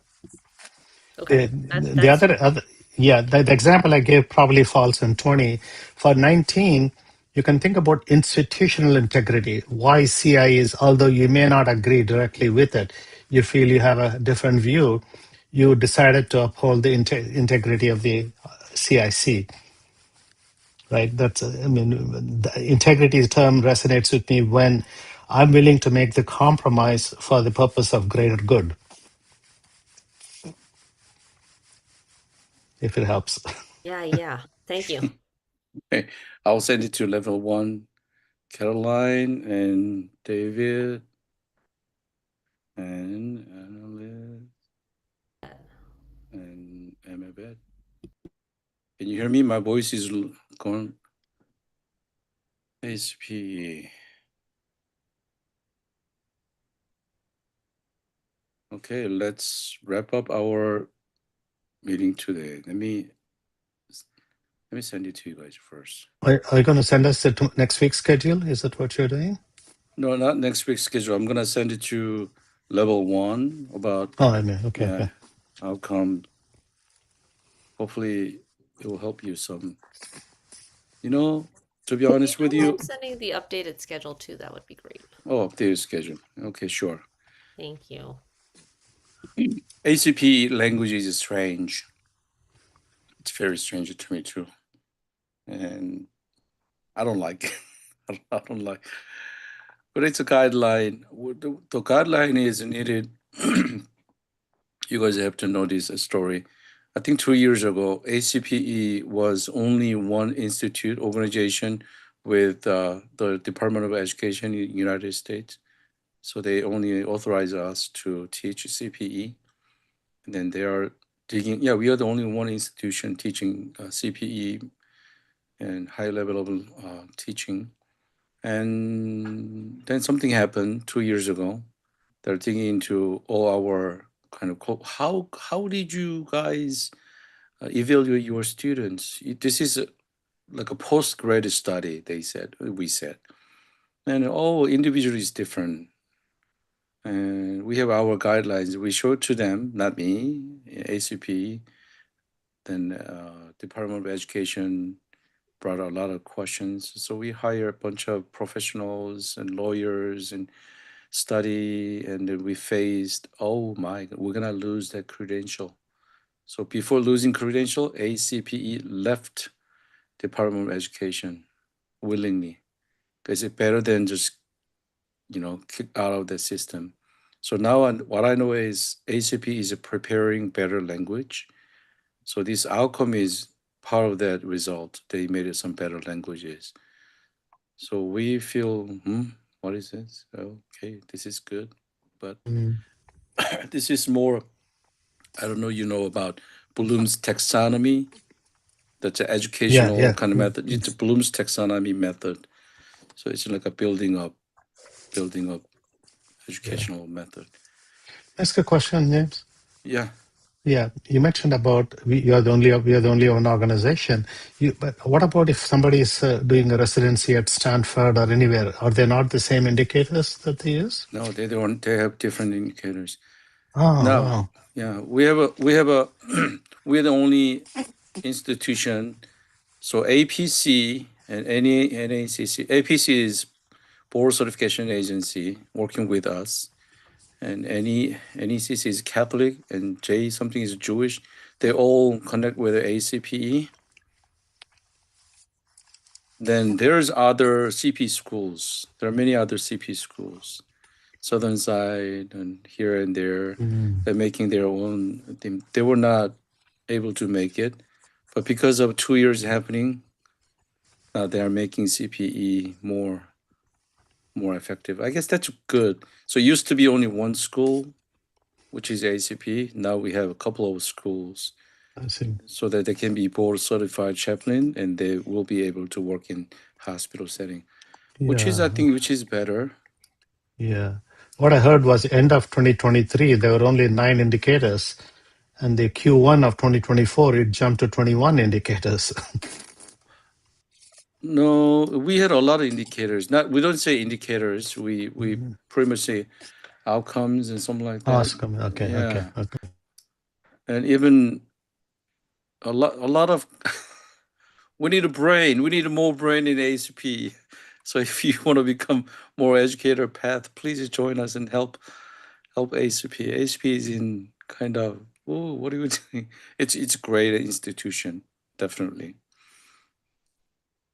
Okay. the other yeah, the example I gave probably falls in 20. For 19, you can think about institutional integrity. Why CI is, although you may not agree directly with it, you feel you have a different view, you decided to uphold the integrity of the CIC. Right? That's, I mean, the integrity term resonates with me when I'm willing to make the compromise for the purpose of greater good, if it helps. Yeah. Thank you. Okay, I'll send it to level 1, Caroline and David and Annalise and Amabeth. Can you hear me? My voice is going. SPE. Okay, let's wrap up our meeting today. Let me send it to you guys first. Are you going to send us the next week's schedule? Is that what you're doing? No, not next week's schedule. I'm gonna send it to level 1 about Oh, I mean, okay. outcome. Hopefully, it will help you some. To be honest with you. Sending the updated schedule too, that would be great. Oh, updated schedule. Okay, sure. Thank you. ACP language is strange. It's very strange to me too, and I don't like it. I don't like. But it's a guideline. The guideline is needed. You guys have to know this story. I think 2 years ago, ACPE was only one institute organization with the Department of Education in the United States. So they only authorize us to teach CPE. And then they are digging. Yeah, we are the only one institution teaching CPE and high level of teaching. And then something happened 2 years ago. They're digging into all our kind of how did you guys evaluate your students? This is like a post-grad study, we said. And all individual is different. And we have our guidelines. We show it to them, not me, ACP. Then Department of Education brought a lot of questions. So we hire a bunch of professionals and lawyers and study, and then we faced, oh my, we're gonna lose that credential. So before losing credential, ACPE left Department of Education willingly because it's better than just kicked out of the system. So now what I know is ACP is preparing better language. So this outcome is part of that result. They made it some better languages. So we feel, what is this? Okay, this is good. But this is more, I don't know, about Bloom's taxonomy. That's an educational kind of method. It's a Bloom's taxonomy method. So it's like a building up educational method. Ask a question, James. Yeah. Yeah, you mentioned about we are the only one organization. But what about if somebody is doing a residency at Stanford or anywhere? Are they not the same indicators that they use? No, they don't. They have different indicators. Oh, Now, wow. yeah, we're the only institution. So APC and NACC. APC is Board Certification Agency working with us, and NECC is Catholic, and J something is Jewish. They all connect with the ACPE. Then there's other CP schools. There are many other CP schools, Southern Side and here and there. They're making their own. They were not able to make it, but because of 2 years happening, they are making CPE more effective. I guess that's good. So it used to be only one school, which is ACP. Now we have a couple of schools I see. so that they can be board certified chaplain and they will be able to work in hospital setting, which is, I Yeah. think, which is better. Yeah. What I heard was end of 2023, there were only 9 indicators. And the Q1 of 2024, it jumped to 21 indicators. No, we had a lot of indicators. We don't say indicators. We pretty much say outcomes and something like that. Awesome. Okay. Yeah. And even a lot of we need a brain. We need more brain in ACP. So if you want to become more educator path, please join us and help ACP. ACP is in kind of what are you doing? It's a great institution, definitely.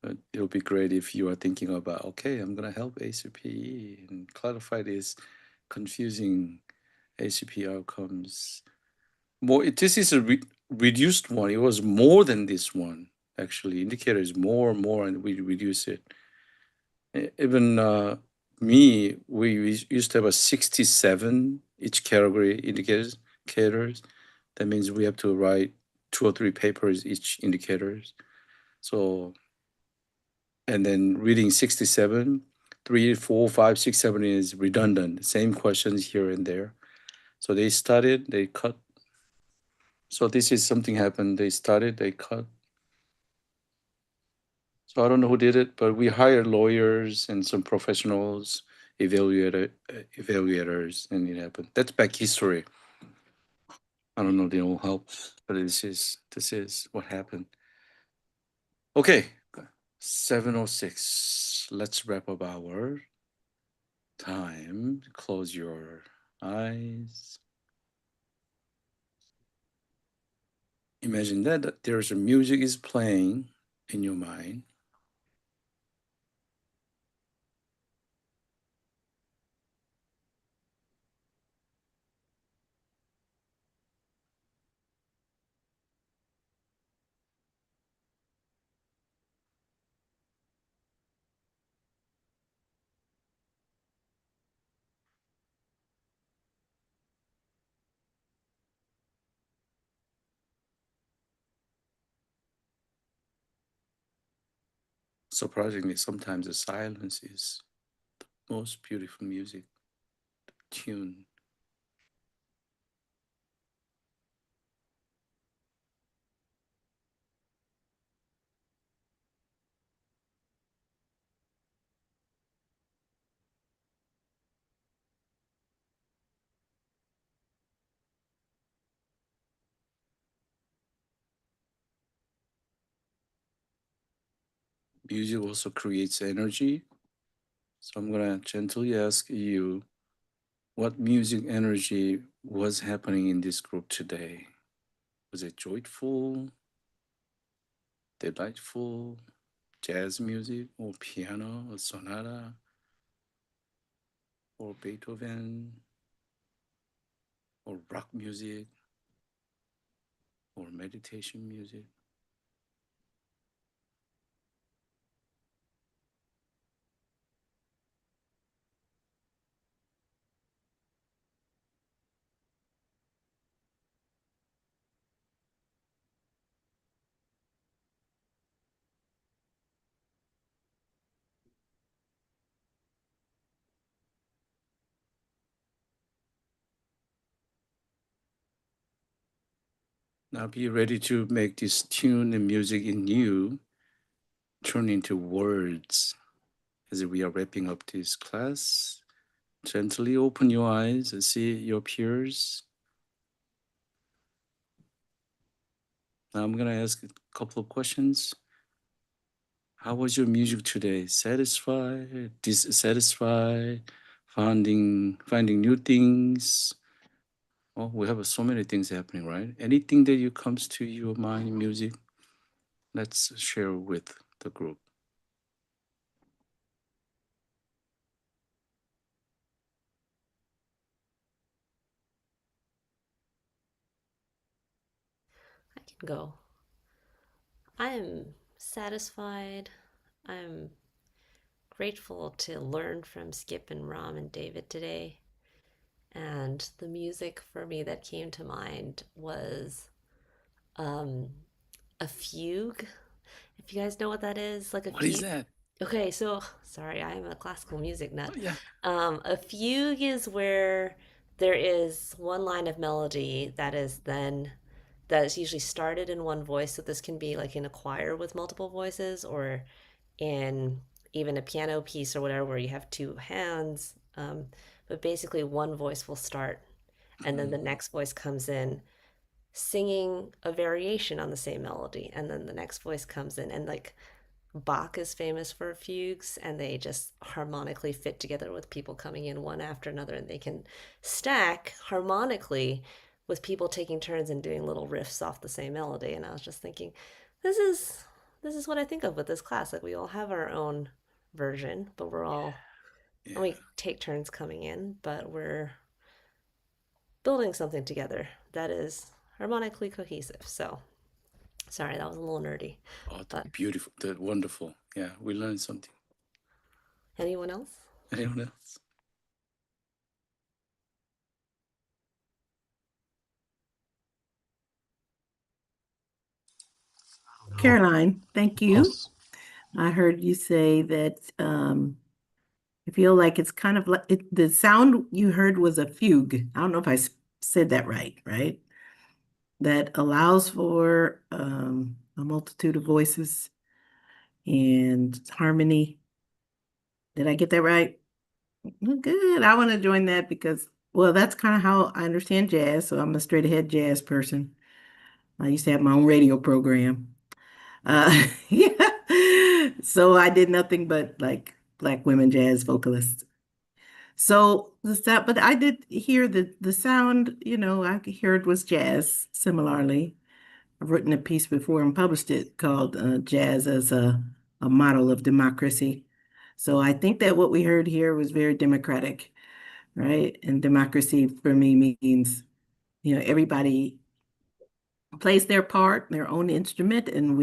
But it'll be great if you are thinking about, okay, I'm gonna help ACP and clarify this confusing ACP outcomes. This is a reduced one. It was more than this one, actually. Indicator is more and more, and we reduce it. Even me, we used to have a 67 each category indicators. That means we have to write 2 or 3 papers each indicators. So, and then reading 67, 3, 4, 5, 6, 7 is redundant. Same questions here and there. So they started, they cut. So this is something happened. They started, they cut. So I don't know who did it, but we hired lawyers and some professionals, evaluators, and it happened. That's back history. I don't know, they all help, but this is what happened. Okay, 7:06. Let's wrap up our time. Close your eyes. Imagine that there's a music is playing in your mind. Surprisingly, sometimes the silence is the most beautiful music tune. Music also creates energy. So I'm gonna gently ask you what music energy was happening in this group today. Was it joyful, delightful, jazz music, or piano, or sonata, or Beethoven, or rock music, or meditation music? Now be ready to make this tune and music in you turn into words. As we are wrapping up this class, gently open your eyes and see your peers. Now I'm gonna ask a couple of questions. How was your music today? Satisfied, dissatisfied, finding new things? Oh, we have so many things happening, right? Anything that you comes to your mind in music, let's share with the group. I can go. I am satisfied. I'm grateful to learn from Skip and Ram and David today. And the music for me that came to mind was um, a fugue. If you guys know what that is, like a What is fugue. that? Okay, so sorry, I'm a classical music nut. Oh, yeah. A fugue is where there is one line of melody that is usually started in one voice. So this can be like in a choir with multiple voices, or in even a piano piece or whatever, where you have two hands. But basically, one voice will start, and then the next voice comes in singing a variation on the same melody, and then the next voice comes in, and like Bach is famous for fugues, and they just harmonically fit together with people coming in one after another, and they can stack harmonically with people taking turns and doing little riffs off the same melody. And I was just thinking, this is this is what I think of with this class. Like we all have our own version, but we're all and Yeah. we take turns coming in, but we're building something together that is harmonically cohesive. So sorry, that was a little nerdy. Oh, But beautiful. Wonderful. Yeah, we learned something. anyone else? Anyone else? Caroline, thank you. I heard you say that I feel like it's kind of like the sound you heard was a fugue. I don't know if I said that right? That allows for a multitude of voices and harmony. Did I get that right? Well, good. I want to join that because, well, that's kind of how I understand jazz. So I'm a straight ahead jazz person. I used to have my own radio program. Yeah. So I did nothing but like black women jazz vocalists. So the sound, but I did hear the sound, I could hear it was jazz similarly. I've written a piece before and published it called Jazz as a Model of Democracy. So I think that what we heard here was very democratic, right? And democracy for me means, everybody plays their part, their own instrument, and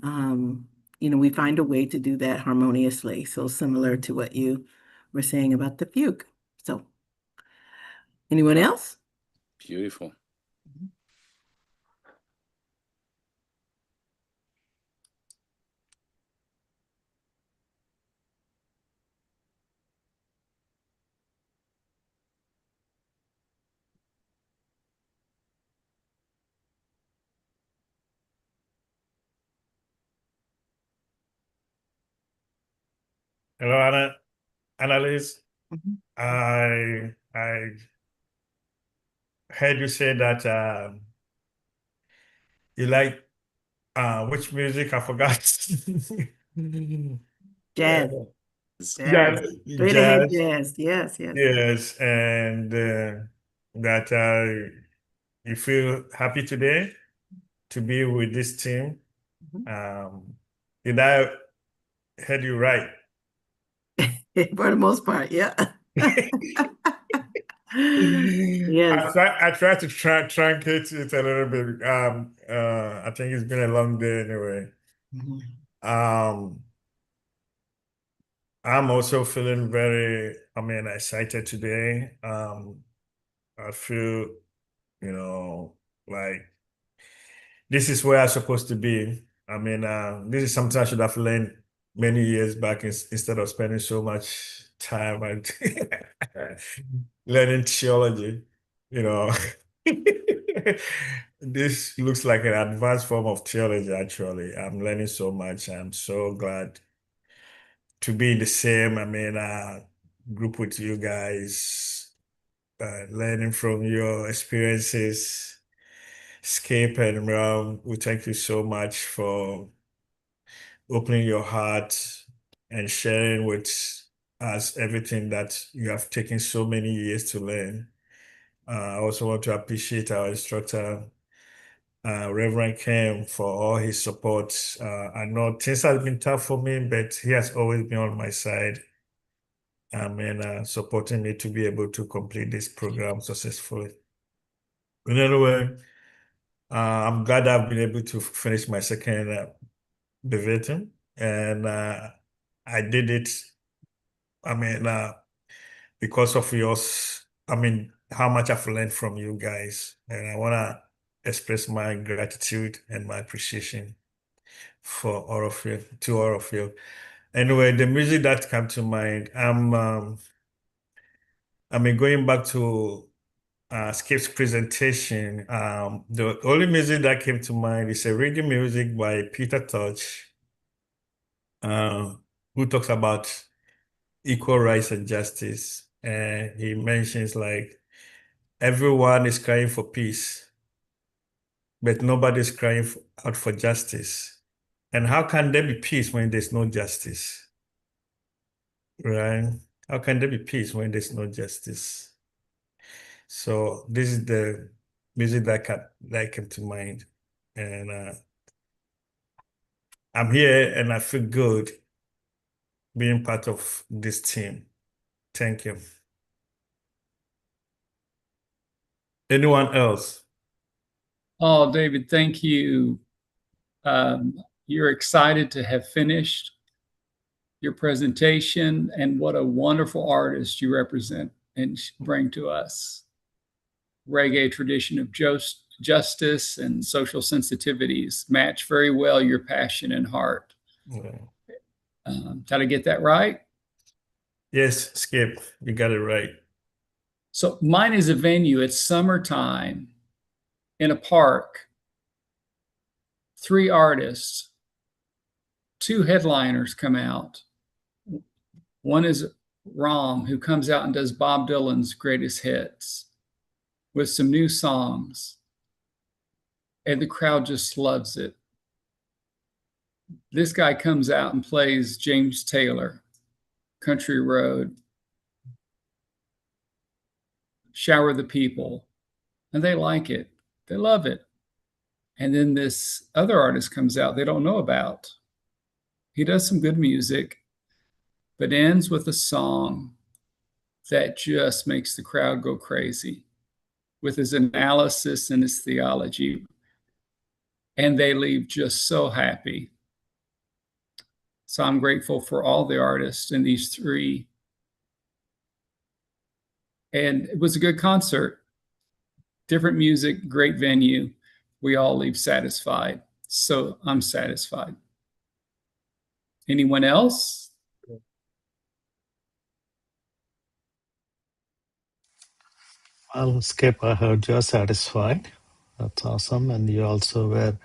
um, we find a way to do that harmoniously. So similar to what you were saying about the fugue. So anyone else? Beautiful. Hello, Annalise. Mhm. I heard you say that you like which music? I forgot. Jazz, Yeah, jazz, straight ahead jazz. jazz. Yes, yes. Yes, and that you feel happy today to be with this team. Mhm. Did I heard you right? For the most part, yeah. Yes. I try to truncate it a little bit. I think it's been a long day anyway. Mhm. Um, I'm also feeling very, excited today. I feel, like this is where I'm supposed to be. This is something I should have learned many years back instead of spending so much time and learning theology. You know, this looks like an advanced form of theology, actually. I'm learning so much. I'm so glad to be in the same, group with you guys, learning from your experiences. Skip and Ram, we thank you so much for opening your heart and sharing with us everything that you have taken so many years to learn. I also want to appreciate our instructor, Reverend Kim, for all his support. I know things have been tough for me, but he has always been on my side. Supporting me to be able to complete this program successfully. Anyway, I'm glad I've been able to finish my second Bevetting, and I did it. I mean, because of your how much I've learned from you guys, and I want to express my gratitude and my appreciation for all of you, to all of you. Anyway, the music that come to mind, going back to Skip's presentation, the only music that came to mind is a reggae music by Peter Touch, who talks about equal rights and justice. And he mentions like everyone is crying for peace, but nobody's crying out for justice. And how can there be peace when there's no justice? Right? How can there be peace when there's no justice? So this is the music that came to mind. And I'm here and I feel good being part of this team. Thank you. Anyone else? Oh, David, thank you. You're excited to have finished your presentation, and what a wonderful artist you represent and bring to us. Reggae tradition of justice and social sensitivities match very well your passion and heart. Yeah. Did I get that right? Yes, Skip, you got it right. So mine is a venue. It's summertime in a park. 3 artists, 2 headliners come out. One is Rom, who comes out and does Bob Dylan's greatest hits with some new songs. And the crowd just loves it. This guy comes out and plays James Taylor, Country Road, Shower the People, and they like it. They love it. And then this other artist comes out they don't know about. He does some good music, but ends with a song that just makes the crowd go crazy with his analysis and his theology. And they leave just so happy. So I'm grateful for all the artists in these 3. And it was a good concert. Different music, great venue. We all leave satisfied. So I'm satisfied. Anyone else? Well, Skip, I heard you're satisfied. That's awesome. And you also were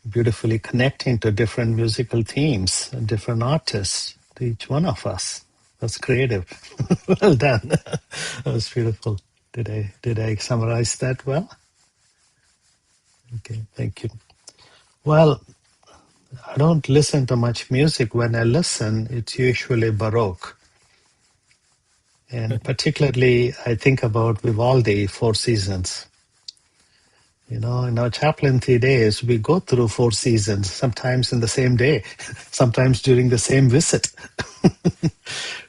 beautifully connecting to different musical themes and different artists to each one of us. That's creative. Well done. That was beautiful. Did I summarize that well? Okay, thank you. Well, I don't listen to much music. When I listen, it's usually Baroque. And particularly, I think about Vivaldi, Four Seasons. You know, in our chaplaincy days, we go through 4 seasons, sometimes in the same day, sometimes during the same visit,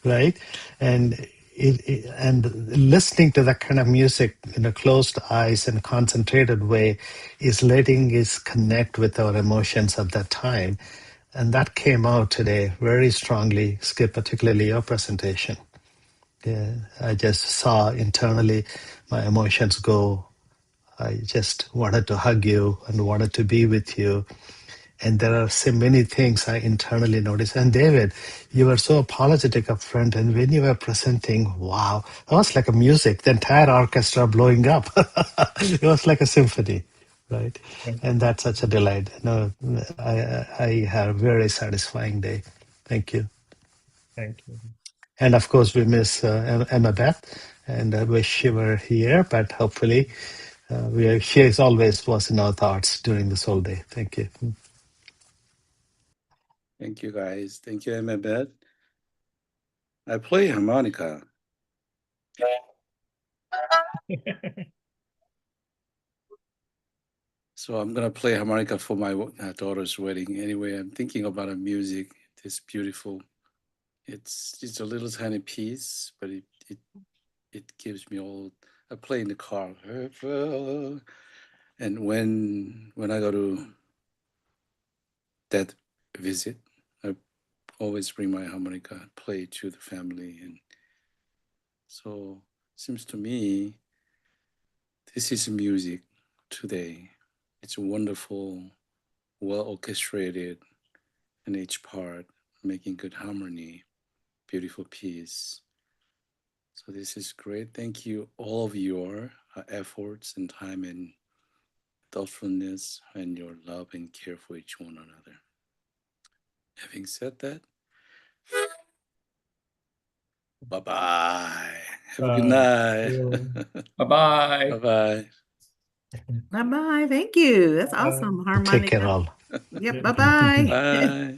right? And and listening to that kind of music in a closed eyes and concentrated way is letting us connect with our emotions at that time. And that came out today very strongly, Skip, particularly your presentation. Yeah, I just saw internally my emotions go. I just wanted to hug you and wanted to be with you. And there are so many things I internally noticed. And David, you were so apologetic up front. And when you were presenting, wow, that was like a music, the entire orchestra blowing up. It was like a symphony, right? And that's such a delight. No, I had a very satisfying day. Thank you. Thank you. And of course, we miss Emma Beth, and I wish she were here, but hopefully she is always was in our thoughts during this whole day. Thank you. Thank you, guys. Thank you, Emma. I play harmonica. So I'm gonna play harmonica for my daughter's wedding. Anyway, I'm thinking about a music. It's beautiful. It's a little tiny piece, but it gives me all. I play in the car, and when I go to that visit, I always bring my harmonica, play to the family, and so seems to me this is music today. It's wonderful, well orchestrated, and each part making good harmony, beautiful piece. So this is great. Thank you all of your efforts and time and thoughtfulness and your love and care for each one another. Having said that, bye-bye. Have a good night. Bye-bye. Bye-bye. Bye-bye. Thank you. That's awesome. Take care Harmonica. all. Yep. Bye-bye. Bye.